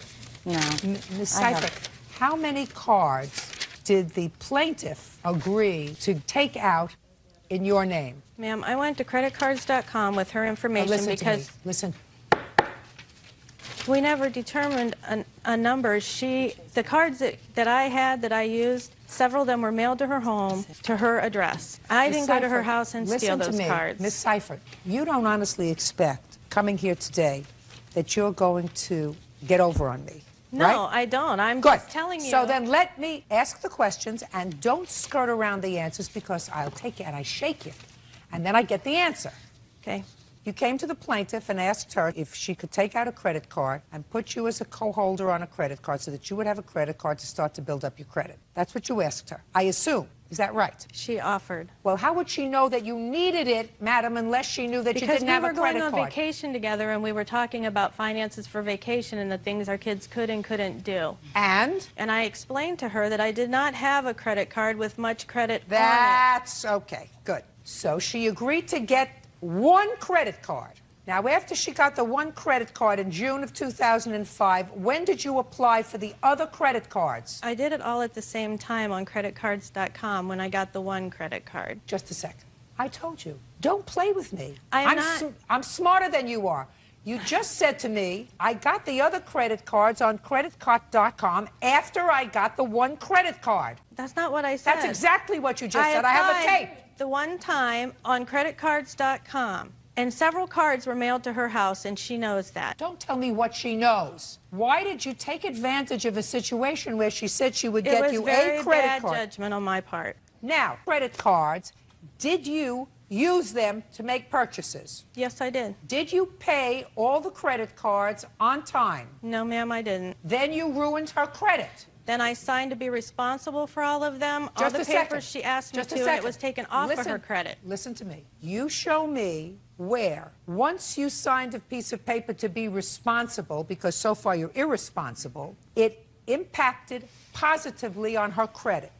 No. Ms. Seifert, how many cards did the plaintiff agree to take out in your name? Ma'am, I went to creditcards.com with her information listen because... To me. Listen. We never determined a number. The cards that I had, that I used, several of them were mailed to her home, to her address. I didn't go to her house and steal those cards. Ms. Seifert, you don't honestly expect, coming here today, that you're going to get over on me, no, right? I don't. I'm Good. just telling you. So then let me ask the questions and don't skirt around the answers, because I'll take you and I shake you, and then I get the answer. Okay. You came to the plaintiff and asked her if she could take out a credit card and put you as a co-holder on a credit card so that you would have a credit card to start to build up your credit. That's what you asked her, I assume. Is that right? She offered. Well, how would she know that you needed it, madam, unless she knew that you didn't have a credit card? Because we were going on vacation together, and we were talking about finances for vacation and the things our kids could and couldn't do. And? And I explained to her that I did not have a credit card with much credit on it. That's okay, good. So she agreed to get one credit card. Now, after she got the one credit card in June of 2005, when did you apply for the other credit cards? I did it all at the same time on creditcards.com when I got the one credit card. Just a second. I told you, don't play with me. I'm smarter than you are. You just said to me, I got the other credit cards on creditcard.com after I got the one credit card. That's not what I said. That's exactly what you just said. I have a tape. The one time on creditcards.com. And several cards were mailed to her house, and she knows that. Don't tell me what she knows. Why did you take advantage of a situation where she said she would get you a credit card? It was very bad judgment on my part. Now, credit cards, did you use them to make purchases? Yes, I did. Did you pay all the credit cards on time? No, ma'am, I didn't. Then you ruined her credit. Then I signed to be responsible for all of them. Just all the a papers second. she asked me Just a to, and second. it was taken off of her credit. Listen to me. You show me where, once you signed a piece of paper to be responsible, because so far you're irresponsible, it impacted positively on her credit.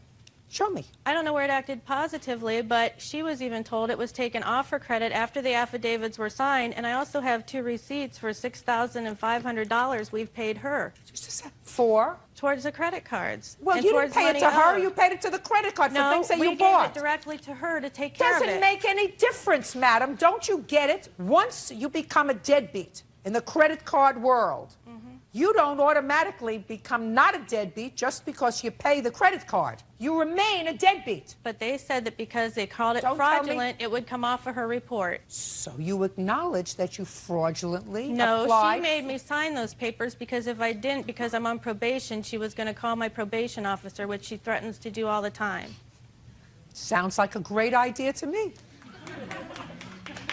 Show me. I don't know where it acted positively, but she was even told it was taken off her credit after the affidavits were signed, and I also have 2 receipts for $6,500 we've paid her. Just a sec. For? Towards the credit cards. Well, and you didn't pay it to her, you paid it to the credit card for things that you bought. No, we gave it directly to her to take care of it. Doesn't make any difference, madam. Don't you get it? Once you become a deadbeat in the credit card world, you don't automatically become not a deadbeat just because you pay the credit card. You remain a deadbeat. But they said that because they called it fraudulent, it would come off of her report. So you acknowledge that you fraudulently No, applied? she made me sign those papers because if I didn't, because I'm on probation, she was going to call my probation officer, which she threatens to do all the time. Sounds like a great idea to me.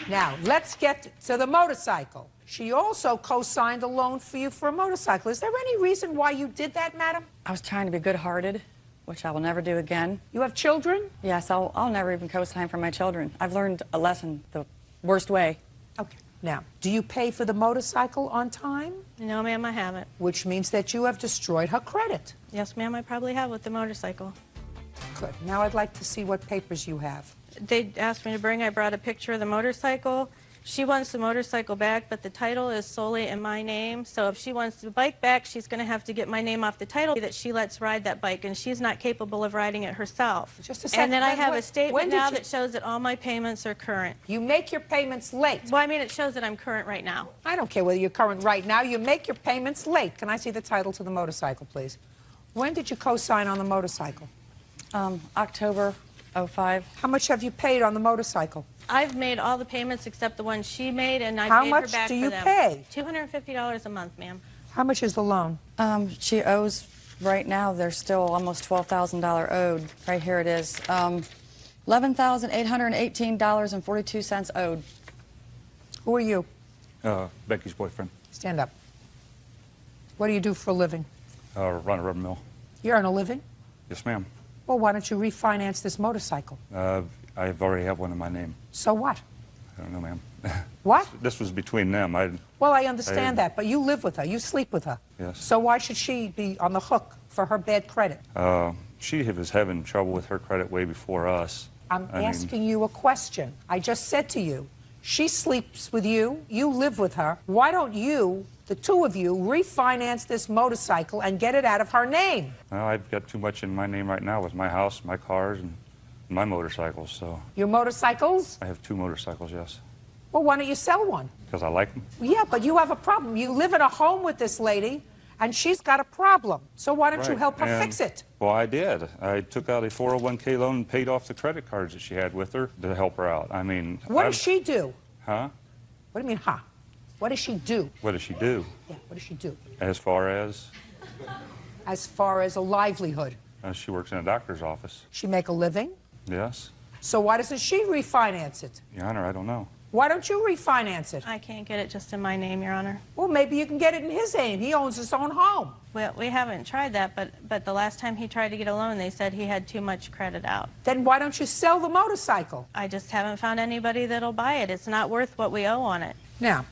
Now, let's get to the motorcycle. She also co-signed a loan for you for a motorcycle. Is there any reason why you did that, madam? I was trying to be good-hearted, which I will never do again. You have children? Yes, I'll never even co-sign for my children. I've learned a lesson the worst way. Okay. Now, do you pay for the motorcycle on time? No, ma'am, I haven't. Which means that you have destroyed her credit. Yes, ma'am, I probably have with the motorcycle. Good. Now I'd like to see what papers you have. They asked me to bring, I brought a picture of the motorcycle. She wants the motorcycle back, but the title is solely in my name. So if she wants the bike back, she's going to have to get my name off the title that she lets ride that bike, and she's not capable of riding it herself. Just a second. And then I have a when statement did now you- that shows that all my payments are current. You make your payments late. Well, I mean, it shows that I'm current right now. I don't care whether you're current right now. You make your payments late. Can I see the title to the motorcycle, please? When did you co-sign on the motorcycle? October 05. How much have you paid on the motorcycle? I've made all the payments except the one she made, and I How paid much her back do for you them. pay? $250 a month, ma'am. How much is the loan? She owes, right now, there's still almost $12,000 owed. Right here it is. $11,818.42 owed. Who are you? Becky's boyfriend. Stand up. What do you do for a living? Run a rubber mill. You earn a living? Yes, ma'am. Well, why don't you refinance this motorcycle? I already have one in my name. So what? I don't know, ma'am. What? This was between them. Well, I understand that, but you live with her. You sleep with her. Yes. So why should she be on the hook for her bad credit? She was having trouble with her credit way before us. I'm asking you a question. I just said to you, she sleeps with you, you live with her. Why don't you, the two of you, refinance this motorcycle and get it out of her name? Well, I've got too much in my name right now with my house, my cars, and my motorcycles, so... Your motorcycles? I have 2 motorcycles, yes. Well, why don't you sell one? Because I like them. Yeah, but you have a problem. You live in a home with this lady, and she's got a problem. So why don't you help her fix it? Well, I did. I took out a 401k loan and paid off the credit cards that she had with her to help her out. I mean... What does she do? Huh? What do you mean, huh? What does she do? What does she do? Yeah, what does she do? As far as? As far as a livelihood. She works in a doctor's office. She make a living? Yes. So why doesn't she refinance it? Your Honor, I don't know. Why don't you refinance it? I can't get it just in my name, Your Honor. Well, maybe you can get it in his name. He owns his own home. Well, we haven't tried that, but the last time he tried to get a loan, they said he had too much credit out. Then why don't you sell the motorcycle? I just haven't found anybody that'll buy it. It's not worth what we owe on it. Now,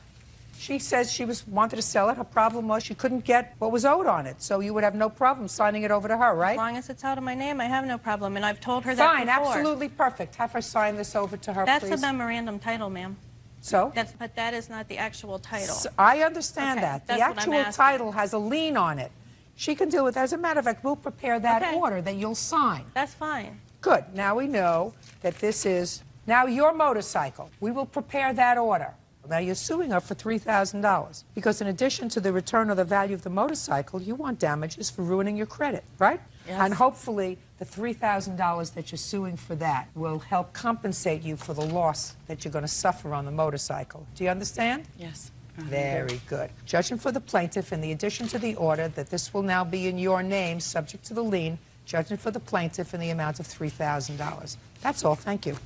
she says she wanted to sell it. Her problem was she couldn't get what was owed on it. So you would have no problem signing it over to her, right? As long as it's out of my name, I have no problem. And I've told her that Fine, before. absolutely perfect. Have her sign this over to her, That's please. a memorandum title, ma'am. So? But that is not the actual title. So I understand Okay, that. that's The what I'm actual asking. title has a lien on it. She can do it. As a matter of fact, we'll prepare that order that you'll sign. That's fine. Good. Now we know that this is now your motorcycle. We will prepare that order. Now you're suing her for $3,000 because in addition to the return of the value of the motorcycle, you want damages for ruining your credit, right? Yes. And hopefully the $3,000 that you're suing for that will help compensate you for the loss that you're going to suffer on the motorcycle. Do you understand? Yes. Very good. Judging for the plaintiff, in the addition to the order that this will now be in your name, subject to the lien, judging for the plaintiff in the amount of $3,000. That's all. Thank you.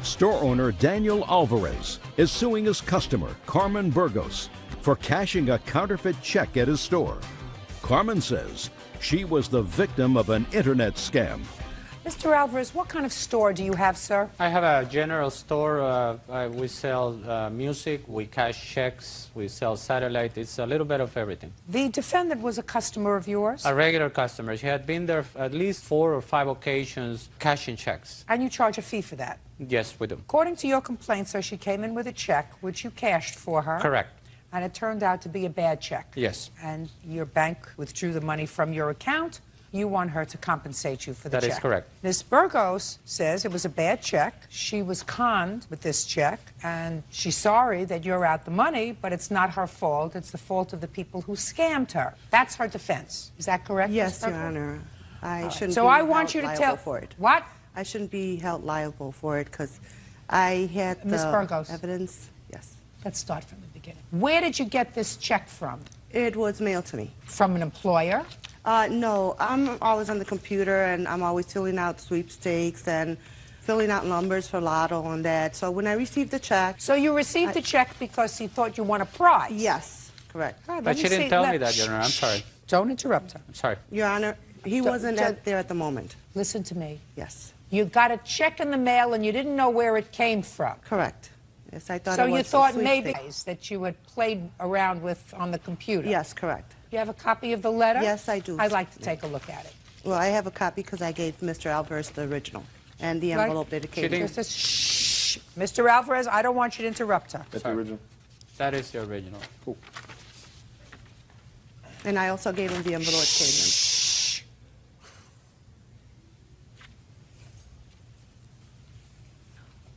Store owner Daniel Alvarez is suing his customer, Carmen Burgos, for cashing a counterfeit check at his store. Carmen says she was the victim of an internet scam. Mr. Alvarez, what kind of store do you have, sir? I have a general store. We sell music, we cash checks, we sell satellite. It's a little bit of everything. The defendant was a customer of yours? A regular customer. She had been there at least 4 or 5 occasions cashing checks. And you charge a fee for that? Yes, we do. According to your complaint, sir, she came in with a check, which you cashed for her. Correct. And it turned out to be a bad check. Yes. And your bank withdrew the money from your account. You want her to compensate you for the check. That is correct. Ms. Burgos says it was a bad check. She was conned with this check, and she's sorry that you're out the money, but it's not her fault. It's the fault of the people who scammed her. That's her defense. Is that correct? Yes, Ms. Your Burgos? Honor. I shouldn't So be I want held you to liable tell for it. What? I shouldn't be held liable for it because I had Ms. the Burgos. evidence. Yes. Let's start from the beginning. Where did you get this check from? It was mailed to me. From an employer? No, I'm always on the computer and I'm always filling out sweepstakes and filling out numbers for lotto and that. So when I received the check... So you received the check because you thought you won a prize? Yes, correct. But she didn't tell me that, Your Honor. I'm sorry. Don't interrupt her. I'm sorry. Your Honor, he wasn't there at the moment. Listen to me. Yes. You got a check in the mail and you didn't know where it came from. Correct. Yes, I thought So it was you thought a maybe sweepstake. that you had played around with on the computer? Yes, correct. You have a copy of the letter? Yes, I do. I'd like to take a look at it. Well, I have a copy because I gave Mr. Alvarez the original and the envelope that it came in. Shh. Mr. Alvarez, I don't want you to interrupt her. That's the original. That is the original. Cool. And I also gave him the envelope it came in.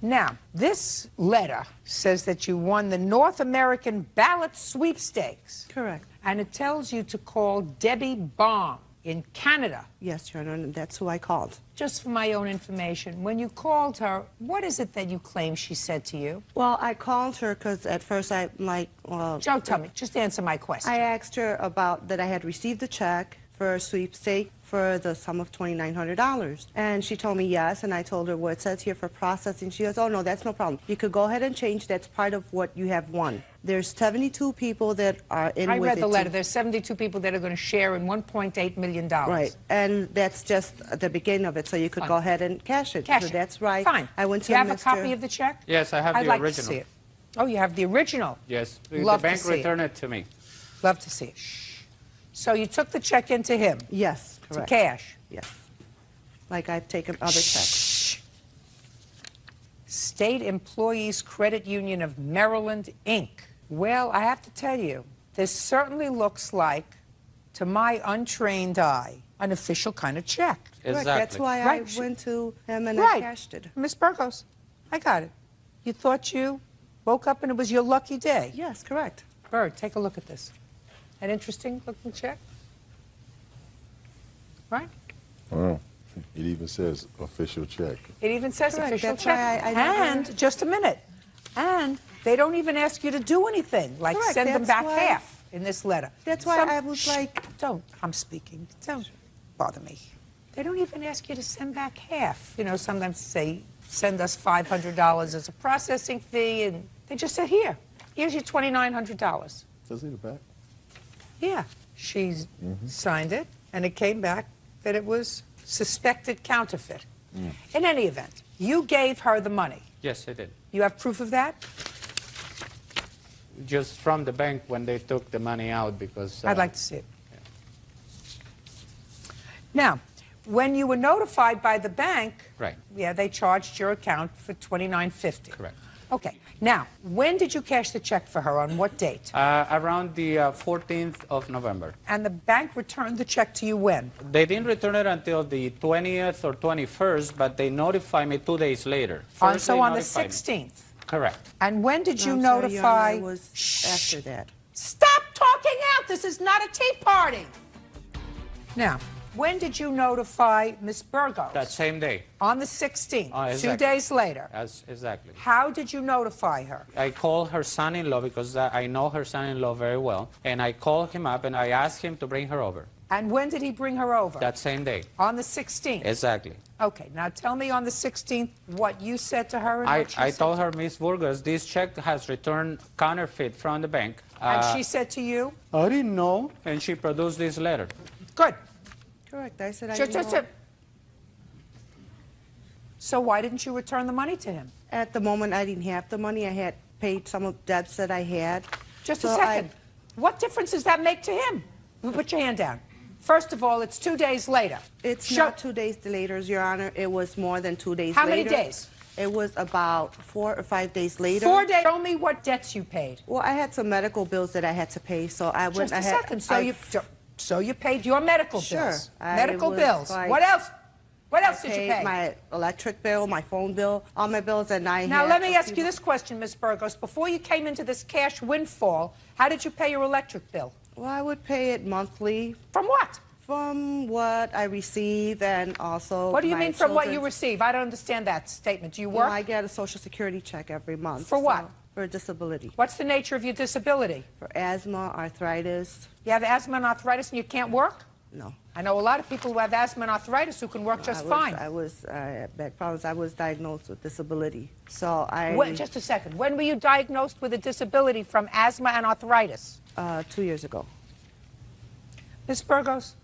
Now, this letter says that you won the North American Ballot Sweepstakes. Correct. And it tells you to call Debbie Baum in Canada. Yes, Your Honor, and that's who I called. Just for my own information, when you called her, what is it that you claim she said to you? Well, I called her because at first I, like... Joe, tell me. Just answer my question. I asked her about that I had received a check for a sweepstake for the sum of $2,900. And she told me yes, and I told her, well, it says here for processing. She goes, oh, no, that's no problem. You could go ahead and change. That's part of what you have won. There's 72 people that are in with it. I read the letter. There's 72 people that are going to share in $1.8 million. Right, and that's just the beginning of it, so you could go ahead and cash it. Cash So it. that's right. Fine. I went to you have Mr. a copy of the check? Yes, I have I'd the like original. To see it. Oh, you have the original? Yes. Love the bank to see returned it to me. Love to see it. So you took the check into him? Yes, correct. To cash? Yes. Like I've taken other checks. State Employees Credit Union of Maryland, Inc. Well, I have to tell you, this certainly looks like, to my untrained eye, an official kind of check. Correct. That's why I went to him and I cashed it. Miss Burgos, I got it. You thought you woke up and it was your lucky day? Yes, correct. Bird, take a look at this. An interesting looking check? Right? Wow. It even says official check. It even says Correct. official That's check. why I never... And, just a minute, and they don't even ask you to do anything, like Correct. send them That's back why- half in this letter. That's why I was like... Don't, I'm speaking. Don't bother me. They don't even ask you to send back half. You know, sometimes say, send us $500 as a processing fee, and They just said, here's your $2,900. Does it see the back? Yeah. She signed it, and it came back that it was suspected counterfeit. In any event, you gave her the money. Yes, I did. You have proof of that? Just from the bank when they took the money out because... I'd like to see it. Now, when you were notified by the bank, right. Yeah, they charged your account for $2,950. Correct. Okay. Now, when did you cash the check for her? On what date? Around the 14th of November. And the bank returned the check to you when? They didn't return it until the 20th or 21st, but they notified me 2 days later. So on the 16th? Correct. And when did you I'm sorry, notify? Your Honor, it was after that. Stop talking out! This is not a tea party! Now, when did you notify Miss Burgos? That same day. On the 16th, exactly. 2 days later. Exactly. How did you notify her? I called her son-in-law because I know her son-in-law very well, and I called him up and I asked him to bring her over. And when did he bring her over? That same day. On the 16th? Exactly. Okay, now tell me on the 16th what you said to her and what she I said. told her, Miss Burgos, this check has returned counterfeit from the bank. And she said to you? I didn't know, and she produced this letter. Good. Correct. I said I didn't know. So why didn't you return the money to him? At the moment, I didn't have the money. I had paid some of debts that I had. Just a second. What difference does that make to him? Put your hand down. First of all, it's 2 days later. It's not 2 days later, Your Honor. It was more than 2 days later. How many days? It was about 4 or 5 days later. 4 days. Show me what debts you paid. Well, I had some medical bills that I had to pay, so I went. Just a second. So you paid your medical bills. Medical bills. Like, what else? What else did you paid pay? My electric bill, my phone bill, all my bills, and I Now had let me ask you this question, Ms. Burgos. Before you came into this cash windfall, how did you pay your electric bill? Well, I would pay it monthly. From what? From what I receive, and also. What do you mean from what you children's- receive? I don't understand that statement. Do you work? Well, I get a Social Security check every month. For what? For a disability. What's the nature of your disability? For asthma, arthritis. You have asthma and arthritis and you can't work? No. I know a lot of people who have asthma and arthritis who can work just fine. I had problems. I was diagnosed with disability. So I. Wait, just a second. When were you diagnosed with a disability from asthma and arthritis? 2 years ago. Ms. Burgos,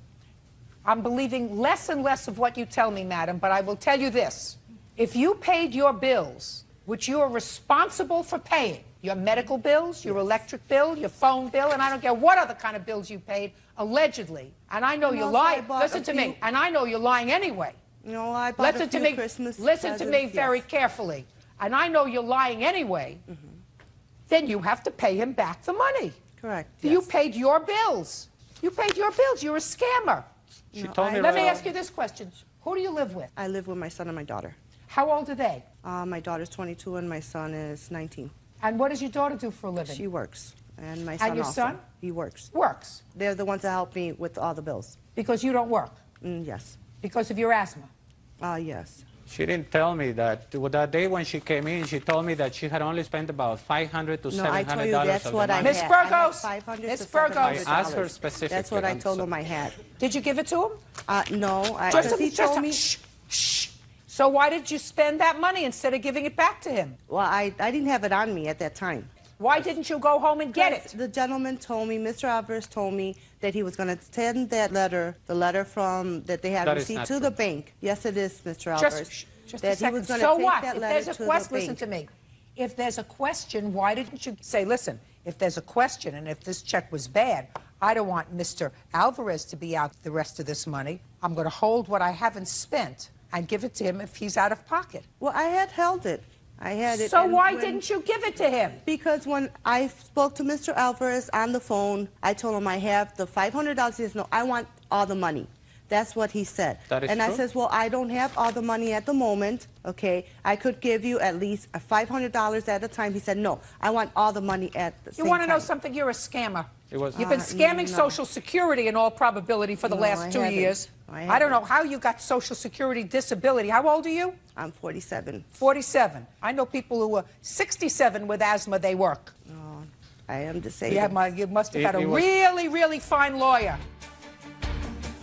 I'm believing less and less of what you tell me, madam, but I will tell you this. If you paid your bills, which you are responsible for paying, your medical bills, your electric bill, your phone bill, and I don't care what other kind of bills you paid, allegedly, and I know you're lying. Listen to me, and I know you're lying anyway. No, I bought Listen a few to me. Christmas Listen to me presents, very yes. carefully, and I know you're lying anyway. Then you have to pay him back the money. Correct. You paid your bills. You paid your bills. You're a scammer. She told me Let me ask you this question. Who do you live with? I live with my son and my daughter. How old are they? My daughter's 22 and my son is 19. And what does your daughter do for a living? She works. And my son And your also. son? He works. Works. They're the ones that help me with all the bills. Because you don't work? Yes. Because of your asthma? Yes. She didn't tell me that. That day when she came in, she told me that she had only spent about $500 to $700 No, I told you that's of what the I money. had. Miss Burgos! I had $500 Miss to Burgos! $700. I asked her specifically. That's what I told him I had. Did you give it to him? No. He Just told me. Shh. So why did you spend that money instead of giving it back to him? Well, I didn't have it on me at that time. Why didn't you go home and get it? The gentleman told me, Mr. Alvarez told me that he was going to send that letter, the letter from that they had That is received not to true. the bank. Yes, it is, Mr. Alvarez. Just that a second. he was going So to take what? that If letter there's a to the question, bank. listen to me. If there's a question, why didn't you say, listen, if there's a question and if this check was bad, I don't want Mr. Alvarez to be out the rest of this money. I'm going to hold what I haven't spent and give it to him if he's out of pocket. Well, I had held it. I had it. So and why when- didn't you give it to him? Because when I spoke to Mr. Alvarez on the phone, I told him I have the $500. He says, no, I want all the money. That's what he said. That is and I true. says, well, I don't have all the money at the moment, okay? I could give you at least $500 at a time. He said, no, I want all the money at the same You want to know time. something? You're a scammer. It was- You've been scamming no. Social Security in all probability for the No, I last 2 haven't. years. I I don't know haven't. how you got Social Security disability. How old are you? I'm 47. 47. I know people who are 67 with asthma, they work. Oh, I am disabled. You must have had a It was- really, really fine lawyer.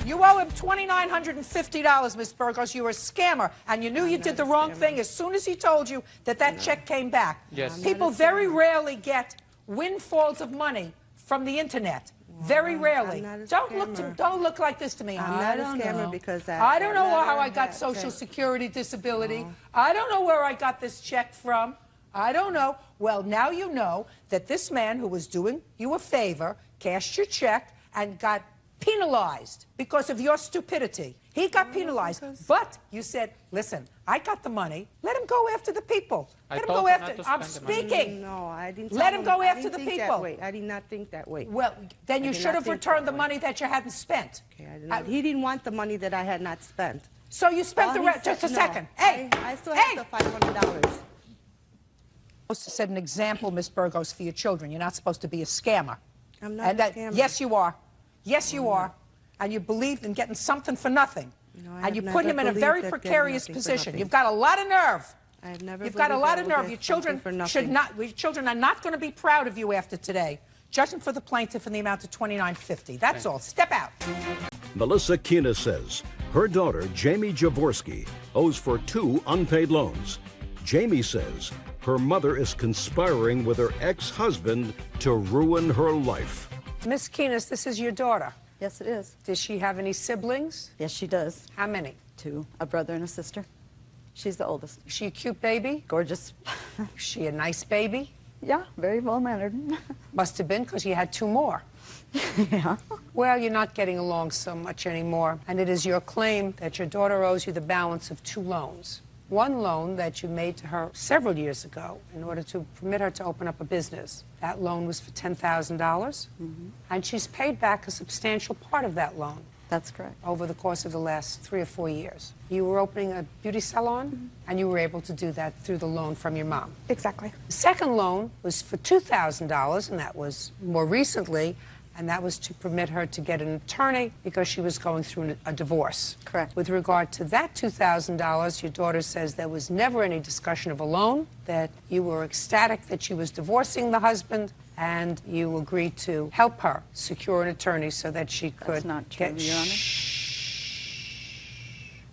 You owe him $2,950, Miss Burgos. You're a scammer, and you knew you did the wrong thing as soon as he told you that check came back. Yes. People very rarely get windfalls of money from the internet. Very rarely. Don't look like this to me. I'm not a scammer because I don't know how I got Social Security disability. I don't know where I got this check from. I don't know. Well, now you know that this man who was doing you a favor cashed your check and got penalized because of your stupidity. He got penalized. But you said, listen, I got the money. Let him go after the people. Let him go after. I'm speaking. No, I didn't. Let him go after the people. I did not think that way. Well, then you should have returned the money that you hadn't spent. Okay, he didn't want the money that I had not spent. So you spent the rest. Just a second. Hey, I still have the $500. Supposed to set an example, Miss Burgos, for your children. You're not supposed to be a scammer. I'm not a scammer. Yes, you are. Yes, you are. And you believed in getting something for nothing. And you put him in a very precarious position. You've got a lot of nerve. I've never. You've got a lot of nerve. Your children should not. Your children are not going to be proud of you after today. Judging for the plaintiff in the amount of $2,950. That's all. Step out. Melissa Kina says her daughter, Jamie Jaworski, owes for 2 unpaid loans. Jamie says her mother is conspiring with her ex-husband to ruin her life. Miss Keenis, this is your daughter. Yes, it is. Does she have any siblings? Yes, she does. How many? 2, a brother and a sister. She's the oldest. Is she a cute baby? Gorgeous. Is she a nice baby? Yeah, very well-mannered. Must have been, because you had 2 more. Yeah. Well, you're not getting along so much anymore, and it is your claim that your daughter owes you the balance of 2 loans. One loan that you made to her several years ago in order to permit her to open up a business. That loan was for $10,000, and she's paid back a substantial part of that loan. That's correct. Over the course of the last 3 or 4 years. You were opening a beauty salon, and you were able to do that through the loan from your mom. Exactly. The second loan was for $2,000, and that was more recently, and that was to permit her to get an attorney because she was going through a divorce. Correct. With regard to that $2,000, your daughter says there was never any discussion of a loan, that you were ecstatic that she was divorcing the husband, and you agreed to help her secure an attorney so that she could That's not true, Your Honor.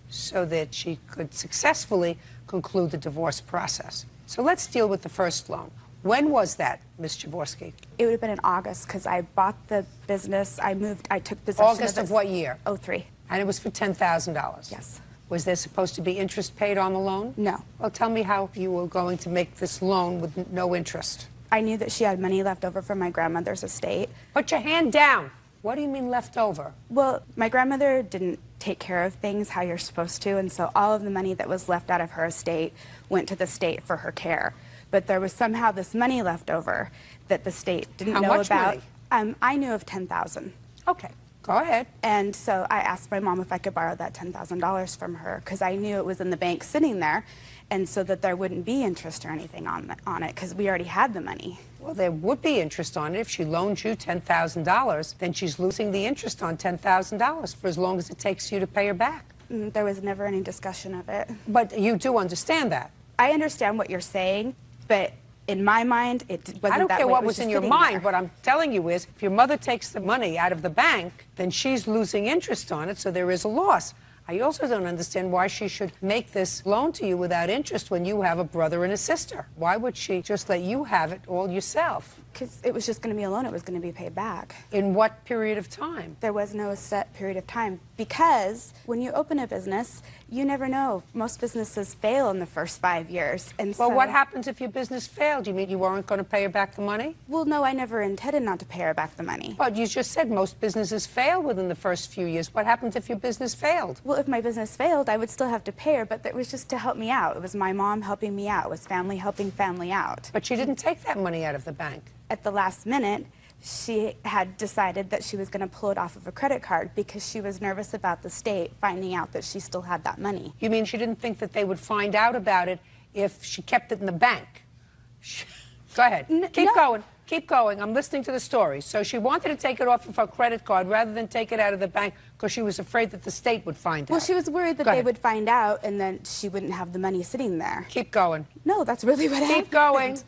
So that she could successfully conclude the divorce process. So let's deal with the first loan. When was that, Ms. Jaworski? It would have been in August because I bought the business. I took possession August of what year? 03. And it was for $10,000? Yes. Was there supposed to be interest paid on the loan? No. Well, tell me how you were going to make this loan with no interest. I knew that she had money left over from my grandmother's estate. Put your hand down. What do you mean left over? Well, my grandmother didn't take care of things how you're supposed to, and so all of the money that was left out of her estate went to the state for her care. But there was somehow this money left over that the state didn't know much about. Money? I knew of $10,000. Okay, go ahead. And so I asked my mom if I could borrow that $10,000 from her because I knew it was in the bank sitting there, and so that there wouldn't be interest or anything on it because we already had the money. Well, there would be interest on it. If she loaned you $10,000, then she's losing the interest on $10,000 for as long as it takes you to pay her back. There was never any discussion of it. But you do understand that. I understand what you're saying, but in my mind, it wasn't that way. I don't care what was just in your sitting mind. there. What I'm telling you is, if your mother takes the money out of the bank, then she's losing interest on it, so there is a loss. I also don't understand why she should make this loan to you without interest when you have a brother and a sister. Why would she just let you have it all yourself? Because it was just going to be a loan. It was going to be paid back. In what period of time? There was no set period of time. Because when you open a business, you never know. Most businesses fail in the first 5 years. And Well, so, what happens if your business failed? You mean you weren't going to pay her back the money? Well, no, I never intended not to pay her back the money. But you just said most businesses fail within the first few years. What happens if your business failed? Well, if my business failed, I would still have to pay her, but it was just to help me out. It was my mom helping me out. It was family helping family out. But she didn't take that money out of the bank. At the last minute, she had decided that she was going to pull it off of a credit card because she was nervous about the state finding out that she still had that money. You mean she didn't think that they would find out about it if she kept it in the bank? Go ahead. Keep going. Keep going. I'm listening to the story. So she wanted to take it off of her credit card rather than take it out of the bank because she was afraid that the state would find out. Well, she was worried that they would find out and then she wouldn't have the money sitting there. Keep going. No, that's really what happened. Keep going.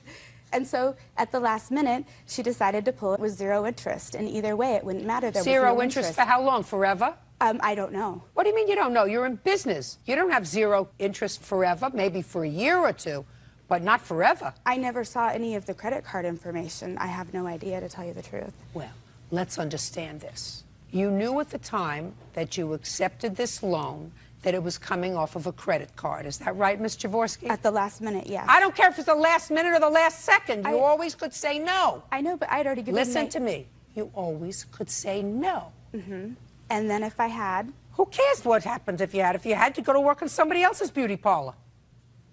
And so at the last minute, she decided to pull it with 0 interest. And either way, it wouldn't matter. There was Zero no interest for how long? Forever? I don't know. What do you mean you don't know? You're in business. You don't have zero interest forever, maybe for a year or two, but not forever. I never saw any of the credit card information. I have no idea, to tell you the truth. Well, let's understand this. You knew at the time that you accepted this loan that it was coming off of a credit card. Is that right, Ms. Javorsky? At the last minute, yes. I don't care if it's the last minute or the last second. You always could say no. I know, but I'd already given Listen to me. You always could say no. Mm-hmm. And then if I had? Who cares what happens if you had? If you had, you go to work in somebody else's beauty parlor.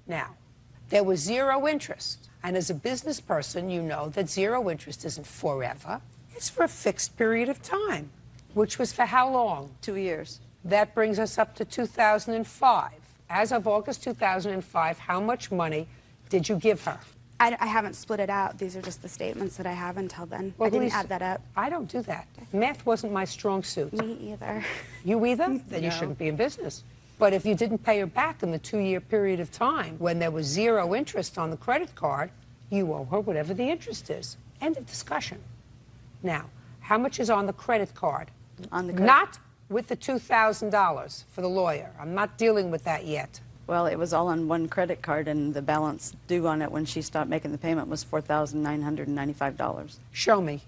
Now, there was zero interest. And as a business person, you know that zero interest isn't forever. It's for a fixed period of time, which was for how long? 2 years. That brings us up to 2005. As of August 2005, how much money did you give her? I haven't split it out. These are just the statements that I have until then. Well, I didn't add that up. I don't do that. Math wasn't my strong suit. Me either. You either? Then you No. shouldn't be in business. But if you didn't pay her back in the 2-year period of time when there was zero interest on the credit card, you owe her whatever the interest is. End of discussion. Now, how much is on the credit card? On the credit. Not with the $2,000 for the lawyer. I'm not dealing with that yet. Well, it was all on one credit card, and the balance due on it when she stopped making the payment was $4,995. Show me.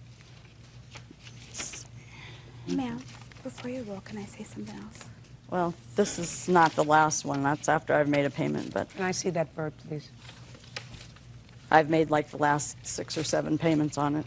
Ma'am, before you roll, can I say something else? Well, this is not the last one. That's after I've made a payment, but Can I see that bird, please? I've made like the last 6 or 7 payments on it.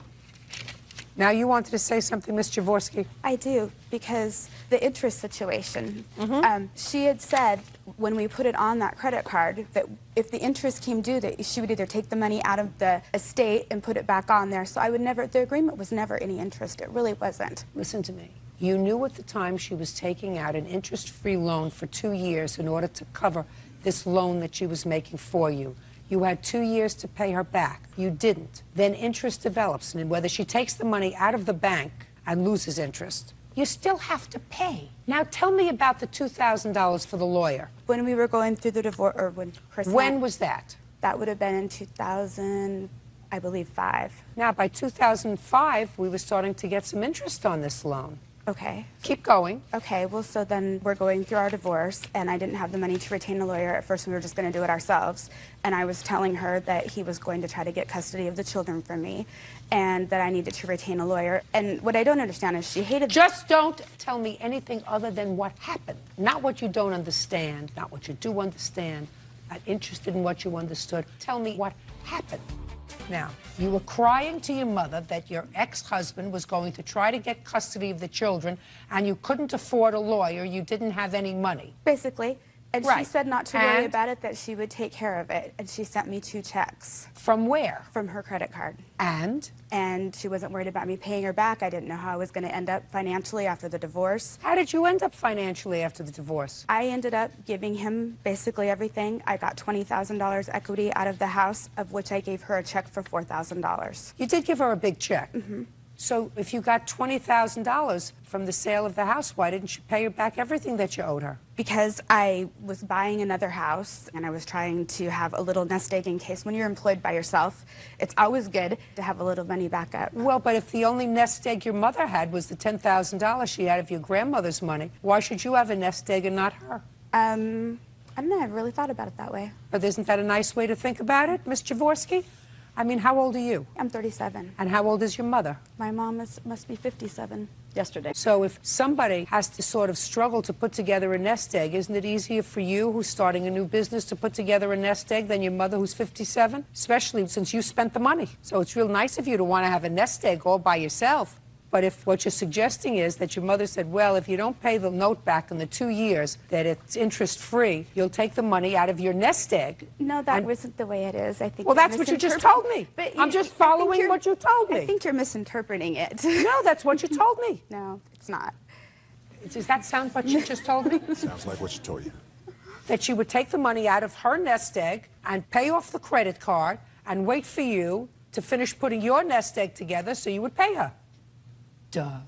Now, you wanted to say something, Ms. Javorsky? I do, because the interest situation. Mm-hmm. She had said when we put it on that credit card that if the interest came due, that she would either take the money out of the estate and put it back on there. So I would never, the agreement was never any interest. It really wasn't. Listen to me. You knew at the time she was taking out an interest-free loan for 2 years in order to cover this loan that she was making for you. You had 2 years to pay her back. You didn't. Then interest develops, and whether she takes the money out of the bank and loses interest, you still have to pay. Now tell me about the $2,000 for the lawyer. When we were going through the divorce, or when Chris When was that? That would have been in 2000, I believe, 5. Now, by 2005, we were starting to get some interest on this loan. Okay. Keep going. Okay, well, so then we're going through our divorce, and I didn't have the money to retain a lawyer. At first, we were just going to do it ourselves. And I was telling her that he was going to try to get custody of the children from me, and that I needed to retain a lawyer. And what I don't understand is she hated... Just don't tell me anything other than what happened. Not what you don't understand, not what you do understand, not interested in what you understood. Tell me what happened. Now, you were crying to your mother that your ex-husband was going to try to get custody of the children, and you couldn't afford a lawyer. You didn't have any money. Basically. And Right. she said not to worry And? about it, that she would take care of it. And she sent me 2 checks. From where? From her credit card. And? And she wasn't worried about me paying her back. I didn't know how I was going to end up financially after the divorce. How did you end up financially after the divorce? I ended up giving him basically everything. I got $20,000 equity out of the house, of which I gave her a check for $4,000. You did give her a big check. Mm-hmm. So if you got $20,000 from the sale of the house, why didn't you pay her back everything that you owed her? Because I was buying another house, and I was trying to have a little nest egg in case when you're employed by yourself, it's always good to have a little money back up. Well, but if the only nest egg your mother had was the $10,000 she had of your grandmother's money, why should you have a nest egg and not her? I don't know. I never really thought about it that way. But isn't that a nice way to think about it, Miss Javorsky? I mean, how old are you? I'm 37. And how old is your mother? My mom must be 57. Yesterday. So if somebody has to sort of struggle to put together a nest egg, isn't it easier for you, who's starting a new business, to put together a nest egg than your mother, who's 57? Especially since you spent the money. So it's real nice of you to want to have a nest egg all by yourself. But if what you're suggesting is that your mother said, well, if you don't pay the note back in the 2 years, that it's interest-free, you'll take the money out of your nest egg. No, that wasn't the way it is. I think. Well, you're that's what you just told me. But I'm just following what you told me. I think you're misinterpreting it. No, that's what you told me. No, it's not. Does that sound what you just told me? Sounds like what she told you. That she would take the money out of her nest egg and pay off the credit card and wait for you to finish putting your nest egg together so you would pay her. Duh.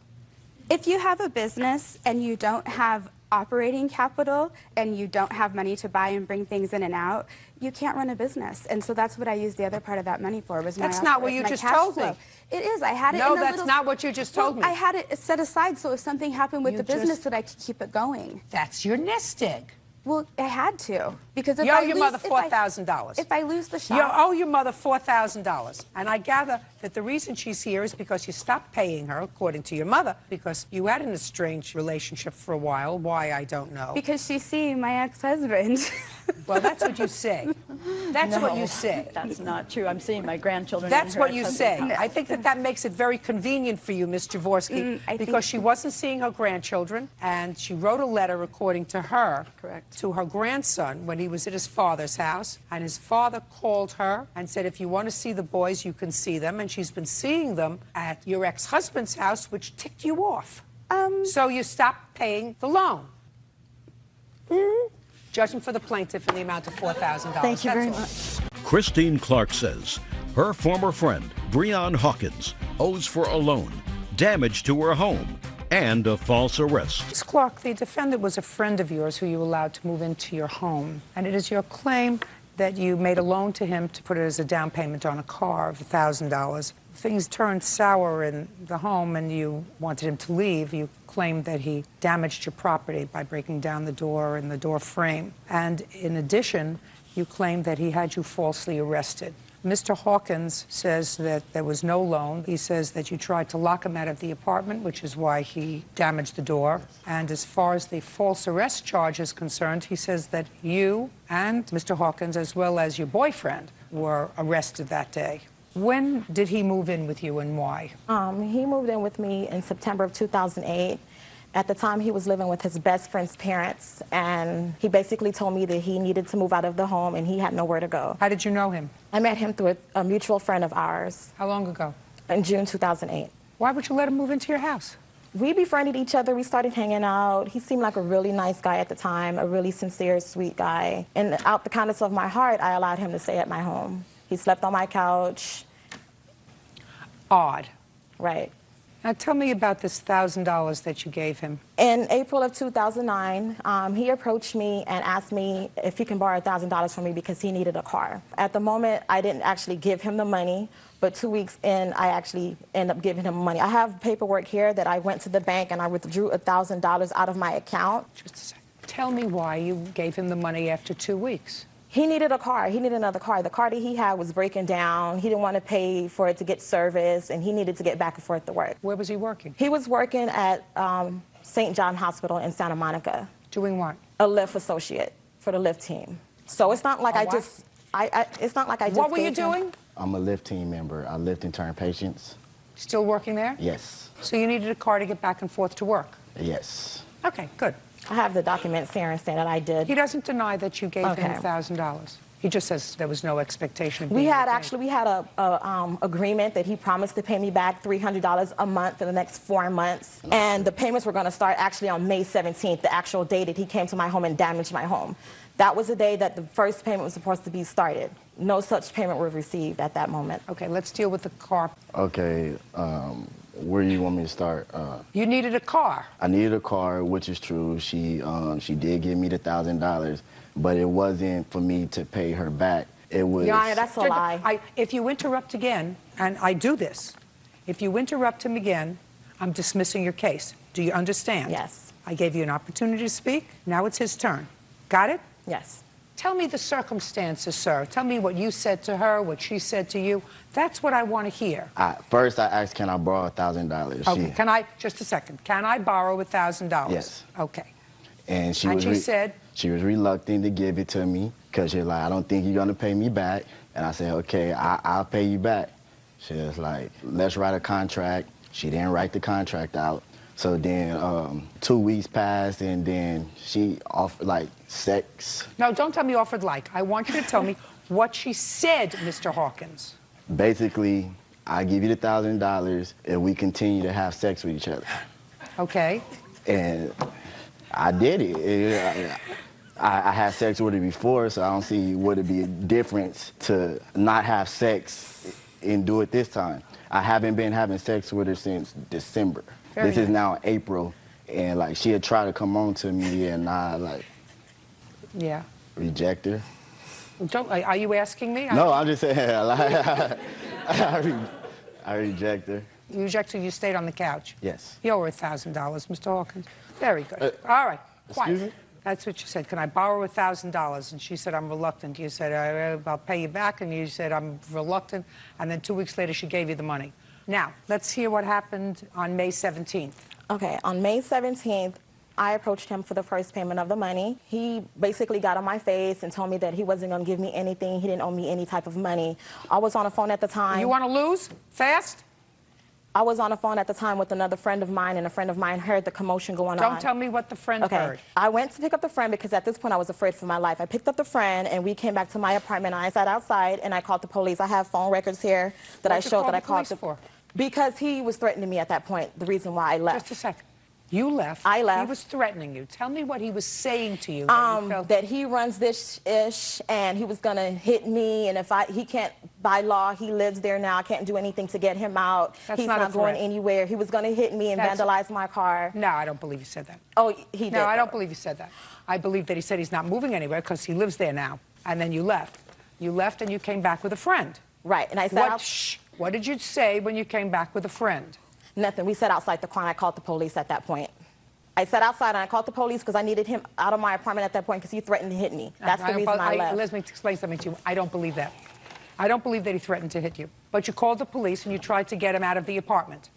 If you have a business and you don't have operating capital and you don't have money to buy and bring things in and out, you can't run a business. And so that's what I used the other part of that money for. Was That's not what you just told me. It is. I had it. No, in a that's little, not what you just told me. I had it set aside so if something happened with You the business just- that I could keep it going. That's your nest egg. Well, I had to because if You owe I your lose, mother $4,000. If I lose the shop, You owe your mother $4,000. And I gather that the reason she's here is because you stopped paying her, according to your mother, because you had an estranged relationship for a while. Why, I don't know. because she's seeing my ex-husband. Well, that's what you say. That's what you say. That's not true. I'm seeing my grandchildren. That's in her what you ex-husband's say. house. I think that that makes it very convenient for you, Ms. Jaworski, because she wasn't seeing her grandchildren, and she wrote a letter, according to her, to her grandson when he was at his father's house, and his father called her and said, if you want to see the boys, you can see them, and she's been seeing them at your ex-husband's house, which ticked you off. So you stopped paying the loan. Judgment for the plaintiff in the amount of $4,000. Thank you very That's all. much. Christine Clark says her former friend, Breon Hawkins, owes for a loan, damage to her home, and a false arrest. Ms. Clark, the defendant was a friend of yours who you allowed to move into your home, and it is your claim that you made a loan to him to put it as a down payment on a car of $1,000. Things turned sour in the home and you wanted him to leave. You claimed that he damaged your property by breaking down the door and the door frame. And in addition, you claimed that he had you falsely arrested. Mr. Hawkins says that there was no loan. He says that you tried to lock him out of the apartment, which is why he damaged the door. And as far as the false arrest charge is concerned, he says that you and Mr. Hawkins, as well as your boyfriend, were arrested that day. When did he move in with you and why? He moved in with me in September of 2008. At the time, he was living with his best friend's parents, and he basically told me that he needed to move out of the home and he had nowhere to go. How did you know him? I met him through a mutual friend of ours. How long ago? In June 2008. Why would you let him move into your house? We befriended each other. We started hanging out. He seemed like a really nice guy at the time, a really sincere, sweet guy. And out the kindness of my heart, I allowed him to stay at my home. He slept on my couch. Odd. Right. Now tell me about this $1,000 that you gave him. In April of 2009, he approached me and asked me if he can borrow $1,000 from me because he needed a car. At the moment, I didn't actually give him the money, but 2 weeks in, I actually ended up giving him money. I have paperwork here that I went to the bank and I withdrew $1,000 out of my account. Just a second. Tell me why you gave him the money after 2 weeks. He needed a car. He needed another car. The car that he had was breaking down. He didn't want to pay for it to get service, and he needed to get back and forth to work. Where was he working? He was working at St. John Hospital in Santa Monica. Doing what? A lift associate for the lift team. So it's not like it's not like I just What were you gave him- doing? I'm a lift team member. I lift and turn patients. Still working there? Yes. So you needed a car to get back and forth to work? Yes. Okay, good. I have the documents here and saying that I did. He doesn't deny that you gave him Okay. $1,000. He just says there was no expectation of We being had repaid. a agreement that he promised to pay me back $300 a month for the next 4 months, and the payments were going to start actually on May 17th, the actual day that he came to my home and damaged my home. That was the day that the first payment was supposed to be started. No such payment was received at that moment. Okay, let's deal with the car. Okay, where do you want me to start? You needed a car. I needed a car, which is true. She did give me the $1,000, but it wasn't for me to pay her back. It was. Your Honor, that's a lie. If you interrupt again, and I do this, if you interrupt him again, I'm dismissing your case. Do you understand? Yes. I gave you an opportunity to speak. Now it's his turn. Got it? Yes. Tell me the circumstances, sir. Tell me what you said to her, what she said to you. That's what I want to hear. First, I asked, can I borrow $1,000? Okay, can I, just a second, can I borrow $1,000? Yes. Okay. And she said? She was reluctant to give it to me because she's like, I don't think you're going to pay me back. And I said, okay, I'll pay you back. She was like, let's write a contract. She didn't write the contract out. So then 2 weeks passed, and then she offered, like, sex. No, don't tell me offered like. I want you to tell me what she said, Mr. Hawkins. Basically, I give you the $1,000 if we continue to have sex with each other. Okay. And I did it. I had sex with her before, so I don't see what it'd be a difference to not have sex and do it this time. I haven't been having sex with her since December. This is now April, And like she'd try to come on to me, and I like reject her. Are you asking me? No, I'm just saying. Like, I reject her. You rejected. You stayed on the couch. Yes. You owe her $1,000, Mr. Hawkins. Very good. All right. Quiet. Excuse me? That's what you said. Can I borrow $1,000? And she said, I'm reluctant. You said, I'll pay you back. And you said, I'm reluctant. And then 2 weeks later, she gave you the money. Now, let's hear what happened on May 17th. Okay, on May 17th, I approached him for the first payment of the money. He basically got on my face and told me that he wasn't going to give me anything. He didn't owe me any type of money. I was on the phone at the time. You want to lose? Fast? I was on the phone at the time with another friend of mine, and a friend of mine heard the commotion going on. Don't tell me what the friend heard. I went to pick up the friend because at this point I was afraid for my life. I picked up the friend, and we came back to my apartment. I sat outside, and I called the police. I have phone records here that I showed that I called the police for. Because he was threatening me at that point, the reason why I left. Just a second. You left. I left. He was threatening you. Tell me what he was saying to you. That he runs this ish, and he was going to hit me, and if he can't, by law, he lives there now. I can't do anything to get him out. He's not going anywhere. He was going to hit me and vandalize my car. No, I don't believe you said that. Oh, he did. No, I don't believe you said that. I believe that he said he's not moving anywhere because he lives there now. And then you left. You left and you came back with a friend. Right, and I said... What did you say when you came back with a friend? Nothing. We sat outside the car, and I called the police at that point. I sat outside, and I called the police because I needed him out of my apartment at that point because he threatened to hit me. That's the reason I left. Let me explain something to you. I don't believe that. I don't believe that he threatened to hit you. But you called the police, and you tried to get him out of the apartment.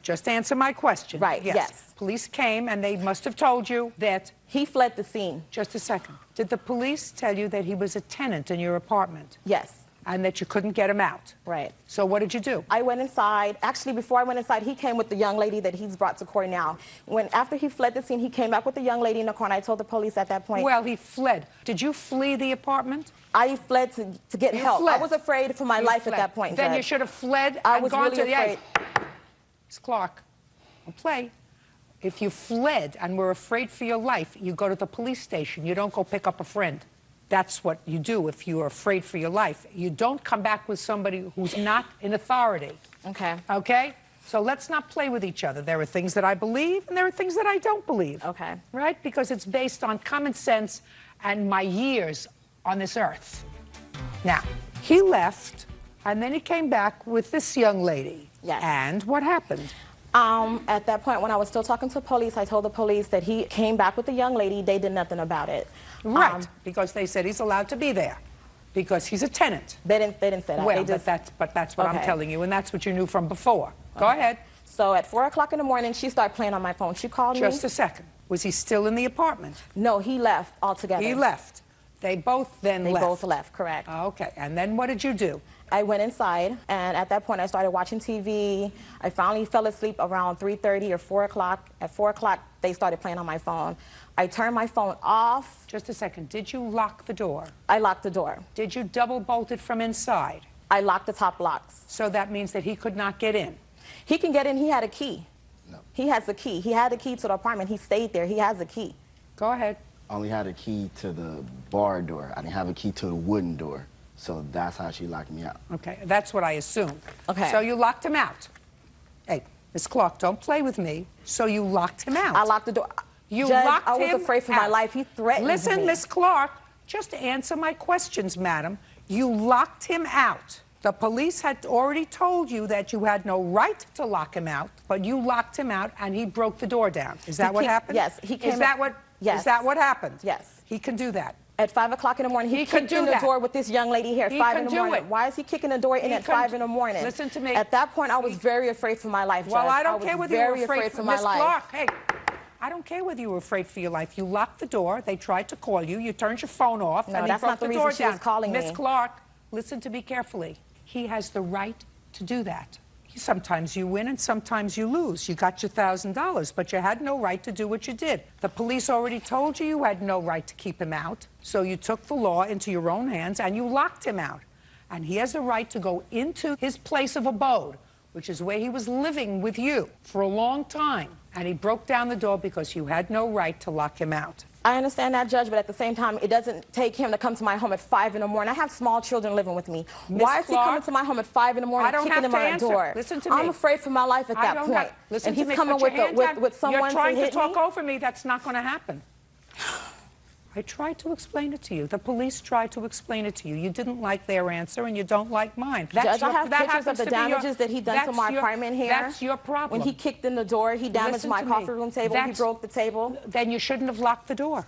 Just answer my question. Right, yes. Police came, and they must have told you that... He fled the scene. Just a second. Did the police tell you that he was a tenant in your apartment? Yes. And that you couldn't get him out? Right. So what did you do? I went inside. Actually, before I went inside, he came with the young lady that he's brought to court now. After he fled the scene, he came back with the young lady in the car, and I told the police at that point. Well, he fled. Did you flee the apartment? I fled to get help. Fled. I was afraid for my life at that point, Then Judge. you should have fled I and was gone really to the... afraid. Miss Clark, don't play. If you fled and were afraid for your life, you go to the police station. You don't go pick up a friend. That's what you do if you are afraid for your life. You don't come back with somebody who's not in authority. Okay. Okay? So let's not play with each other. There are things that I believe, and there are things that I don't believe. Okay. Right? Because it's based on common sense and my years on this earth. Now, he left, and then he came back with this young lady. Yes. And what happened? At that point, when I was still talking to police, I told the police that he came back with the young lady. They did nothing about it. Right, because they said he's allowed to be there, because he's a tenant. They didn't say that. Well, but that's what I'm telling you, and that's what you knew from before. Go ahead. So at 4 o'clock in the morning, she started playing on my phone. She called me. Just a second. Was he still in the apartment? No, he left altogether. He left. They both then left. They both left, correct. Okay, and then what did you do? I went inside, and at that point, I started watching TV. I finally fell asleep around 3:30 or 4 o'clock. At 4 o'clock, they started playing on my phone. I turned my phone off. Just a second. Did you lock the door? I locked the door. Did you double bolt it from inside? I locked the top locks. So that means that he could not get in? He can get in. He had a key. No. He has the key. He had the key to the apartment. He stayed there. He has the key. Go ahead. I only had a key to the bar door. I didn't have a key to the wooden door. So that's how she locked me out. Okay, that's what I assumed. Okay. So you locked him out. Hey, Miss Clark, don't play with me. So you locked him out. I locked the door. You Judge, locked him out. I was afraid for my life. He threatened me. Listen, Miss Clark, just answer my questions, madam. You locked him out. The police had already told you that you had no right to lock him out, but you locked him out and he broke the door down. Is that what happened? Yes. He came Is that what? Yes. Is that what happened? Yes. He can do that. At 5 o'clock in the morning, he kicked in the door with this young lady here at 5 in the morning. Why is he kicking the door in at 5 in the morning? Listen to me. At that point, I was very afraid for my life, Judge. Well, I don't care whether you were afraid for my life. Miss Clark, hey, I don't care whether you were afraid for your life. You locked the door. They tried to call you. You turned your phone off. No, and that's he broke not the the reason door she down. was calling me. Miss Clark, listen to me carefully. He has the right to do that. Sometimes you win and sometimes you lose. You got your $1,000, but you had no right to do what you did. The police already told you you had no right to keep him out, so you took the law into your own hands and you locked him out. And he has the right to go into his place of abode, which is where he was living with you for a long time. And he broke down the door because you had no right to lock him out. I understand that, Judge, but at the same time, it doesn't take him to come to my home at 5 in the morning. I have small children living with me. Why is he coming to my home at 5 in the morning, kicking in my door? Listen to me. I'm afraid for my life at that point. Listen and to he's me. coming with someone You're trying to hit to talk me? over me. That's not going to happen. I tried to explain it to you. The police tried to explain it to you. You didn't like their answer, and you don't like mine. Judge, I have pictures of the damages that he done to my apartment here. That's your problem. When he kicked in the door, he damaged my coffee room table. He broke the table. Then you shouldn't have locked the door.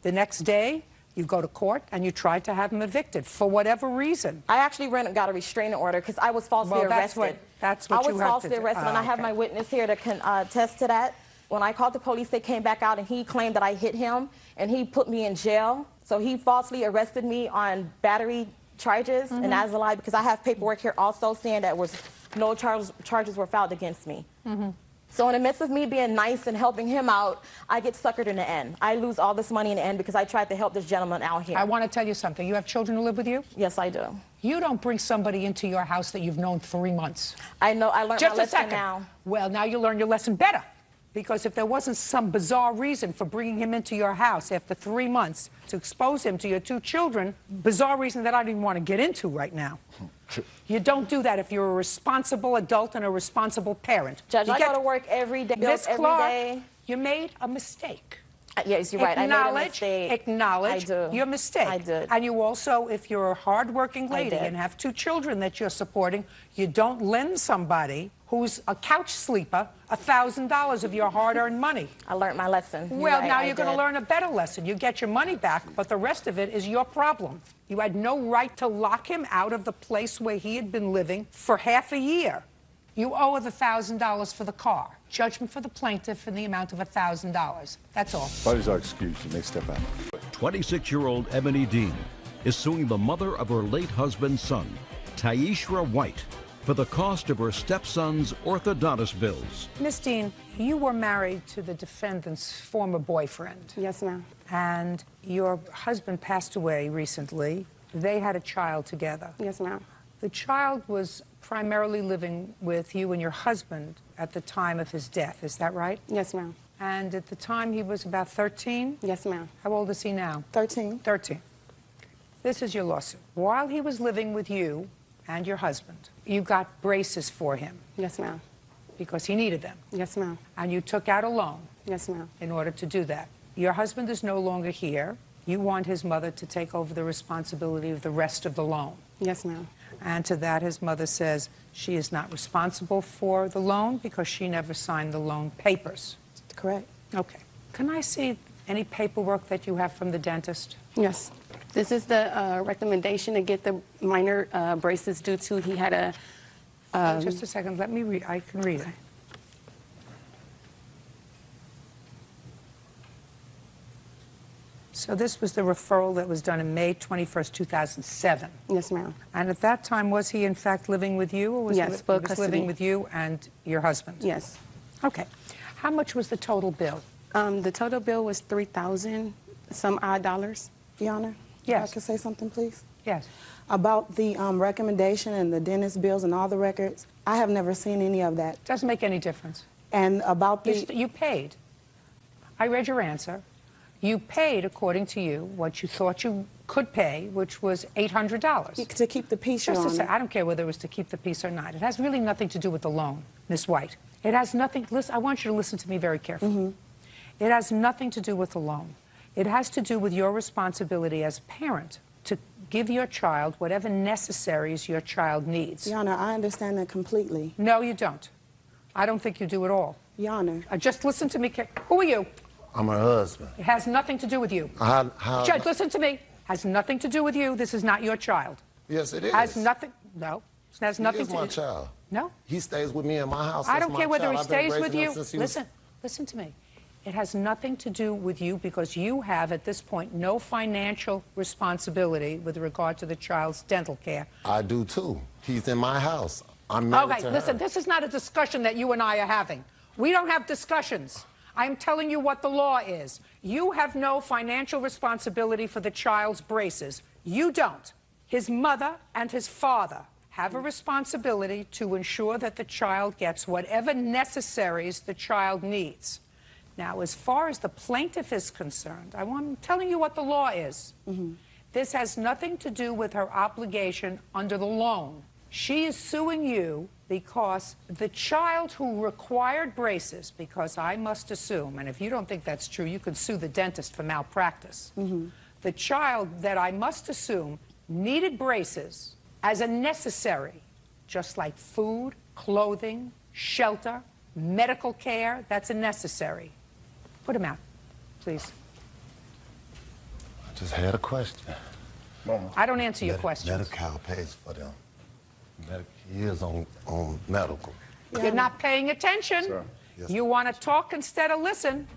The next day, you go to court and you tried to have him evicted for whatever reason. I actually got a restraining order because I was falsely arrested. That's what I you was have falsely to do. arrested, and I have my witness here that can attest to that. When I called the police, they came back out and he claimed that I hit him and he put me in jail. So he falsely arrested me on battery charges, and that's a lie because I have paperwork here also saying that no charges were filed against me. So in the midst of me being nice and helping him out, I get suckered in the end. I lose all this money in the end because I tried to help this gentleman out here. I want to tell you something. You have children who live with you? Yes, I do. You don't bring somebody into your house that you've known 3 months. I know. I learned my lesson Just a second. now. Well, now you learn your lesson better. Because if there wasn't some bizarre reason for bringing him into your house after 3 months to expose him to your 2 children, bizarre reason that I don't even want to get into right now. You don't do that if you're a responsible adult and a responsible parent. Judge, I go to work every day. Miss Clark, you made a mistake. Yes, you're right. I made a mistake. Acknowledge your mistake. I did. And you also, if you're a hardworking lady did. and have 2 children that you're supporting, you don't lend somebody who's a couch sleeper $1,000 of your hard-earned money. I learned my lesson. Well, now you're going to learn a better lesson. You get your money back, but the rest of it is your problem. You had no right to lock him out of the place where he had been living for half a year. You owe her the $1,000 for the car. Judgment for the plaintiff in the amount of $1,000. That's all. What is our excuse? You may step out. 26-year-old Ebony Dean is suing the mother of her late husband's son, Taishra White, for the cost of her stepson's orthodontist bills. Miss Dean, you were married to the defendant's former boyfriend. Yes, ma'am. And your husband passed away recently. They had a child together. Yes, ma'am. The child was primarily living with you and your husband at the time of his death. Is that right? Yes, ma'am. And at the time he was about 13? Yes, ma'am. How old is he now? 13. 13. This is your lawsuit. While he was living with you and your husband, you got braces for him. Yes, ma'am. Because he needed them. Yes, ma'am. And you took out a loan. Yes, ma'am. In order to do that. Your husband is no longer here. You want his mother to take over the responsibility of the rest of the loan. Yes, ma'am. And to that, his mother says she is not responsible for the loan because she never signed the loan papers. Correct. Okay. Can I see any paperwork that you have from the dentist? Yes. This is the recommendation to get the minor braces due to he had a... Just a second. Let me read. I can read it. So this was the referral that was done in May 21st, 2007. Yes, ma'am. And at that time, was he in fact living with you, or was Yes, he full was custody. living with you and your husband? Yes. Okay. How much was the total bill? The total bill was $3,000 some odd dollars, Your Honor. Yes. If I could say something, please? Yes. About the recommendation and the dentist bills and all the records, I have never seen any of that. Doesn't make any difference. And about the... You paid. I read your answer. You paid, according to you, what you thought you could pay, which was $800. To keep the peace, Your Just a Honor. second. I don't care whether it was to keep the peace or not. It has really nothing to do with the loan, Miss White. It has nothing... Listen, I want you to listen to me very carefully. It has nothing to do with the loan. It has to do with your responsibility as a parent to give your child whatever necessaries your child needs. Your Honor, I understand that completely. No, you don't. I don't think you do at all. Your Honor. Just listen to me. Who are you? I'm her husband. It has nothing to do with you. Judge, listen to me. Has nothing to do with you. This is not your child. Yes, it is. Has nothing. No. It has nothing He is to do. my child. No. He stays with me in my house. I That's don't my care whether child. he I've been stays with raising him you. since he was- Listen to me. It has nothing to do with you because you have, at this point, no financial responsibility with regard to the child's dental care. I do too. He's in my house. I'm married Okay, to listen, her. this is not a discussion that you and I are having. We don't have discussions. I'm telling you what the law is. You have no financial responsibility for the child's braces. You don't. His mother and his father have a responsibility to ensure that the child gets whatever necessaries the child needs. Now, as far as the plaintiff is concerned, I'm telling you what the law is. This has nothing to do with her obligation under the loan. She is suing you because the child who required braces, because I must assume, and if you don't think that's true, you could sue the dentist for malpractice. The child that I must assume needed braces as a necessary, just like food, clothing, shelter, medical care, that's a necessary. Put him out, please. I just had a question. Mama, I don't answer your questions. Medi-Cal pays for them. He is on medical. You're not paying attention. Sir. Yes. You want to talk instead of listen.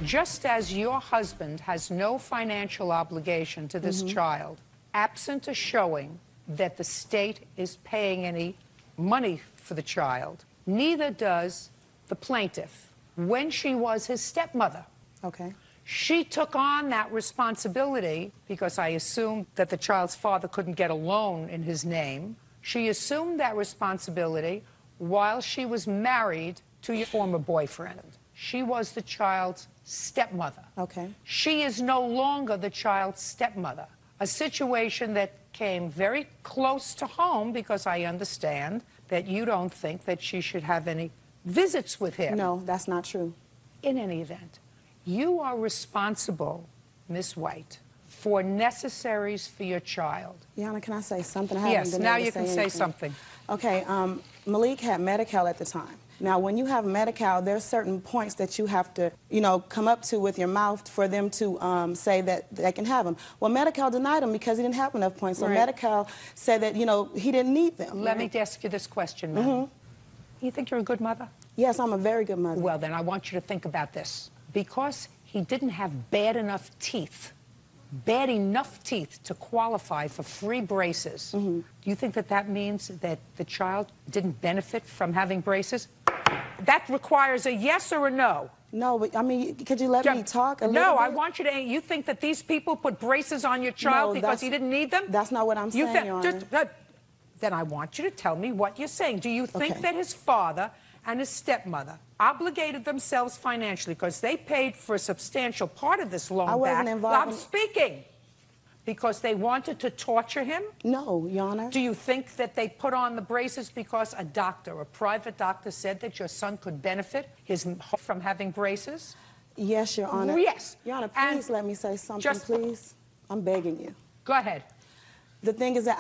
Just as your husband has no financial obligation to this child, absent a showing that the state is paying any money for the child, neither does the plaintiff. When she was his stepmother, she took on that responsibility because I assumed that the child's father couldn't get a loan in his name. She assumed that responsibility while she was married to your former boyfriend. She was the child's stepmother. She is no longer the child's stepmother. A situation that came very close to home because I understand that you don't think that she should have any visits with him. No, that's not true. In any event, you are responsible, Miss White, for necessaries for your child. Yana, can I say something? I haven't Yes, been now able to you can say anything. something. Okay, Malik had Medi-Cal at the time. Now, when you have Medi-Cal, there's certain points that you have to, come up to with your mouth for them to say that they can have them. Well, Medi-Cal denied him because he didn't have enough points. So Right. Medi-Cal said that, he didn't need them. Let me ask you this question, ma'am. You think you're a good mother? Yes, I'm a very good mother. Well, then I want you to think about this. Because he didn't have bad enough teeth to qualify for free braces, do you think that that means that the child didn't benefit from having braces? That requires a yes or a no. No, but I mean, could you let me talk a little No, bit? I want you to. You think that these people put braces on your child No, because he didn't need them? That's not what I'm saying, Your Honor. Then I want you to tell me what you're saying. Do you think Okay. that his father and his stepmother obligated themselves financially because they paid for a substantial part of this loan I wasn't back? involved I'm in- speaking. Because they wanted to torture him? No, Your Honor. Do you think that they put on the braces because a doctor, a private doctor, said that your son could benefit from having braces? Yes, Your Honor. Yes. Your Honor, please let me say something, please. I'm begging you. Go ahead. The thing is that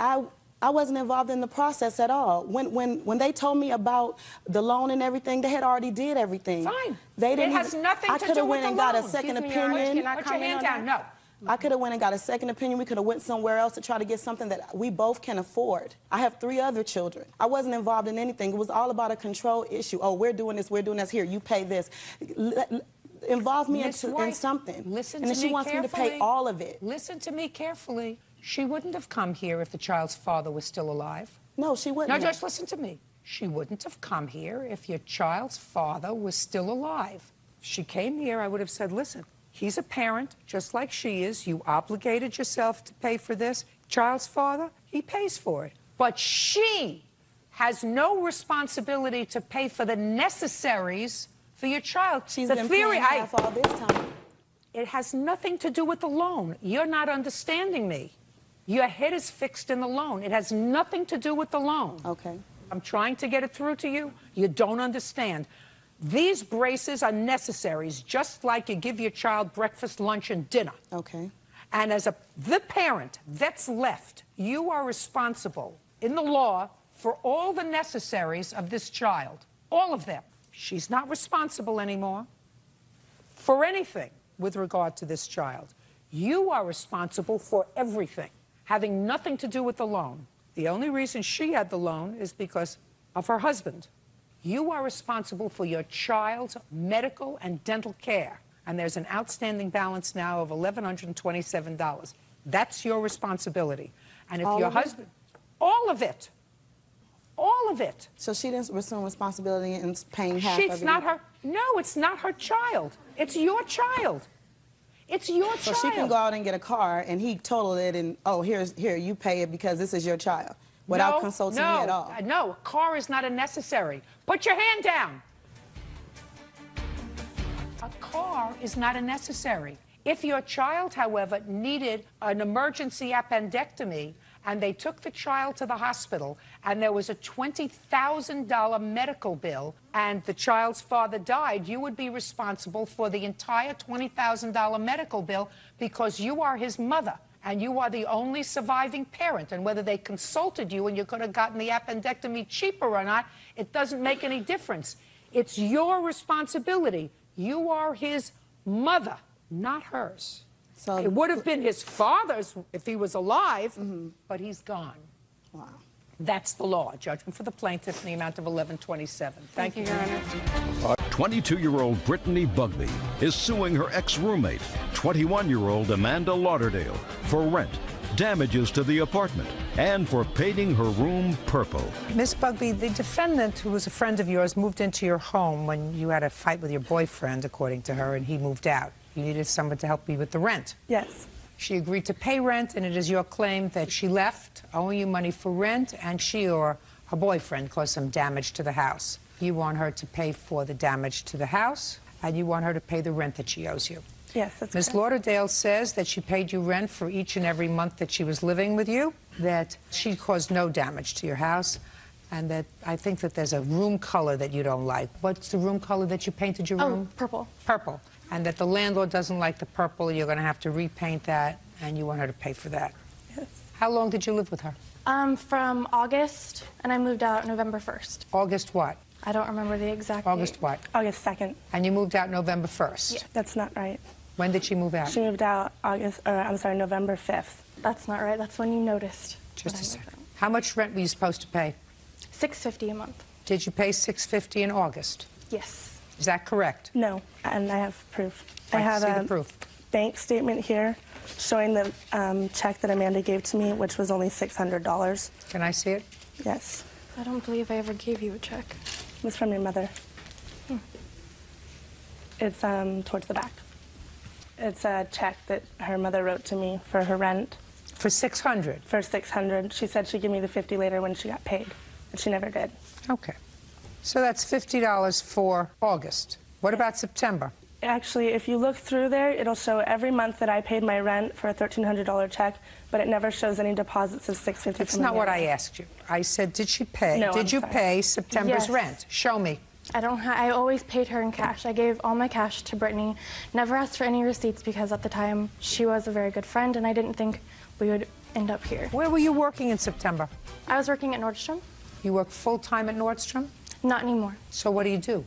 I wasn't involved in the process at all. When they told me about the loan and everything, they had already did everything. Fine. They didn't. It has nothing I to could do have with went the and got a loan. second Excuse me, Your Honor, opinion. can I Put your hand down. No. I could have went and got a second opinion. We could have went somewhere else to try to get something that we both can afford. I have 3 other children. I wasn't involved in anything. It was all about a control issue. Oh, we're doing this. Here, you pay this. Involve me in something. Listen and to then she me wants carefully. me to pay all of it. Listen to me carefully. She wouldn't have come here if the child's father was still alive. No, she wouldn't. No, have. just listen to me. She wouldn't have come here if your child's father was still alive. If she came here, I would have said, listen, he's a parent, just like she is. You obligated yourself to pay for this. Child's father, he pays for it. But she has no responsibility to pay for the necessaries for your child. She's the been theory, paying half all this time. It has nothing to do with the loan. You're not understanding me. Your head is fixed in the loan. It has nothing to do with the loan. Okay. I'm trying to get it through to you. You don't understand. These braces are necessaries, just like you give your child breakfast, lunch, and dinner. Okay. And as the parent that's left, you are responsible in the law for all the necessaries of this child. All of them. She's not responsible anymore for anything with regard to this child. You are responsible for everything, having nothing to do with the loan. The only reason she had the loan is because of her husband. You are responsible for your child's medical and dental care. And there's an outstanding balance now of $1,127. That's your responsibility. And if All your of it? husband, all of it, all of it. So she didn't assume responsibility in paying half of it? She's not her, no, it's not her child. It's your child. It's your So child. she can go out and get a car, and he totaled it, and here, you pay it because this is your child, without consulting me at all. No, a car is not a necessary. Put your hand down. A car is not a necessary. If your child, however, needed an emergency appendectomy and they took the child to the hospital and there was a $20,000 medical bill and the child's father died, you would be responsible for the entire $20,000 medical bill because you are his mother and you are the only surviving parent. And whether they consulted you and you could have gotten the appendectomy cheaper or not, it doesn't make any difference. It's your responsibility. You are his mother, not hers. So it would have been his father's if he was alive, but he's gone. Wow. That's the law. Judgment for the plaintiff in the amount of $1127. Thank you, Your Honor. 22-year-old Brittany Bugby is suing her ex-roommate, 21-year-old Amanda Lauderdale, for rent, damages to the apartment, and for painting her room purple. Miss Bugby, the defendant, who was a friend of yours, moved into your home when you had a fight with your boyfriend, according to her, and he moved out. You needed someone to help you with the rent. Yes. She agreed to pay rent, and it is your claim that she left owing you money for rent, and she or her boyfriend caused some damage to the house. You want her to pay for the damage to the house, and you want her to pay the rent that she owes you. Yes, that's Ms. correct. Lauderdale says that she paid you rent for each and every month that she was living with you, that she caused no damage to your house, and that I think that there's a room color that you don't like. What's the room color that you painted your room? Oh, purple. Purple. And that the landlord doesn't like the purple, you're going to have to repaint that, and you want her to pay for that. Yes. How long did you live with her? From August, and I moved out November 1st. August what? I don't remember the exact August date. what? August 2nd. And you moved out November 1st? Yeah. That's not right. When did she move out? She moved out November 5th. That's not right. That's when you noticed. Just a second. How much rent were you supposed to pay? $650 a month. Did you pay $650 in August? Yes. Is that correct? No, and I have proof. I I have see a the proof. bank statement here showing the check that Amanda gave to me, which was only $600. Can I see it? Yes. I don't believe I ever gave you a check. It was from your mother. It's towards the back. It's a check that her mother wrote to me for her rent. For $600? For $600. She said she'd give me the $50 later when she got paid, but she never did. Okay. So that's $50 for August. What about September? Actually, if you look through there, it'll show every month that I paid my rent for a $1,300 check, but it never shows any deposits of $650. That's not what I asked you. I said, did she pay? No, did you pay September's Yes. rent? Show me. I always paid her in cash. I gave all my cash to Brittany. Never asked for any receipts because at the time she was a very good friend and I didn't think we would end up here. Where were you working in September? I was working at Nordstrom. You work full-time at Nordstrom? Not anymore. So what do you do?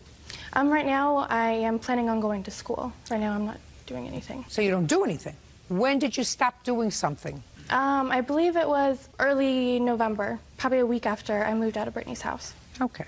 Right now I am planning on going to school. Right now I'm not doing anything. So you don't do anything. When did you stop doing something? I believe it was early November, probably a week after I moved out of Brittany's house. Okay.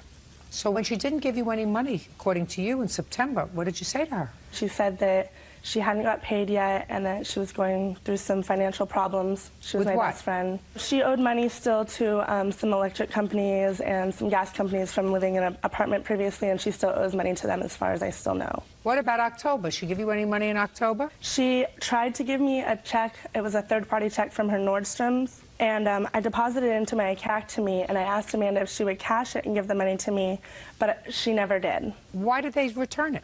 So when she didn't give you any money, according to you, in September, what did you say to her? She said that she hadn't got paid yet and that she was going through some financial problems. She was With my what? best friend. She owed money still to some electric companies and some gas companies from living in an apartment previously, and she still owes money to them as far as I still know. What about October? She give you any money in October? She tried to give me a check. It was a third-party check from her Nordstrom's, and I deposited it into my account to me, and I asked Amanda if she would cash it and give the money to me, but she never did. Why did they return it?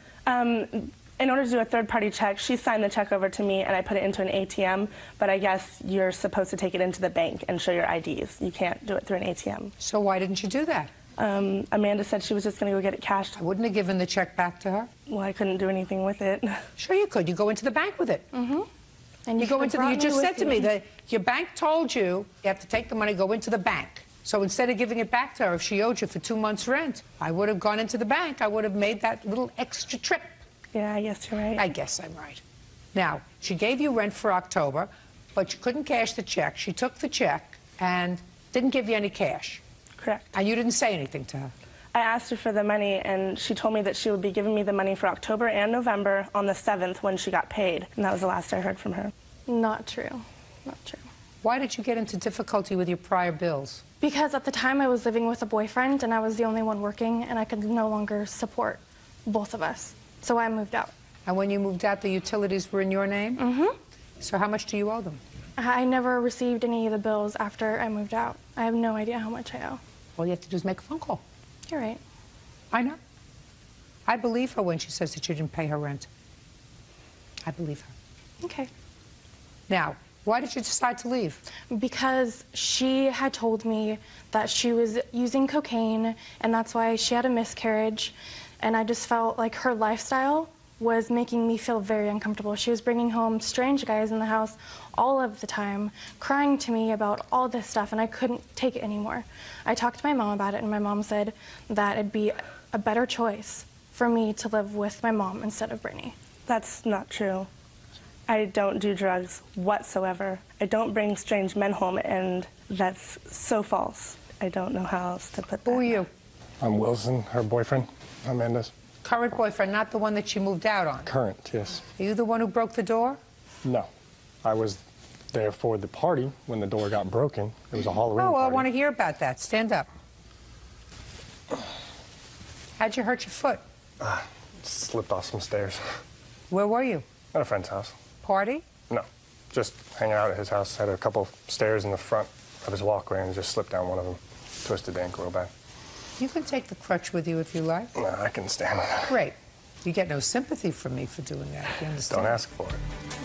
In order to do a third-party check, she signed the check over to me, and I put it into an ATM, but I guess you're supposed to take it into the bank and show your IDs. You can't do it through an ATM. So why didn't you do that? Amanda said she was just going to go get it cashed. I wouldn't have given the check back to her. Well, I couldn't do anything with it. Sure you could. You go into the bank with it. Mm-hmm. And You go into the, you just said to me that your bank told you you have to take the money, go into the bank. So instead of giving it back to her, if she owed you for 2 months' rent, I would have gone into the bank. I would have made that little extra trip. Yeah, I guess you're right. I guess I'm right. Now, she gave you rent for October, but you couldn't cash the check. She took the check and didn't give you any cash. Correct. And you didn't say anything to her. I asked her for the money, and she told me that she would be giving me the money for October and November on the 7th when she got paid, and that was the last I heard from her. Not true. Not true. Why did you get into difficulty with your prior bills? Because at the time I was living with a boyfriend and I was the only one working and I could no longer support both of us. So I moved out. And when you moved out, the utilities were in your name? Mm-hmm. So how much do you owe them? I never received any of the bills after I moved out. I have no idea how much I owe. All you have to do is make a phone call. You're right. I know. I believe her when she says that you didn't pay her rent. I believe her. Okay. Now, why did you decide to leave? Because she had told me that she was using cocaine, and that's why she had a miscarriage. And I just felt like her lifestyle was making me feel very uncomfortable. She was bringing home strange guys in the house all of the time, crying to me about all this stuff, and I couldn't take it anymore. I talked to my mom about it, and my mom said that it'd be a better choice for me to live with my mom instead of Brittany. That's not true. I don't do drugs whatsoever. I don't bring strange men home, and that's so false. I don't know how else to put that. Who are you? I'm Wilson, her boyfriend, Amanda's. Current boyfriend, not the one that she moved out on? Current, yes. Are you the one who broke the door? No. I was there for the party when the door got broken. It was a Halloween Oh, well, party. I want to hear about that. Stand up. How'd you hurt your foot? Slipped off some stairs. Where were you? At a friend's house. Party? No, just hanging out at his house. Had a couple stairs in the front of his walkway and just slipped down one of them. Twisted the ankle real bad. You can take the crutch with you if you like. No, I can stand it. Great. You get no sympathy from me for doing that. You understand? Don't ask for it.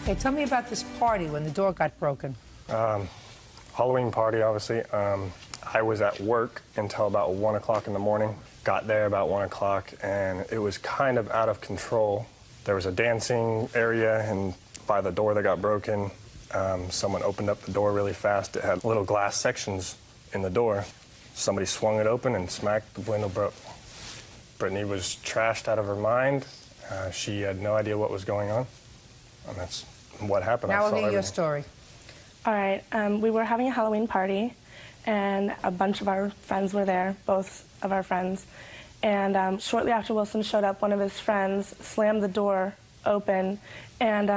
Okay, tell me about this party when the door got broken. Halloween party, obviously. I was at work until about 1 o'clock in the morning. Got there about 1 o'clock, and it was kind of out of control. There was a dancing area, and by the door that got broken, someone opened up the door really fast. It had little glass sections in the door. Somebody swung it open and smacked the window broke. Brittany was trashed out of her mind. She had no idea what was going on, and that's what happened. Now I I'll saw hear your everything. story. All right, we were having a Halloween party, and a bunch of our friends were there, both of our friends. And shortly after Wilson showed up, one of his friends slammed the door open, and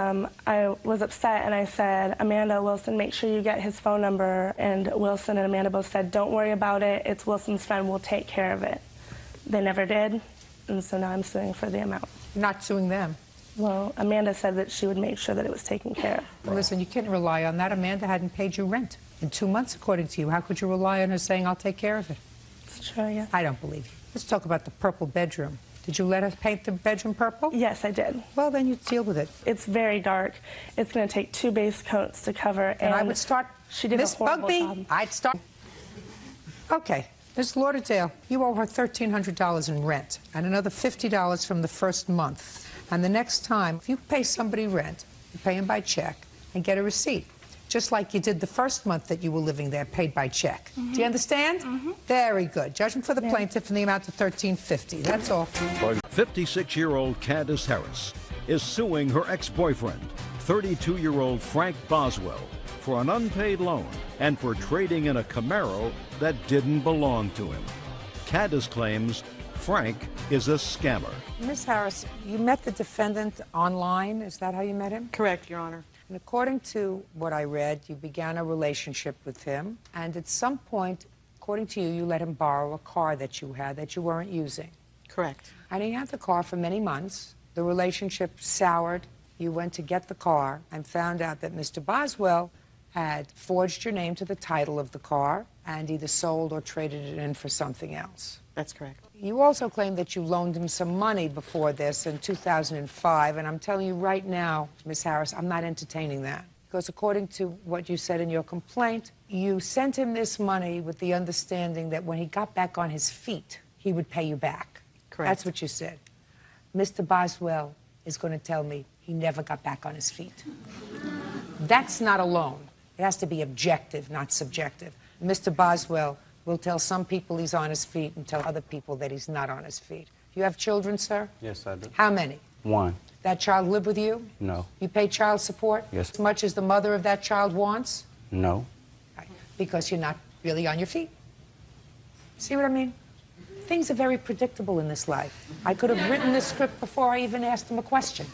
I was upset, and I said, Amanda, Wilson, make sure you get his phone number. And Wilson and Amanda both said, don't worry about it. It's Wilson's friend. We'll take care of it. They never did, and so now I'm suing for the amount. You're not suing them. Well, Amanda said that she would make sure that it was taken care of. Well, listen, you can't rely on that. Amanda hadn't paid you rent in 2 months, according to you. How could you rely on her saying, I'll take care of it? It's true, yes. I don't believe you. Let's talk about the purple bedroom. Did you let us paint the bedroom purple? Yes, I did. Well, then you deal with it. It's very dark. It's going to take 2 base coats to cover. And I would start, She did Miss a horrible Bugby, job. I'd start. Okay, Miss Lauderdale, you owe her $1,300 in rent and another $50 from the first month. And the next time, if you pay somebody rent, you pay them by check and get a receipt. Just like you did the first month that you were living there, paid by check. Do you understand? Very good. Judgment for the plaintiff in the amount of $1,350. That's all. 56-year-old Candace Harris is suing her ex-boyfriend, 32-year-old Frank Boswell, for an unpaid loan and for trading in a Camaro that didn't belong to him. Candace claims Frank is a scammer. Miss Harris, you met the defendant online. Is that how you met him? Correct, Your Honor. And according to what I read, you began a relationship with him, and at some point, according to you, you let him borrow a car that you had that you weren't using. Correct. And he had the car for many months. The relationship soured. You went to get the car and found out that Mr. Boswell had forged your name to the title of the car and either sold or traded it in for something else. That's correct. You also claim that you loaned him some money before this in 2005, and I'm telling you right now, Ms. Harris, I'm not entertaining that. Because according to what you said in your complaint, you sent him this money with the understanding that when he got back on his feet, he would pay you back. Correct. That's what you said. Mr. Boswell is going to tell me he never got back on his feet. That's not a loan. It has to be objective, not subjective. Mr. Boswell will tell some people he's on his feet and tell other people that he's not on his feet. You have children, sir? Yes, I do. How many? 1. That child live with you? No. You pay child support? Yes. As much as the mother of that child wants? No. Right. Because you're not really on your feet. See what I mean? Things are very predictable in this life. I could have written this script before I even asked him a question.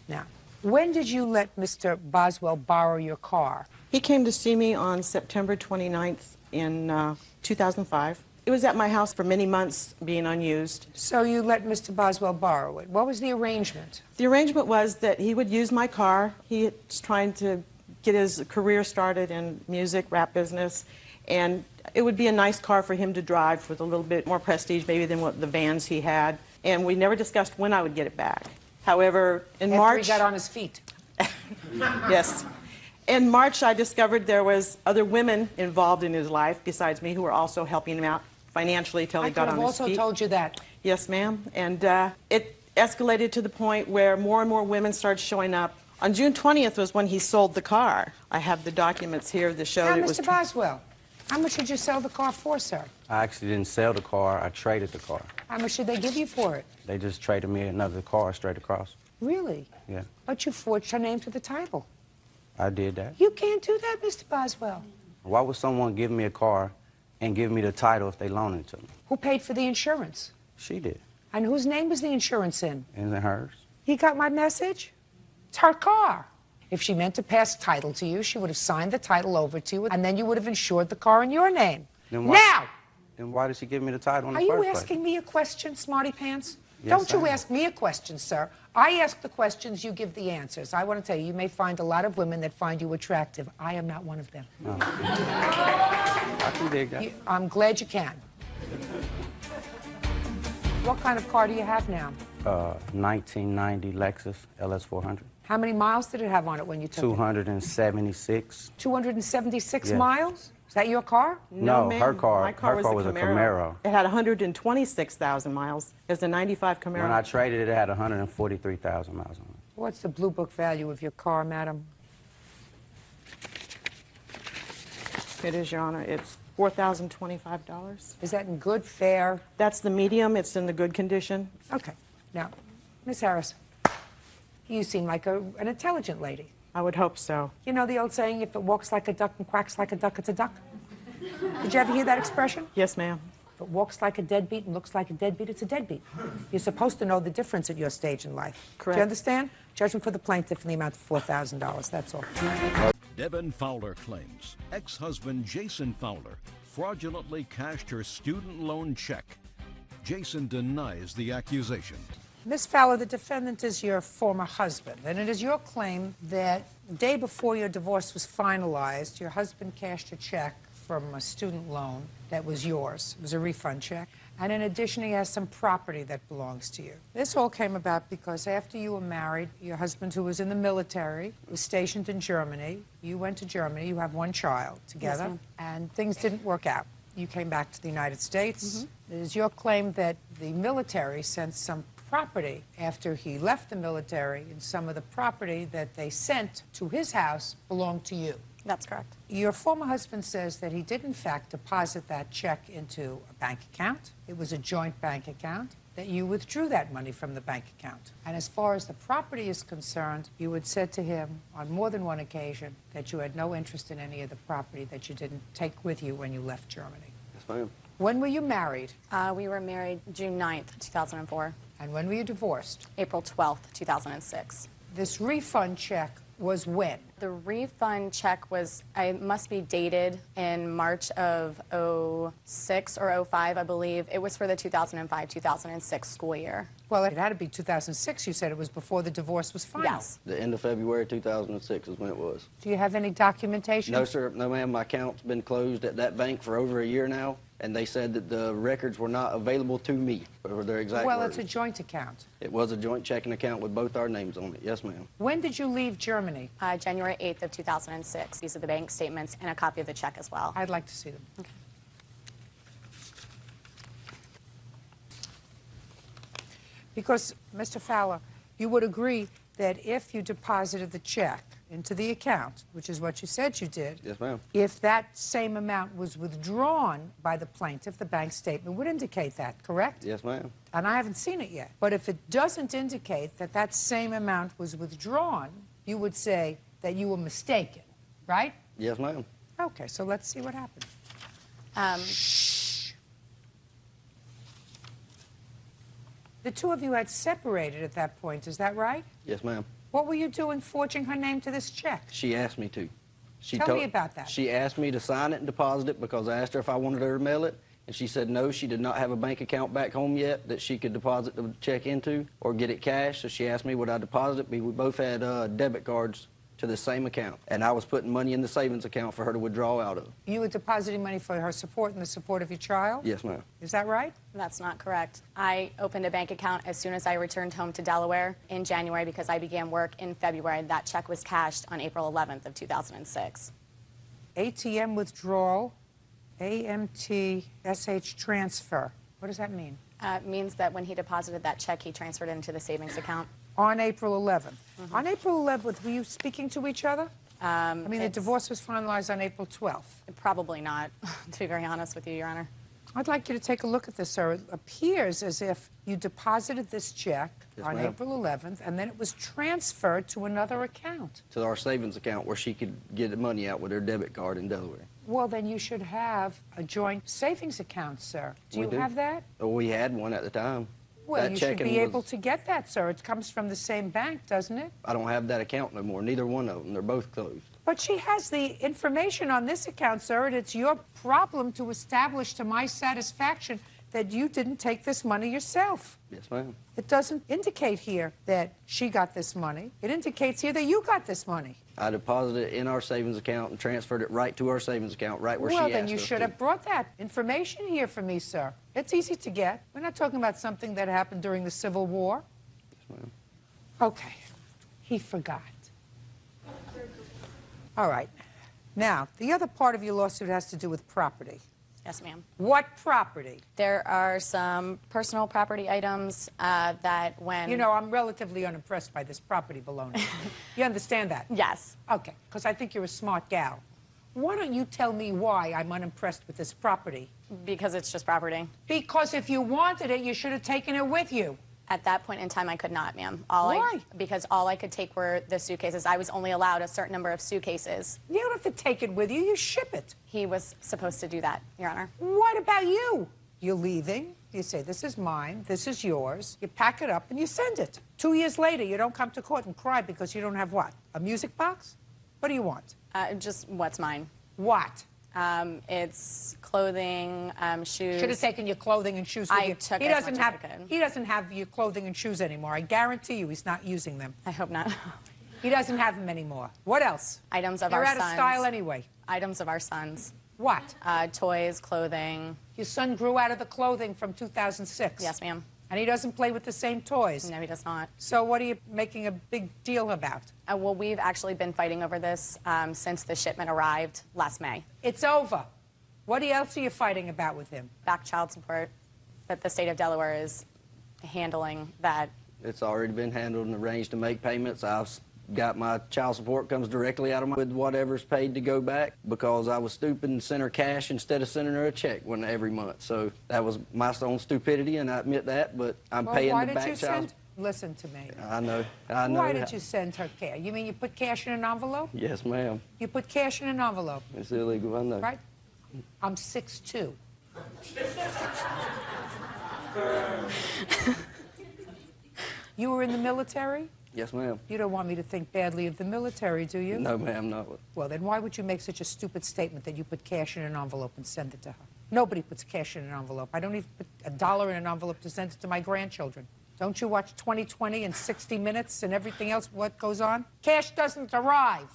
Now, when did you let Mr. Boswell borrow your car? He came to see me on September 29th in 2005. It was at my house for many months being unused. So you let Mr. Boswell borrow it. What was the arrangement? The arrangement was that he would use my car. He was trying to get his career started in music, rap business, and it would be a nice car for him to drive with a little bit more prestige maybe than what the vans he had. and we never discussed when I would get it back. However, in After March... he got on his feet. Yes. In March, I discovered there was other women involved in his life besides me who were also helping him out financially till he got on his feet. I could have also told you that. Yes, ma'am. And it escalated to the point where more and more women started showing up. On June 20th was when he sold the car. I have the documents here that show Now, that it was... Mr. Boswell, how much did you sell the car for, sir? I actually didn't sell the car. I traded the car. How much did they give you for it? They just traded me another car straight across. Really? Yeah, But you forged her name to the title. I did that. You can't do that, Mr. Boswell. Why would someone give me a car and give me the title if they loaned it to me? Who paid for the insurance? She did. And whose name was the insurance in? Isn't it hers? You got my message? It's her car. If she meant to pass title to you, she would have signed the title over to you, and then you would have insured the car in your name. Then why, Now! Then why did she give me the title in Are the you first place? asking me a question, smarty pants? Yes, Don't you I am. ask me a question, sir. I ask the questions, you give the answers. I want to tell you, you may find a lot of women that find you attractive. I am not one of them. No. I can dig that. I'm glad you can. What kind of car do you have now? 1990 Lexus LS400. How many miles did it have on it when you took 276. it? 276 Yes. miles? Is that your car? No, ma'am. her car. My car her car was a Camaro. It had 126,000 miles. It was a 95 Camaro. When I traded it, it had 143,000 miles on it. What's the blue book value of your car, madam? It is, Your Honor. It's $4,025. Is that in good, fair? That's the medium. It's in the good condition. Okay. Now, Miss Harris, you seem like an intelligent lady. I would hope so. You know the old saying, if it walks like a duck and quacks like a duck, it's a duck? Did you ever hear that expression? Yes, ma'am. If it walks like a deadbeat and looks like a deadbeat, it's a deadbeat. You're supposed to know the difference at your stage in life. Correct. Do you understand? Judgment for the plaintiff in the amount of $4,000. That's all. Devin Fowler claims ex-husband Jason Fowler fraudulently cashed her student loan check. Jason denies the accusation. Miss Fowler, the defendant is your former husband, and it is your claim that the day before your divorce was finalized, your husband cashed a check from a student loan that was yours. It was a refund check. And in addition, he has some property that belongs to you. This all came about because after you were married, your husband, who was in the military, was stationed in Germany. You went to Germany. You have one child together, ma'am. and things didn't work out. You came back to the United States. It is your claim that the military sent some property after he left the military, and some of the property that they sent to his house belonged to you. That's correct. Your former husband says that he did, in fact, deposit that check into a bank account. It was a joint bank account, that you withdrew that money from the bank account. And as far as the property is concerned, you had said to him on more than one occasion that you had no interest in any of the property that you didn't take with you when you left Germany. Yes, ma'am. When were you married? We were married June 9th, 2004. And when were you divorced? April 12th, 2006. This refund check was when? The refund check was, it must be dated in March of 06 or 05, I believe. It was for the 2005-2006 school year. Well, it had to be 2006. You said it was before the divorce was final. Yes. The end of February 2006 is when it was. Do you have any documentation? No, sir. No, ma'am. My account's been closed at that bank for over a year now, and they said that the records were not available to me, or their exact Well, words. it's a joint account. It was a joint checking account with both our names on it. Yes, ma'am. When did you leave Germany? January 8th of 2006. These are the bank statements and a copy of the check as well. I'd like to see them. Okay. Because, Mr. Fowler, you would agree that if you deposited the check into the account, which is what you said you did, Yes, ma'am. if that same amount was withdrawn by the plaintiff, the bank statement would indicate that, correct? Yes, ma'am. And I haven't seen it yet. But if it doesn't indicate that that same amount was withdrawn, you would say that you were mistaken, right? Yes, ma'am. Okay, so let's see what happens. The two of you had separated at that point, is that right? Yes, ma'am. What were you doing forging her name to this check? She asked me to. Tell me about that. She asked me to sign it and deposit it because I asked her if I wanted her to mail it, and she said no, she did not have a bank account back home yet that she could deposit the check into or get it cash, so she asked me would I deposit it. We both had debit cards to the same account, and I was putting money in the savings account for her to withdraw out of. You were depositing money for her support and the support of your child? Yes, ma'am. Is that right? That's not correct. I opened a bank account as soon as I returned home to Delaware in January because I began work in February. That check was cashed on April 11th of 2006. ATM withdrawal, AMT SH transfer. What does that mean? It means that when he deposited that check, he transferred it into the savings account. On April 11th. On April 11th, were you speaking to each other? I mean, the divorce was finalized on April 12th. Probably not, to be very honest with you, Your Honor. I'd like you to take a look at this, sir. It appears as if you deposited this check on April 11th, and then it was transferred to another account. To our savings account where she could get the money out with her debit card in Delaware. Well, then you should have a joint savings account, sir. Do you have that? Well, we had one at the time. Well, that you should be was, able to get that, sir. It comes from the same bank, doesn't it? I don't have that account no more, neither one of them. They're both closed. But she has the information on this account, sir, and it's your problem to establish to my satisfaction that you didn't take this money yourself. Yes, ma'am. It doesn't indicate here that she got this money. It indicates here that you got this money. I deposited it in our savings account and transferred it right to our savings account, right where she asked us to. Well, then you should have brought that information here for me, sir. It's easy to get. We're not talking about something that happened during the Civil War. Yes, ma'am. Okay. He forgot. All right. Now, the other part of your lawsuit has to do with property. Yes, ma'am. What property? There are some personal property items that when... You know, I'm relatively unimpressed by this property baloney. You understand that? Yes. Okay, because I think you're a smart gal. Why don't you tell me why I'm unimpressed with this property? Because it's just property. Because if you wanted it, you should have taken it with you. At that point in time, I could not, ma'am. Why? Because all I could take were the suitcases. I was only allowed a certain number of suitcases. You don't have to take it with you. You ship it. He was supposed to do that, Your Honor. What about you? You're leaving. You say, this is mine. This is yours. You pack it up and you send it. 2 years later, you don't come to court and cry because you don't have what? A music box? What do you want? Just what's mine. What? It's clothing, shoes. Should have taken your clothing and shoes with you. I took as much as I could. He doesn't have your clothing and shoes anymore. I guarantee you he's not using them. I hope not. He doesn't have them anymore. What else? Items of You're our out sons. of style anyway. Items of our sons. What? Toys, clothing. Your son grew out of the clothing from 2006. Yes, ma'am. And he doesn't play with the same toys. No, he does not. So what are you making a big deal about? Well, we've actually been fighting over this since the shipment arrived last May. It's over. What else are you fighting about with him? Back child support. But the state of Delaware is handling that. It's already been handled and arranged to make payments. I've got my child support comes directly out of my with whatever's paid to go back because I was stupid and sent her cash instead of sending her a check every month. So that was my own stupidity, and I admit that. But I'm paying the back child. Listen to me. I know. Why did you send her cash? You mean you put cash in an envelope? Yes, ma'am. You put cash in an envelope. It's illegal. I know. Right? I'm 6'2". You were in the military? Yes, ma'am. You don't want me to think badly of the military, do you? No, ma'am, no. Well, then why would you make such a stupid statement that you put cash in an envelope and send it to her? Nobody puts cash in an envelope. I don't even put $1 in an envelope to send it to my grandchildren. Don't you watch 20/20 and 60 Minutes and everything else, what goes on? Cash doesn't arrive.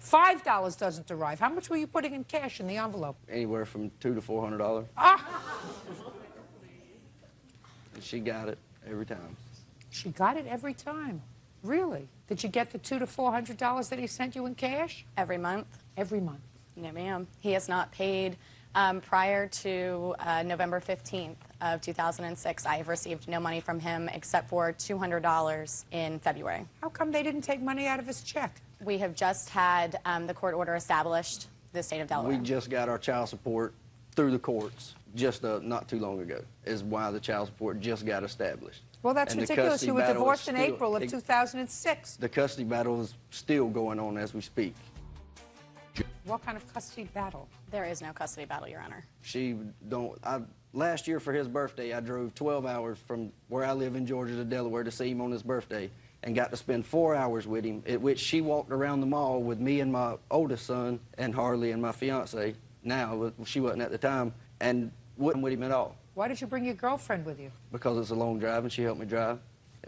$5 doesn't arrive. How much were you putting in cash in the envelope? Anywhere from $200 to $400. Ah! And she got it every time. She got it every time. Really? Did you get the $200 to $400 that he sent you in cash? Every month. Every month. No, ma'am. He has not paid prior to November 15th of 2006. I have received no money from him except for $200 in February. How come they didn't take money out of his check? We have just had the court order established, the state of Delaware. We just got our child support through the courts just not too long ago, is why the child support just got established. Well, that's And ridiculous. You were divorced in April of 2006. The custody battle is still going on as we speak. What kind of custody battle? There is no custody battle, Your Honor. Last year for his birthday, I drove 12 hours from where I live in Georgia to Delaware to see him on his birthday and got to spend 4 hours with him, at which she walked around the mall with me and my oldest son and Harley and my fiance. Now, she wasn't at the time, and wasn't with him at all. Why did you bring your girlfriend with you? Because it's a long drive and she helped me drive.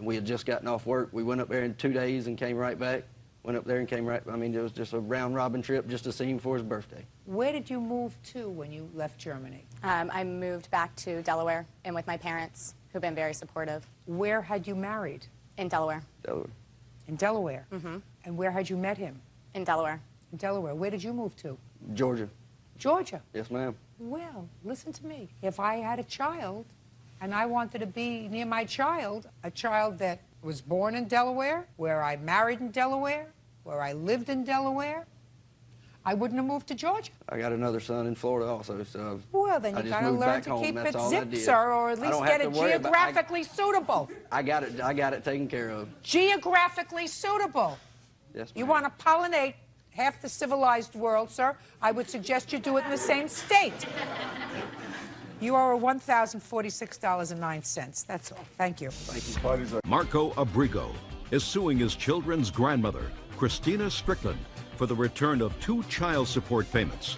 and we had just gotten off work. We went up there in 2 days and came right back. Went up there and came right, I mean, it was just a round-robin trip just to see him for his birthday. Where did you move to when you left Germany? I moved back to Delaware and with my parents, who've been very supportive. Where had you married? In Delaware. Delaware. In Delaware? Mm-hmm. And where had you met him? In Delaware. In Delaware. Where did you move to? Georgia. Georgia? Yes, ma'am. Well, listen to me. If I had a child and I wanted to be near my child, a child that was born in Delaware, where I married in Delaware, where I lived in Delaware, I wouldn't have moved to Georgia. I got another son in Florida also, so well, then you got to learn to keep it zipped, sir, or at least get it geographically suitable. I got it taken care of. Geographically suitable. Yes, ma'am. You want to pollinate half the civilized world, sir? I would suggest you do it in the same state. You owe $1,046.09. That's all. Thank you. Thank you. Marco Abrigo is suing his children's grandmother, Christina Strickland, for the return of 2 child support payments.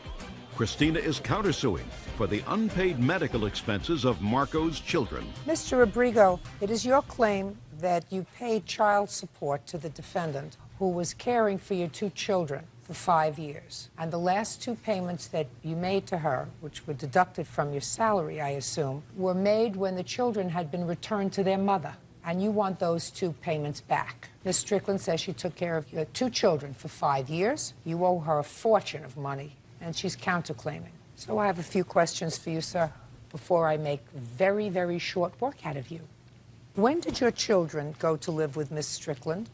Christina is countersuing for the unpaid medical expenses of Marco's children. Mr. Abrigo, it is your claim that you paid child support to the defendant who was caring for your 2 children for 5 years. And the last 2 payments that you made to her, which were deducted from your salary, I assume, were made when the children had been returned to their mother. And you want those 2 payments back. Ms. Strickland says she took care of your 2 children for 5 years. You owe her a fortune of money, and she's counterclaiming. So I have a few questions for you, sir, before I make very, very short work out of you. When did your children go to live with Ms. Strickland?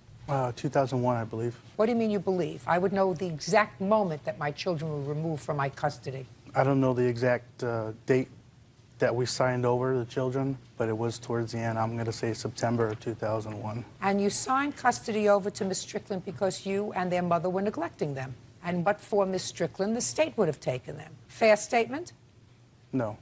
2001, I believe. What do you mean you believe? I would know the exact moment that my children were removed from my custody. I don't know the exact date that we signed over the children, but it was towards the end. I'm going to say September of 2001. And you signed custody over to Ms. Strickland because you and their mother were neglecting them. And but for Ms. Strickland, the state would have taken them. Fair statement? No.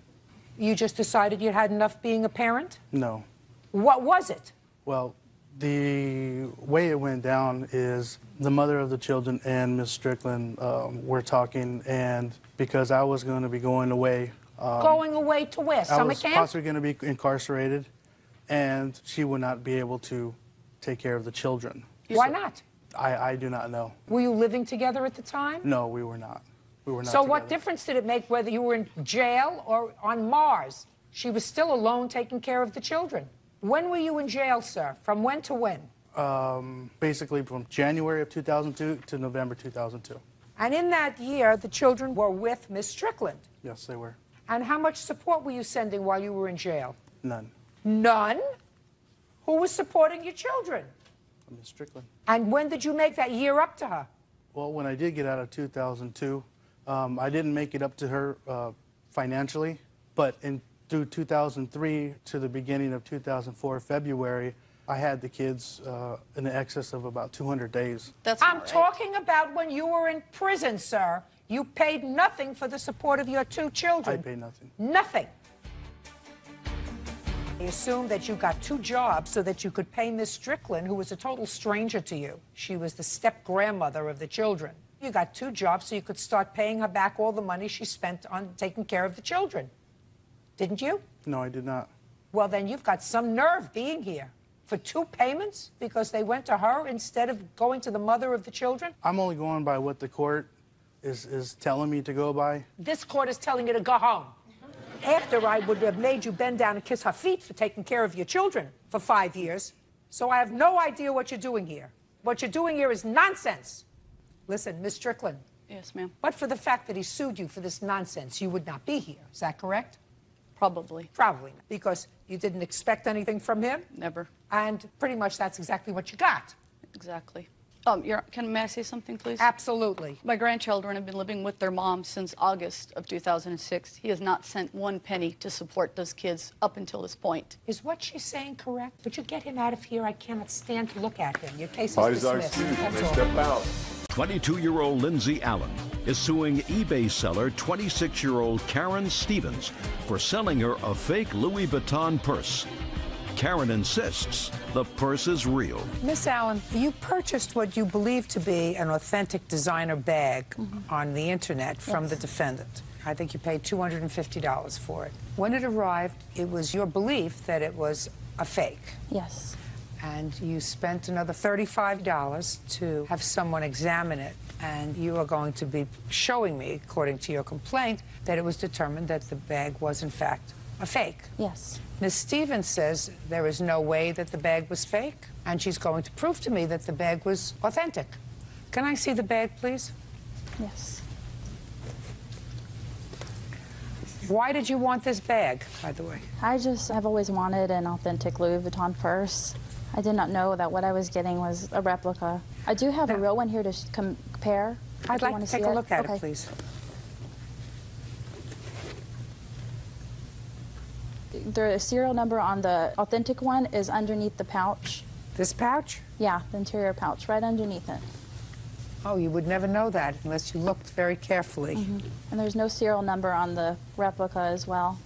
You just decided you had enough being a parent? No. What was it? Well, the way it went down is the mother of the children and Ms. Strickland were talking, and because I was going to be going away. Going away to where? Summer camp? I was possibly going to be incarcerated, and she would not be able to take care of the children. Why not? I do not know. Were you living together at the time? No, we were not. We were not So together. what difference did it make whether you were in jail or on Mars? She was still alone taking care of the children. When were you in jail, sir? From when to when? Basically from January of 2002 to November 2002. And in that year, the children were with Miss Strickland. Yes, they were. And how much support were you sending while you were in jail? None. None? Who was supporting your children? Ms. Strickland. And when did you make that year up to her? Well, when I did get out of 2002, I didn't make it up to her financially, but through 2003 to the beginning of 2004, February, I had the kids in the excess of about 200 days. I'm talking about when you were in prison, sir. You paid nothing for the support of your 2 children. I paid nothing. Nothing. I assume that you got 2 jobs so that you could pay Miss Strickland, who was a total stranger to you. She was the step-grandmother of the children. You got 2 jobs so you could start paying her back all the money she spent on taking care of the children. Didn't you? No, I did not. Well, then you've got some nerve being here. For 2 payments? Because they went to her instead of going to the mother of the children? I'm only going by what the court is telling me to go by. This court is telling you to go home. After I would have made you bend down and kiss her feet for taking care of your children for 5 years. So I have no idea what you're doing here. What you're doing here is nonsense. Listen, Miss Strickland. Yes, ma'am. But for the fact that he sued you for this nonsense, you would not be here. Is that correct? Probably. Probably. Because you didn't expect anything from him? Never. And pretty much that's exactly what you got. Exactly. May I say something, please? Absolutely. My grandchildren have been living with their mom since August of 2006. He has not sent 1 penny to support those kids up until this point. Is what she's saying correct? Would you get him out of here? I cannot stand to look at him. Your case is Parties dismissed. are excused. That's They all. step out. 22-year-old Lindsay Allen is suing eBay seller 26-year-old Karen Stevens for selling her a fake Louis Vuitton purse. Karen insists the purse is real. Miss Allen, you purchased what you believe to be an authentic designer bag on the internet from the defendant. I think you paid $250 for it. When it arrived, it was your belief that it was a fake. Yes. and you spent another $35 to have someone examine it, and you are going to be showing me, according to your complaint, that it was determined that the bag was, in fact, a fake. Yes. Ms. Stevens says there is no way that the bag was fake, and she's going to prove to me that the bag was authentic. Can I see the bag, please? Yes. Why did you want this bag, by the way? I just have always wanted an authentic Louis Vuitton purse. I did not know that what I was getting was a replica. I do have a real one here to compare. I'd like to take a look at it, please. The serial number on the authentic one is underneath the pouch. This pouch? Yeah, the interior pouch, right underneath it. Oh, you would never know that unless you looked very carefully. And there's no serial number on the replica as well.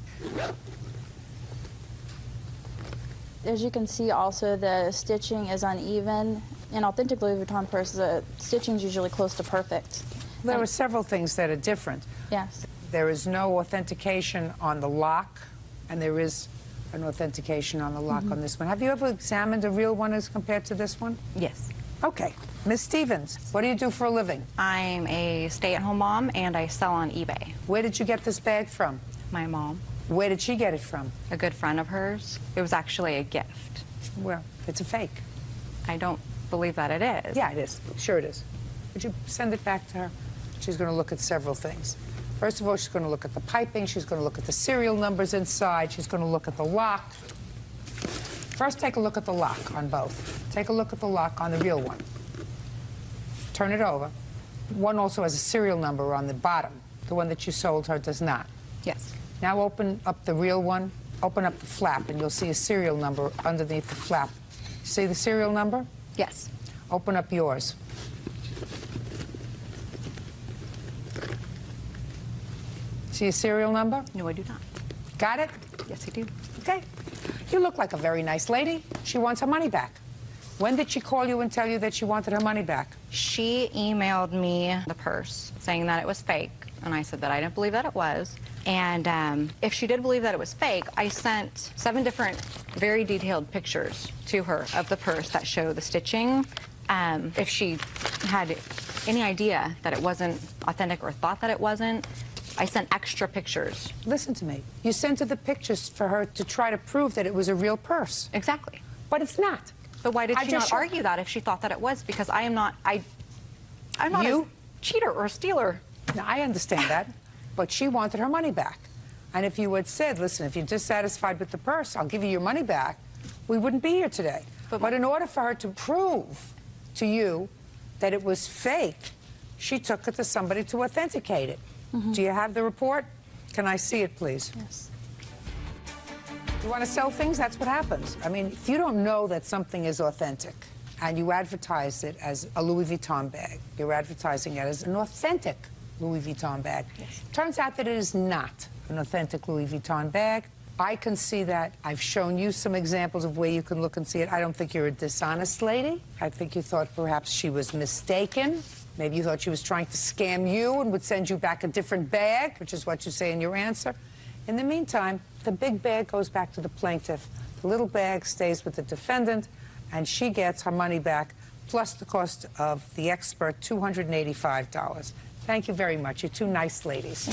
As you can see also, the stitching is uneven. In authentic Louis Vuitton purses, the stitching is usually close to perfect. There are several things that are different. Yes. There is no authentication on the lock, and there is an authentication on the lock on this one. Have you ever examined a real one as compared to this one? Yes. Okay. Ms. Stevens, what do you do for a living? I'm a stay-at-home mom, and I sell on eBay. Where did you get this bag from? My mom. Where did she get it from? A good friend of hers. It was actually a gift. Well, it's a fake. I don't believe that it is. Yeah, it is. Sure it is. Would you send it back to her? She's going to look at several things. First of all, she's going to look at the piping. She's going to look at the serial numbers inside. She's going to look at the lock. First, take a look at the lock on both. Take a look at the lock on the real one. Turn it over. One also has a serial number on the bottom. The one that you sold her does not. Yes. Now open up the real one. Open up the flap, and you'll see a serial number underneath the flap. See the serial number? Yes. Open up yours. See a serial number? No, I do not. Got it? Yes, I do. Okay. You look like a very nice lady. She wants her money back. When did she call you and tell you that she wanted her money back? She emailed me the purse saying that it was fake, and I said that I didn't believe that it was. And if she did believe that it was fake, I sent 7 different very detailed pictures to her of the purse that show the stitching. If she had any idea that it wasn't authentic or thought that it wasn't, I sent extra pictures. Listen to me. You sent her the pictures for her to try to prove that it was a real purse. Exactly. But it's not. But why did she not argue that if she thought that it was? Because I'm not a cheater or a stealer. Now, I understand that, but she wanted her money back. And if you had said, listen, if you're dissatisfied with the purse, I'll give you your money back, we wouldn't be here today. But in order for her to prove to you that it was fake, she took it to somebody to authenticate it. Do you have the report? Can I see it, please? Yes. You want to sell things? That's what happens. I mean, if you don't know that something is authentic and you advertise it as a Louis Vuitton bag, you're advertising it as an authentic Louis Vuitton bag. Yes. Turns out that it is not an authentic Louis Vuitton bag. I can see that. I've shown you some examples of where you can look and see it. I don't think you're a dishonest lady. I think you thought perhaps she was mistaken. Maybe you thought she was trying to scam you and would send you back a different bag, which is what you say in your answer. In the meantime, the big bag goes back to the plaintiff. The little bag stays with the defendant, and she gets her money back, plus the cost of the expert, $285. Thank you very much. You're two nice ladies.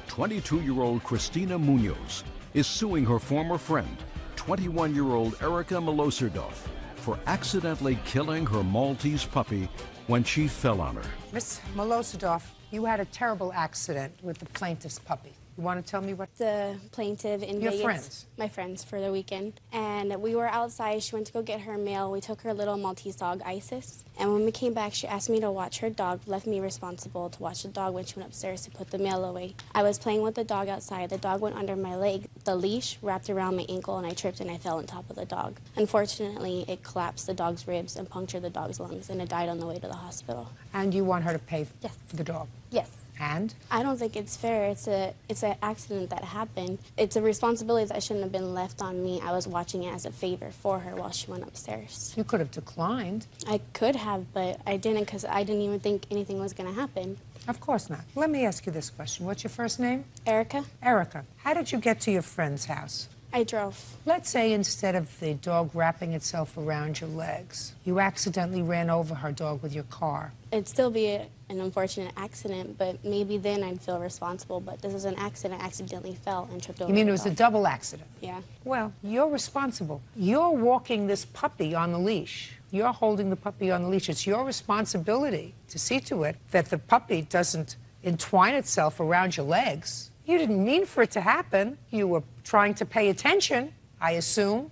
22-year-old Christina Munoz is suing her former friend, 21-year-old Erica Miloserdorf, for accidentally killing her Maltese puppy when she fell on her. Miss Miloserdorf, you had a terrible accident with the plaintiff's puppy. You want to tell me what? The plaintiff in Vegas. Your friends? My friends for the weekend. And we were outside. She went to go get her mail. We took her little Maltese dog, Isis. And when we came back, she asked me to watch her dog, left me responsible to watch the dog when she went upstairs to put the mail away. I was playing with the dog outside. The dog went under my leg. The leash wrapped around my ankle, and I tripped and I fell on top of the dog. Unfortunately, it collapsed the dog's ribs and punctured the dog's lungs, and it died on the way to the hospital. And you want her to pay for the dog? Yes. And? I don't think it's fair. It's an accident that happened. It's a responsibility that shouldn't have been left on me. I was watching it as a favor for her while she went upstairs. You could have declined. I could have, but I didn't because I didn't even think anything was going to happen. Of course not. Let me ask you this question. What's your first name? Erica. Erica, how did you get to your friend's house? I drove. Let's say instead of the dog wrapping itself around your legs, you accidentally ran over her dog with your car. It'd still be an unfortunate accident, but maybe then I'd feel responsible. But this is an accident. I accidentally fell and tripped over. You mean the it was a dog. double accident? Yeah. Well, you're responsible. You're walking this puppy on the leash. You're holding the puppy on the leash. It's your responsibility to see to it that the puppy doesn't entwine itself around your legs. You didn't mean for it to happen. You were trying to pay attention, I assume,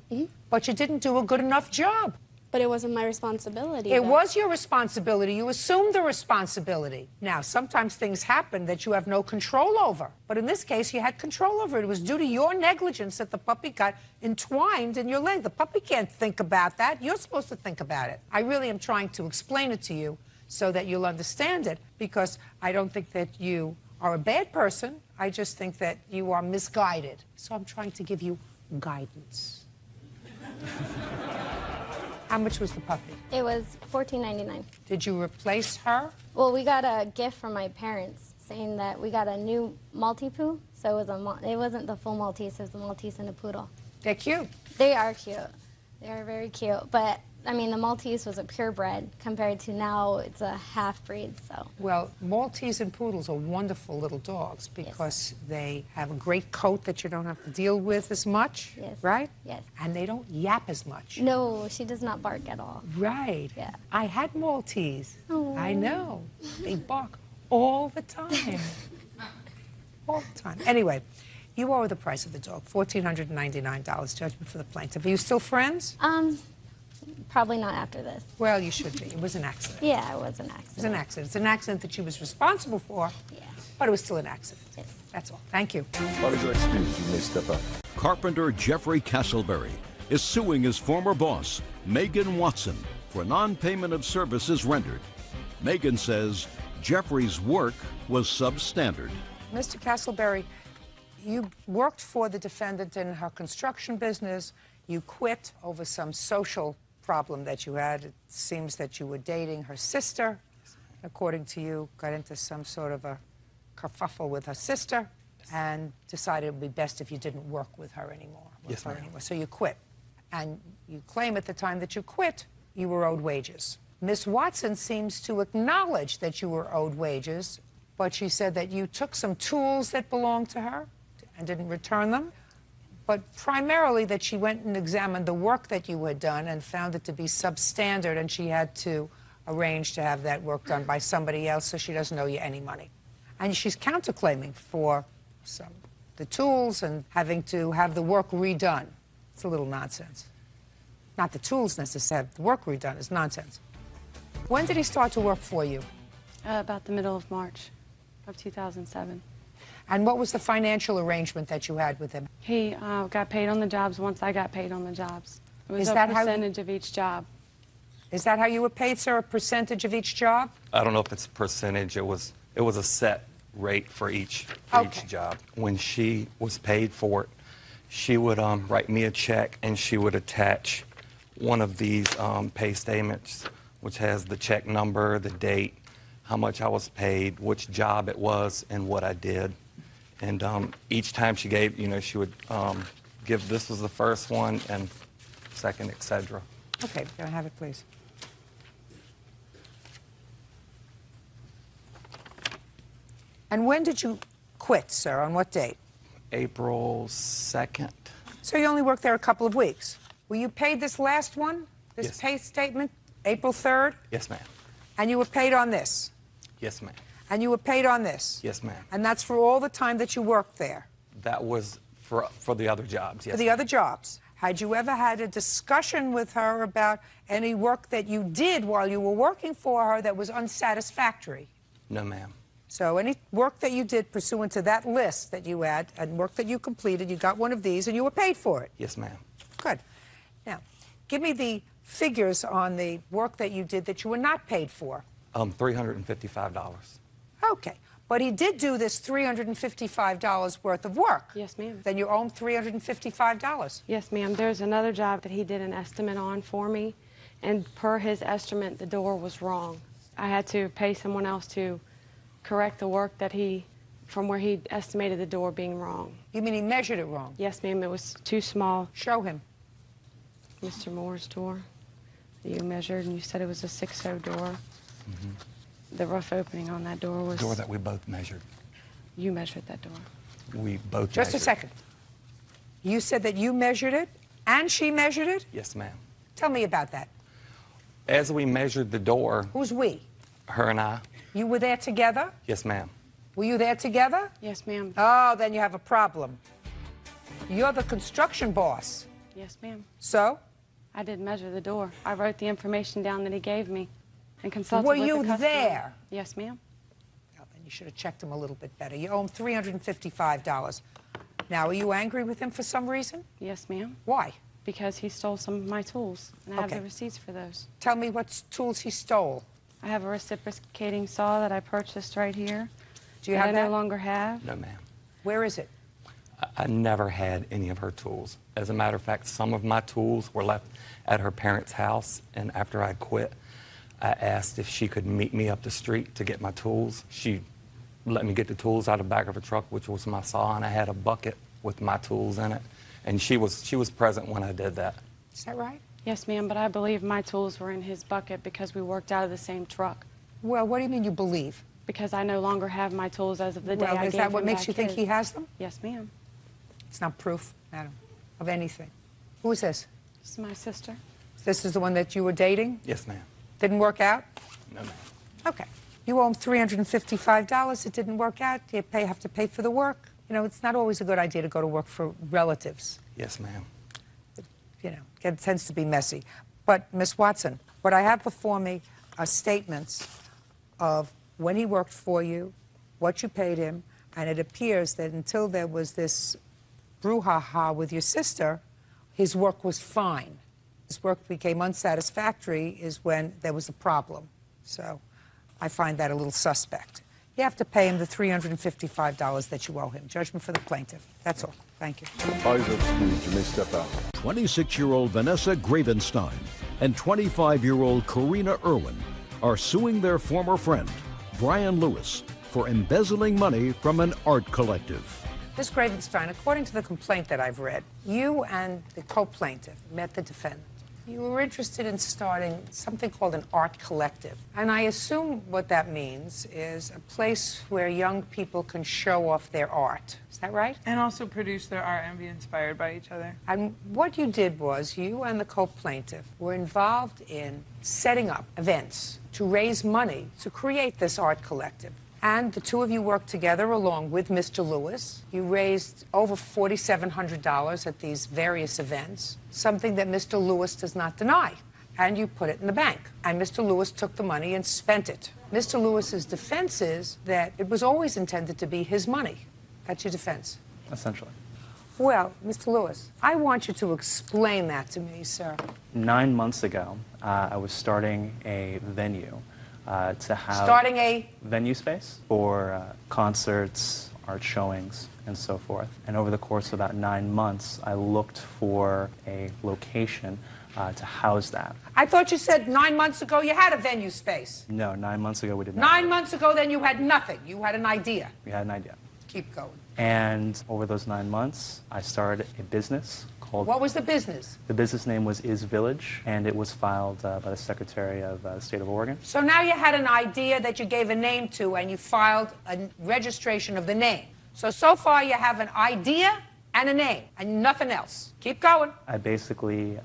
but you didn't do a good enough job. But it wasn't my responsibility. It though. was your responsibility. You assumed the responsibility. Now, sometimes things happen that you have no control over. But in this case, you had control over it. It was due to your negligence that the puppy got entwined in your leg. The puppy can't think about that. You're supposed to think about it. I really am trying to explain it to you so that you'll understand it, because I don't think that you are a bad person. I just think that you are misguided. So I'm trying to give you guidance. How much was the puppy? It was $14.99. Did you replace her? Well, we got a gift from my parents saying that we got a new Maltipoo, so it wasn't the full Maltese, it was the Maltese and a poodle. They're cute. They are cute. They are very cute, but I mean, the Maltese was a purebred compared to now it's a half-breed, so. Well, Maltese and poodles are wonderful little dogs because they have a great coat that you don't have to deal with as much, right? Yes. And they don't yap as much. No, she does not bark at all. Right. Yeah. I had Maltese. Oh. I know. They bark all the time. All the time. Anyway, you owe the price of the dog, $1,499, judgment for the plaintiff. Are you still friends? Probably not after this. Well, you should be. It was an accident. Yeah, it was an accident. It was an accident. It's an accident that she was responsible for, but it was still an accident. Yes. That's all. Thank you. What is your excuse? You may step up. Carpenter Jeffrey Castleberry is suing his former boss, Megan Watson, for non-payment of services rendered. Megan says Jeffrey's work was substandard. Mr. Castleberry, you worked for the defendant in her construction business. You quit over some social problem that you had. It seems that you were dating her sister. According to you, got into some sort of a kerfuffle with her sister and decided it would be best if you didn't work with her anymore. Yes, ma'am. So you quit. And you claim at the time that you quit, you were owed wages. Miss Watson seems to acknowledge that you were owed wages, but she said that you took some tools that belonged to her and didn't return them. But primarily that she went and examined the work that you had done and found it to be substandard, and she had to arrange to have that work done by somebody else, so she doesn't owe you any money. And she's counterclaiming for the tools and having to have the work redone. It's a little nonsense. Not the tools necessarily, the work redone is nonsense. When did he start to work for you? About the middle of March of 2007. And what was the financial arrangement that you had with him? He got paid on the jobs once I got paid on the jobs. It was Is a that how- percentage of each job. Is that how you were paid, sir, a percentage of each job? I don't know if it's a percentage. It was a set rate for each job. When she was paid for it, she would write me a check and she would attach one of these pay statements, which has the check number, the date, how much I was paid, which job it was, and what I did. And each time she gave, she would give, this was the first one and second, etc. Okay, can I have it, please? And when did you quit, sir? On what date? April 2nd. So you only worked there a couple of weeks. Were you paid this last one, this Yes. pay statement, April 3rd? Yes, ma'am. And you were paid on this? Yes, ma'am. And you were paid on this? Yes, ma'am. And that's for all the time that you worked there? That was for the other jobs, yes. For the other jobs. Had you ever had a discussion with her about any work that you did while you were working for her that was unsatisfactory? No, ma'am. So any work that you did pursuant to that list that you had and work that you completed, you got one of these and you were paid for it? Yes, ma'am. Good. Now, give me the figures on the work that you did that you were not paid for. $355. Okay. But he did do this $355 worth of work. Yes, ma'am. Then you owe him $355. Yes, ma'am. There's another job that he did an estimate on for me, and per his estimate, the door was wrong. I had to pay someone else to correct the work that he from where he estimated the door being wrong. You mean he measured it wrong? Yes, ma'am, it was too small. Show him. Mr. Moore's door that you measured, and you said it was a 6-0 door. The rough opening on that door was... Door that we both measured. You measured that door. We both Just measured. a second. You said that you measured it and she measured it? Yes, ma'am. Tell me about that. As we measured the door... Who's we? Her and I. You were there together? Yes, ma'am. Were you there together? Yes, ma'am. Oh, then you have a problem. You're the construction boss. Yes, ma'am. So? I did measure the door. I wrote the information down that he gave me and consulted Were with you the customer. there? Yes, ma'am. Well, then you should have checked him a little bit better. You owe him $355. Now, are you angry with him for some reason? Yes, ma'am. Why? Because he stole some of my tools, and I have Okay. the receipts for those. Tell me what tools he stole. I have a reciprocating saw that I purchased right here. Do you that have I that? no longer have. No, ma'am. Where is it? I never had any of her tools. As a matter of fact, some of my tools were left at her parents' house, and after I quit, I asked if she could meet me up the street to get my tools. She let me get the tools out of the back of her truck, which was my saw, and I had a bucket with my tools in it. And she was present when I did that. Is that right? Yes, ma'am, but I believe my tools were in his bucket because we worked out of the same truck. Well, what do you mean you believe? Because I no longer have my tools as of the day Well, I is gave that what him makes back you think his. he has them? Yes, ma'am. It's not proof, madam, of anything. Who is this? This is my sister. This is the one that you were dating? Yes, ma'am. Didn't work out? No, ma'am. Okay. You owe him $355. It didn't work out. You have to pay for the work. You know, it's not always a good idea to go to work for relatives. Yes, ma'am. You know, it tends to be messy. But, Miss Watson, what I have before me are statements of when he worked for you, what you paid him, and it appears that until there was this brouhaha with your sister, his work was fine. His work became unsatisfactory is when there was a problem. So I find that a little suspect. You have to pay him the $355 that you owe him. Judgment for the plaintiff. That's all. Thank you. Parties are excused. You may step out. 26-year-old Vanessa Gravenstein and 25-year-old Karina Irwin are suing their former friend, Brian Lewis, for embezzling money from an art collective. Ms. Gravenstein, according to the complaint that I've read, you and the co-plaintiff met the defendant. You were interested in starting something called an art collective. And I assume what that means is a place where young people can show off their art. Is that right? And also produce their art and be inspired by each other. And what you did was you and the co-plaintiff were involved in setting up events to raise money to create this art collective. And the two of you worked together along with Mr. Lewis. You raised over $4,700 at these various events, something that Mr. Lewis does not deny. And you put it in the bank. And Mr. Lewis took the money and spent it. Mr. Lewis's defense is that it was always intended to be his money. That's your defense. Essentially. Well, Mr. Lewis, I want you to explain that to me, sir. 9 months ago, I was starting a venue to have Starting a venue space for concerts, art showings, and so forth. And over the course of about 9 months, I looked for a location to house that. I thought you said 9 months ago you had a venue space. No, 9 months ago we did not. 9 months ago, then you had nothing. You had an idea. We had an idea. Keep going. And over those 9 months, I started a business called... What was the business? The business name was Is Village, and it was filed by the Secretary of the State of Oregon. So now you had an idea that you gave a name to, and you filed a registration of the name. So far you have an idea and a name, and nothing else. Keep going. I basically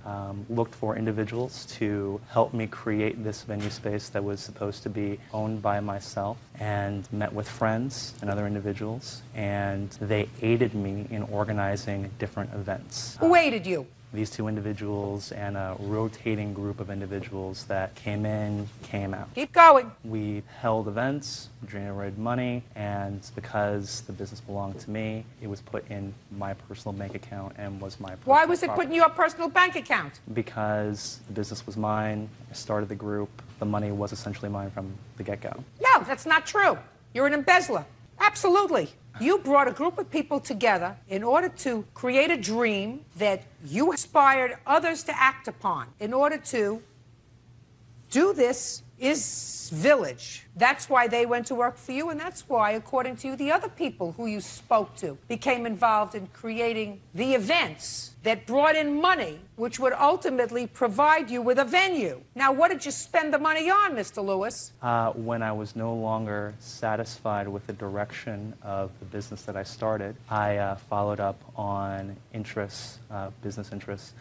looked for individuals to help me create this venue space that was supposed to be owned by myself, and met with friends and other individuals, and they aided me in organizing different events. Who aided you? These two individuals and a rotating group of individuals that came in, came out. Keep going. We held events, generated money, and because the business belonged to me, it was put in my personal bank account and was my personal Why was it property. put in your personal bank account? Because the business was mine, I started the group, the money was essentially mine from the get-go. No, that's not true. You're an embezzler. Absolutely. You brought a group of people together in order to create a dream that you inspired others to act upon. In order to do this, is Village. That's why they went to work for you, and that's why, according to you, the other people who you spoke to became involved in creating the events that brought in money, which would ultimately provide you with a venue. Now, what did you spend the money on, Mr. Lewis? When I was no longer satisfied with the direction of the business that I started, I followed up on interests, business interests,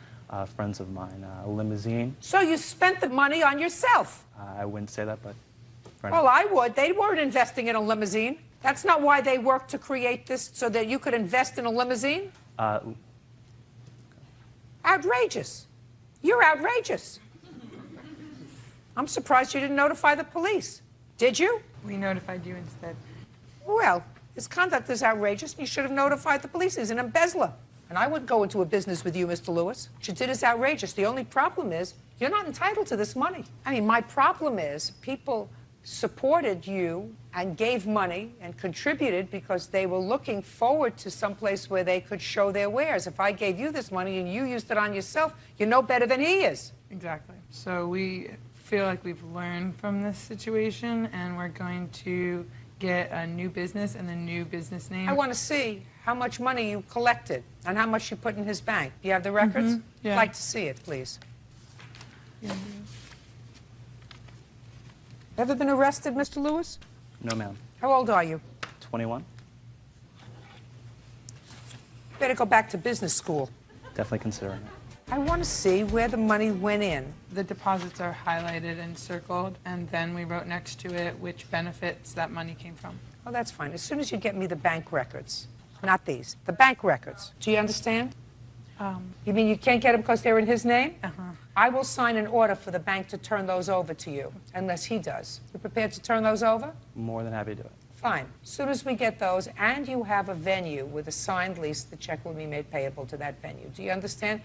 friends of mine, a limousine. So you spent the money on yourself? I wouldn't say that, but... Well, I would. They weren't investing in a limousine. That's not why they worked to create this, so that you could invest in a limousine? Outrageous. You're outrageous. I'm surprised you didn't notify the police. Did you? We notified you instead. Well, his conduct is outrageous, and you should have notified the police. He's an embezzler. And I wouldn't go into a business with you, Mr. Lewis. What you did is outrageous. The only problem is you're not entitled to this money. I mean, my problem is people supported you and gave money and contributed because they were looking forward to someplace where they could show their wares. If I gave you this money and you used it on yourself, you're no better than he is. Exactly. So we feel like we've learned from this situation, and we're going to get a new business and a new business name. I want to see how much money you collected and how much you put in his bank. Do you have the records? Yeah. I'd like to see it, please. Yeah. Ever been arrested, Mr. Lewis? No, ma'am. How old are you? 21. Better go back to business school. Definitely considering it. I want to see where the money went in. The deposits are highlighted and circled, and then we wrote next to it which benefits that money came from. Oh, that's fine. As soon as you get me the bank records, not these, the bank records. Do you understand? You mean you can't get them because they're in his name? I will sign an order for the bank to turn those over to you, unless he does. You prepared to turn those over? More than happy to do it. Fine. As soon as we get those, and you have a venue with a signed lease, the check will be made payable to that venue. Do you understand?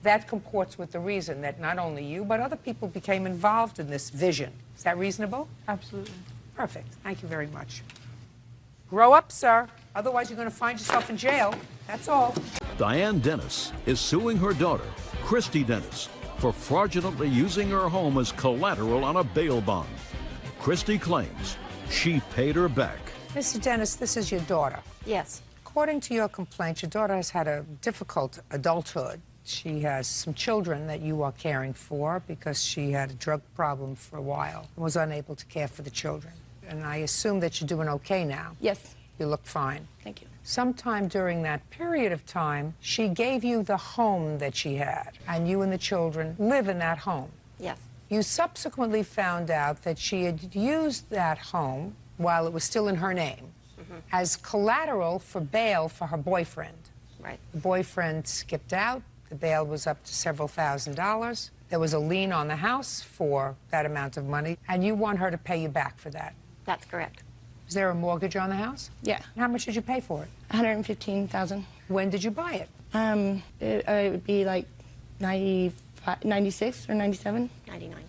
That comports with the reason that not only you, but other people became involved in this vision. Is that reasonable? Absolutely. Perfect. Thank you very much. Grow up, sir. Otherwise, you're going to find yourself in jail. That's all. Diane Dennis is suing her daughter, Christy Dennis, for fraudulently using her home as collateral on a bail bond. Christy claims she paid her back. Mr. Dennis, this is your daughter. Yes. According to your complaint, your daughter has had a difficult adulthood. She has some children that you are caring for because she had a drug problem for a while and was unable to care for the children. And I assume that you're doing okay now. Yes. You look fine. Thank you. Sometime during that period of time, she gave you the home that she had, and you and the children live in that home. Yes. You subsequently found out that she had used that home, while it was still in her name, as collateral for bail for her boyfriend. Right. The boyfriend skipped out. The bail was up to several $1,000s. There was a lien on the house for that amount of money, and you want her to pay you back for that. That's correct. Is there a mortgage on the house? Yeah. How much did you pay for it? $115,000. When did you buy it? It would be like 96 or 97. 99.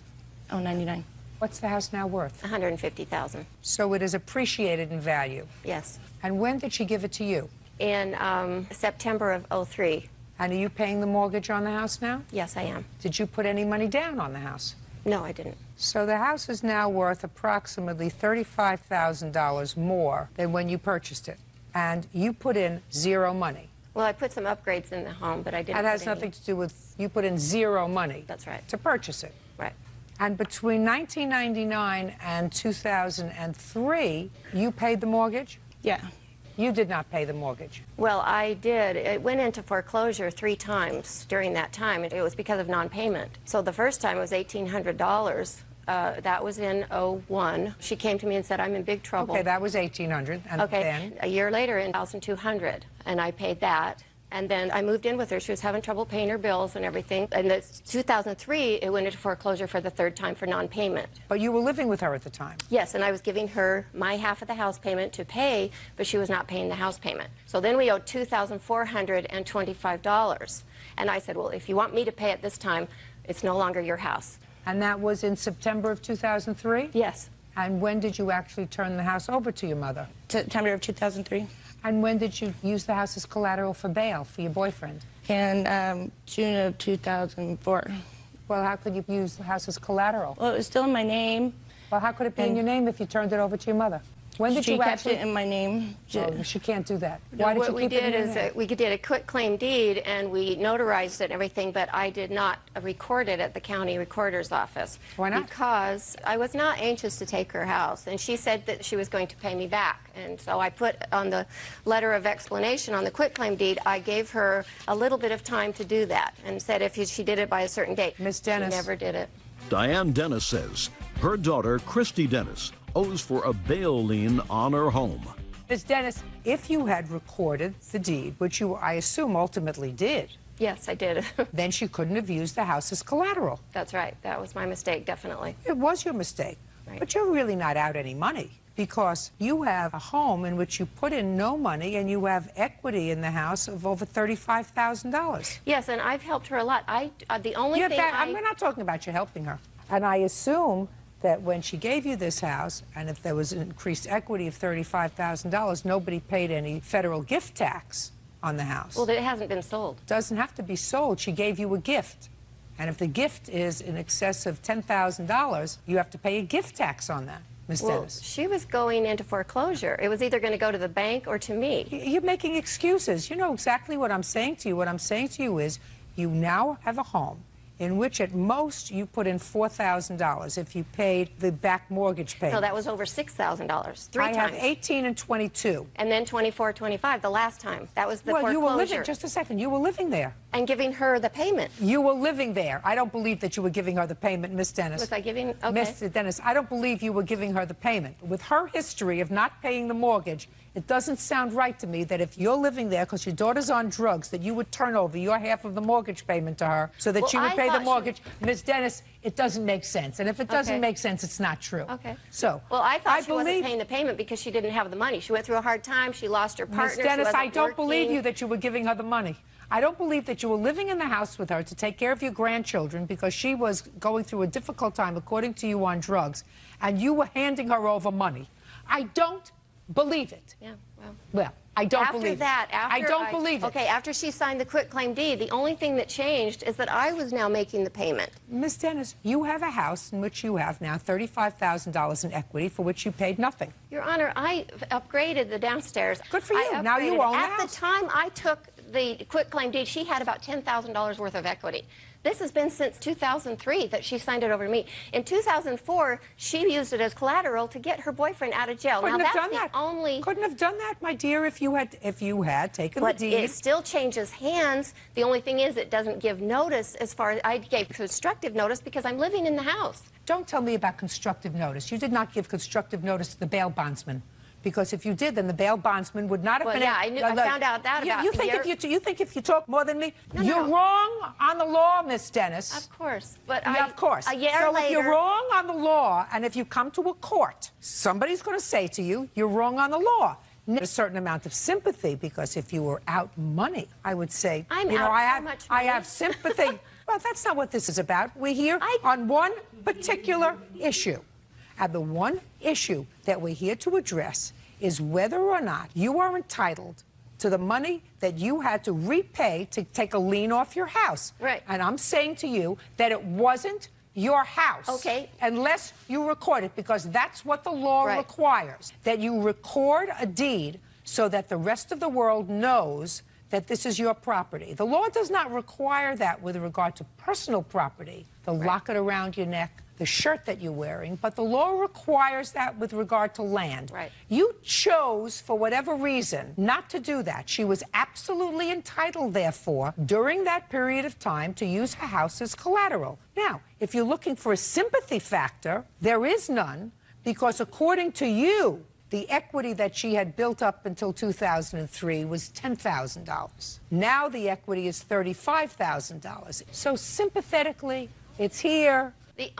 Oh, 99. What's the house now worth? $150,000. So it is appreciated in value. Yes. And when did she give it to you? In September of '03. And are you paying the mortgage on the house now? Yes, I am. Did you put any money down on the house? No, I didn't. So the house is now worth approximately $35,000 more than when you purchased it. And you put in zero money. Well, I put some upgrades in the home, but I didn't. That has put any. nothing to do with, you put in zero money. That's right. To purchase it. Right. And between 1999 and 2003, you paid the mortgage? Yeah. You did not pay the mortgage. Well, I did. It went into foreclosure 3 times during that time. It was because of non-payment. So the first time it was $1,800. That was in '01. She came to me and said, I'm in big trouble. Okay, that was $1,800. And okay, then? a year later in $1,200, and I paid that. And then I moved in with her. She was having trouble paying her bills and everything. And in 2003, it went into foreclosure for the 3rd time for non-payment. But you were living with her at the time? Yes, and I was giving her my half of the house payment to pay, but she was not paying the house payment. So then we owed $2,425. And I said, well, if you want me to pay it this time, it's no longer your house. And that was in September of 2003? Yes. And when did you actually turn the house over to your mother? September of 2003. And when did you use the house as collateral for bail for your boyfriend? In June of 2004. Well, how could you use the house as collateral? Well, it was still in my name, Well, how could it be in your name if you turned it over to your mother? When did She you kept actually? it in my name. Oh, she can't do that. No, Why did what you we keep it in did your is name? we did a quitclaim deed and we notarized it and everything, but I did not record it at the county recorder's office. Why not? Because I was not anxious to take her house, and she said that she was going to pay me back. And so I put on the letter of explanation on the quitclaim deed, I gave her a little bit of time to do that and said if she did it by a certain date. Miss Dennis. She never did it. Diane Dennis says her daughter, Christy Dennis, owes for a bail lien on her home. Ms. Dennis, if you had recorded the deed, which you, I assume, ultimately did, Yes, I did. then she couldn't have used the house as collateral. That's right. That was my mistake, definitely. It was your mistake. Right. But you're really not out any money because you have a home in which you put in no money and you have equity in the house of over $35,000. Yes, and I've helped her a lot. The only Yeah, thing we're not talking about you helping her. And I assume that when she gave you this house, and if there was an increased equity of $35,000, nobody paid any federal gift tax on the house. Well, it hasn't been sold. Doesn't have to be sold. She gave you a gift. And if the gift is in excess of $10,000, you have to pay a gift tax on that, Ms. Well, Dennis. she was going into foreclosure. It was either going to go to the bank or to me. You're making excuses. You know exactly what I'm saying to you. What I'm saying to you is you now have a home in which at most you put in $4,000 if you paid the back mortgage payment. No, that was over $6,000, three times. I have 18 and 22. And then 24, 25 the last time. That was the Well, foreclosure. you were living, just a second, you were living there. And giving her the payment. You were living there. I don't believe that you were giving her the payment, Miss Dennis. Was I giving? Okay. Mr. Dennis, I don't believe you were giving her the payment. With her history of not paying the mortgage, it doesn't sound right to me that if you're living there because your daughter's on drugs, that you would turn over your half of the mortgage payment to her so that Well, she would I pay the thought mortgage. Ms. Dennis, it doesn't make sense. And if it doesn't Okay. make sense, it's not true. Okay. So, Well, I thought she wasn't believe- paying the payment because she didn't have the money. She went through a hard time. She lost her partner. Ms. She Dennis, wasn't I don't believe working. you that you were giving her the money. I don't believe that you were living in the house with her to take care of your grandchildren because she was going through a difficult time, according to you, on drugs, and you were handing her over money. I don't believe it. Yeah, well. Well, I don't After believe that, it. after I don't believe it. Okay, after she signed the quitclaim deed, the only thing that changed is that I was now making the payment. Ms. Dennis, you have a house in which you have now $35,000 in equity for which you paid nothing. Your Honor, I upgraded the downstairs. Good for you. I Now you upgraded. own the At house. the time I took the quitclaim deed, she had about $10,000 worth of equity. This has been since 2003 that she signed it over to me. In 2004, she used it as collateral to get her boyfriend out of jail. Couldn't now have that's done the that. only. Couldn't have done that, my dear, if you had taken But the deed. it still changes hands. The only thing is it doesn't give notice as far as I gave constructive notice because I'm living in the house. Don't tell me about constructive notice. You did not give constructive notice to the bail bondsman. Because if you did, then the bail bondsman would not have Well, been... yeah, I knew- I found out that about you a think year- you think if you talk more than me, No, you're no. wrong on the law, Miss Dennis. Of course, but Yeah, of course. a year so later, if you're wrong on the law, and if you come to a court, somebody's going to say to you, you're wrong on the law. A certain amount of sympathy, because if you were out money, I would say, I'm you know, out I so have, much I money. have sympathy. Well, that's not what this is about. We're here on one particular issue. And the one issue that we're here to address is whether or not you are entitled to the money that you had to repay to take a lien off your house. Right. And I'm saying to you that it wasn't your house. Okay. Unless you record it, because that's what the law Right. requires, that you record a deed so that the rest of the world knows that this is your property. The law does not require that with regard to personal property, the locket around your neck, the shirt that you're wearing, but the law requires that with regard to land. Right. You chose, for whatever reason, not to do that. She was absolutely entitled, therefore, during that period of time to use her house as collateral. Now, if you're looking for a sympathy factor, there is none, because according to you, the equity that she had built up until 2003 was $10,000. Now the equity is $35,000. So sympathetically, it's here.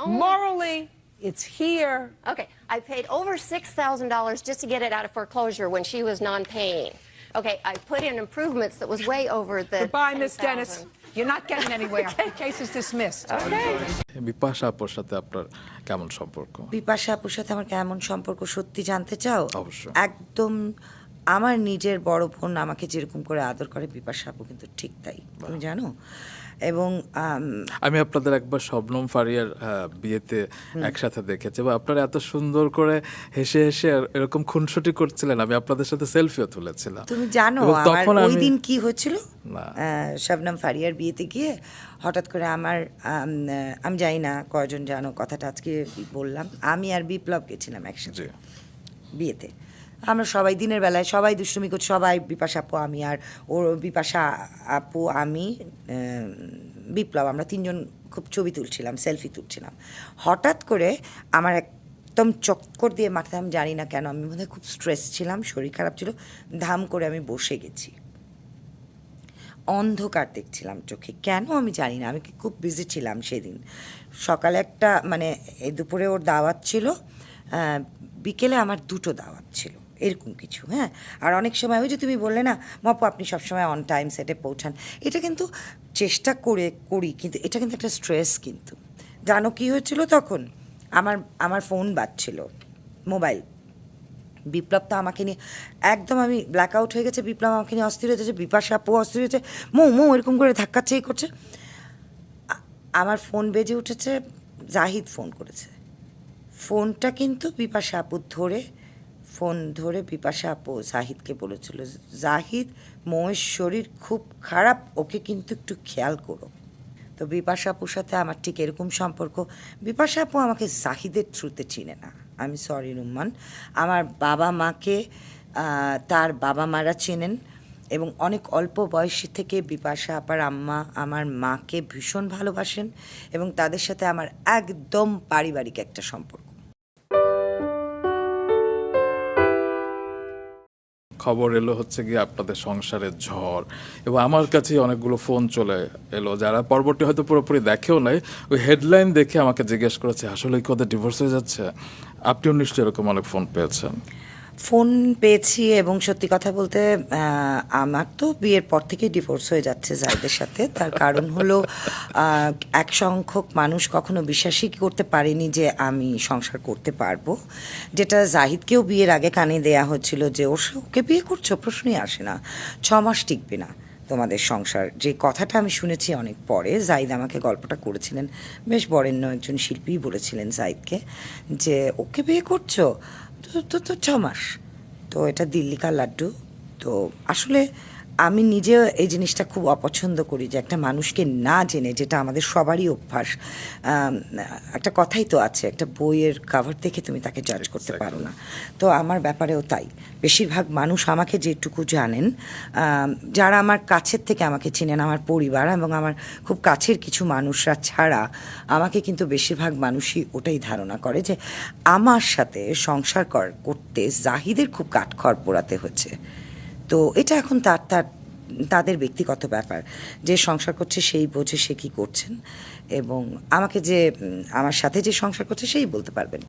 Morally, it's here. Okay, I paid over $6,000 just to get it out of foreclosure when she was non-paying. Okay, I put in improvements that was way over the Goodbye, Miss 10,000. Dennis. You're not getting anywhere. The case is dismissed. Okay. Bipasha আপুর সাথে আপনার কেমন সম্পর্ক? বিপাশা আপুর সাথে আমার কেমন সম্পর্ক সত্যি জানতে চাও? অবশ্যই। একদম আমার নিজের বড় বোন আমাকে যেরকম করে আদর করে বিপাশা আপু কিন্তু ঠিক তাই, তুমি জানো। এবং আমি আপনাদের একবার শবনম ফারিয়ার বিয়েতে একসাথে দেখেছি বা আপনারা এত সুন্দর করে হেসে হেসে এরকম খুনসুটি করছিলেন, আমি আপনাদের সাথে সেলফিও তুলেছিলাম। তুমি জানো আমার ওই দিন কি হয়েছিল? শবনম ফারিয়ার বিয়েতে গিয়ে হঠাৎ করে আমি জানি না কয়জন জানো কথাটা আজকে বললাম, আমি আর বিপ্লব গেছিলাম একসাথে বিয়েতে। আমরা সবাই দিনের বেলায় সবাই দুষ্টুমি করছি, সবাই বিপাশা আপু আমি আর ওর বিপাশা আপু আমি বিপ্লব, আমরা তিনজন খুব ছবি তুলছিলাম, সেলফি তুলছিলাম। হঠাৎ করে আমার একদম চক্কর দিয়ে মাথায়, আমি জানি না কেন, আমি মনে খুব স্ট্রেস ছিলাম, শরীর খারাপ ছিল, ধাম করে আমি বসে গেছি। অন্ধকার দেখছিলাম চোখে, কেন আমি জানি না, আমি খুব বিজি ছিলাম সেদিন। সকালে একটা মানে দুপুরে ওর দাওয়াত ছিল, বিকেলে আমার 2টো দাওয়াত ছিল, এরকম কিছু। হ্যাঁ, আর অনেক সময় ওই যে তুমি বললে না মপু আপনি সবসময় অন টাইম সেটে পৌঁছান, এটা কিন্তু চেষ্টা করি, কিন্তু এটা কিন্তু একটা স্ট্রেস। কিন্তু জানো কি হয়েছিল তখন? আমার ফোন বাজছিল, মোবাইল। বিপ্লব তো আমাকে নিয়ে একদম, আমি ব্ল্যাক আউট হয়ে গেছে, বিপ্লব আমাকে নিয়ে অস্থির হয়েছে, বিপাশা আপু অস্থির হয়েছে, মৌ এরকম করে ধাক্কাচ্ছে এই করছে। আমার ফোন বেজে উঠেছে, জাহিদ ফোন করেছে। ফোনটা কিন্তু বিপাশা আপু ফোন ধরে বিপাশা আপু জাহিদকে বলেছিল, জাহিদ মৌয়ের শরীর খুব খারাপ, ওকে কিন্তু একটু খেয়াল করো। তো বিপাশা আপুর সাথে আমার ঠিক এরকম সম্পর্ক। বিপাশা আপু আমাকে জাহিদের থ্রুতে চিনে না, আমি সরি রুম্মান। আমার বাবা মাকে তার বাবা মারা চেনেন, এবং অনেক অল্প বয়সী থেকে বিপাশা আপার আম্মা আমার মাকে ভীষণ ভালোবাসেন, এবং তাদের সাথে আমার একদম পারিবারিক একটা সম্পর্ক। খবর এলো হচ্ছে গিয়ে আপনাদের সংসারের ঝড়, এবং আমার কাছে অনেকগুলো ফোন চলে এলো, যারা পরবর্তী হয়তো পুরোপুরি দেখেও নাই, ওই হেডলাইন দেখে আমাকে জিজ্ঞেস করেছে আসলে কি ওদের ডিভোর্স হয়ে যাচ্ছে? আপনিও নিশ্চয়ই এরকম অনেক ফোন পেয়েছেন। ফোন পেয়েছি, এবং সত্যি কথা বলতে আমার তো বিয়ের পর থেকেই ডিভোর্স হয়ে যাচ্ছে জাহিদের সাথে। তার কারণ হলো এক সংখ্যক মানুষ কখনো বিশ্বাসই করতে পারেনি যে আমি সংসার করতে পারবো, যেটা জাহিদকেও বিয়ের আগে কানে দেয়া হচ্ছিল যে ওকে বিয়ে করছো, প্রশ্নই আসে না, 6 মাস টিকবে না তোমাদের সংসার। যে কথাটা আমি শুনেছি অনেক পরে, জাহিদ আমাকে গল্পটা করেছিলেন, বেশ বরেণ্য একজন শিল্পী বলেছিলেন জাহিদকে যে ওকে বিয়ে করছো তো 6 মাস। তো এটা দিল্লি কা লাড্ডু। তো আসলে আমি নিজে এই জিনিসটা খুব অপছন্দ করি যে একটা মানুষকে না জেনে, যেটা আমাদের সবারই অভ্যাস। একটা কথাই তো আছে, একটা বইয়ের কাভার দেখে তুমি তাকে জাজ করতে পারো না। তো আমার ব্যাপারেও তাই, বেশিরভাগ মানুষ আমাকে যেটুকু জানেন, যারা আমার কাছের থেকে আমাকে চিনেন, আমার পরিবার এবং আমার খুব কাছের কিছু মানুষরা ছাড়া, আমাকে কিন্তু বেশিরভাগ মানুষই ওটাই ধারণা করে যে আমার সাথে সংসার করতে জাহিদের খুব কাঠখড় পোড়াতে হচ্ছে। তো এটা এখন তাদের ব্যক্তিগত ব্যাপার, যে সংসার করছে সেই বোঝে সে কী করছেন, এবং আমার সাথে যে সংসার করছে সেই বলতে পারবেন।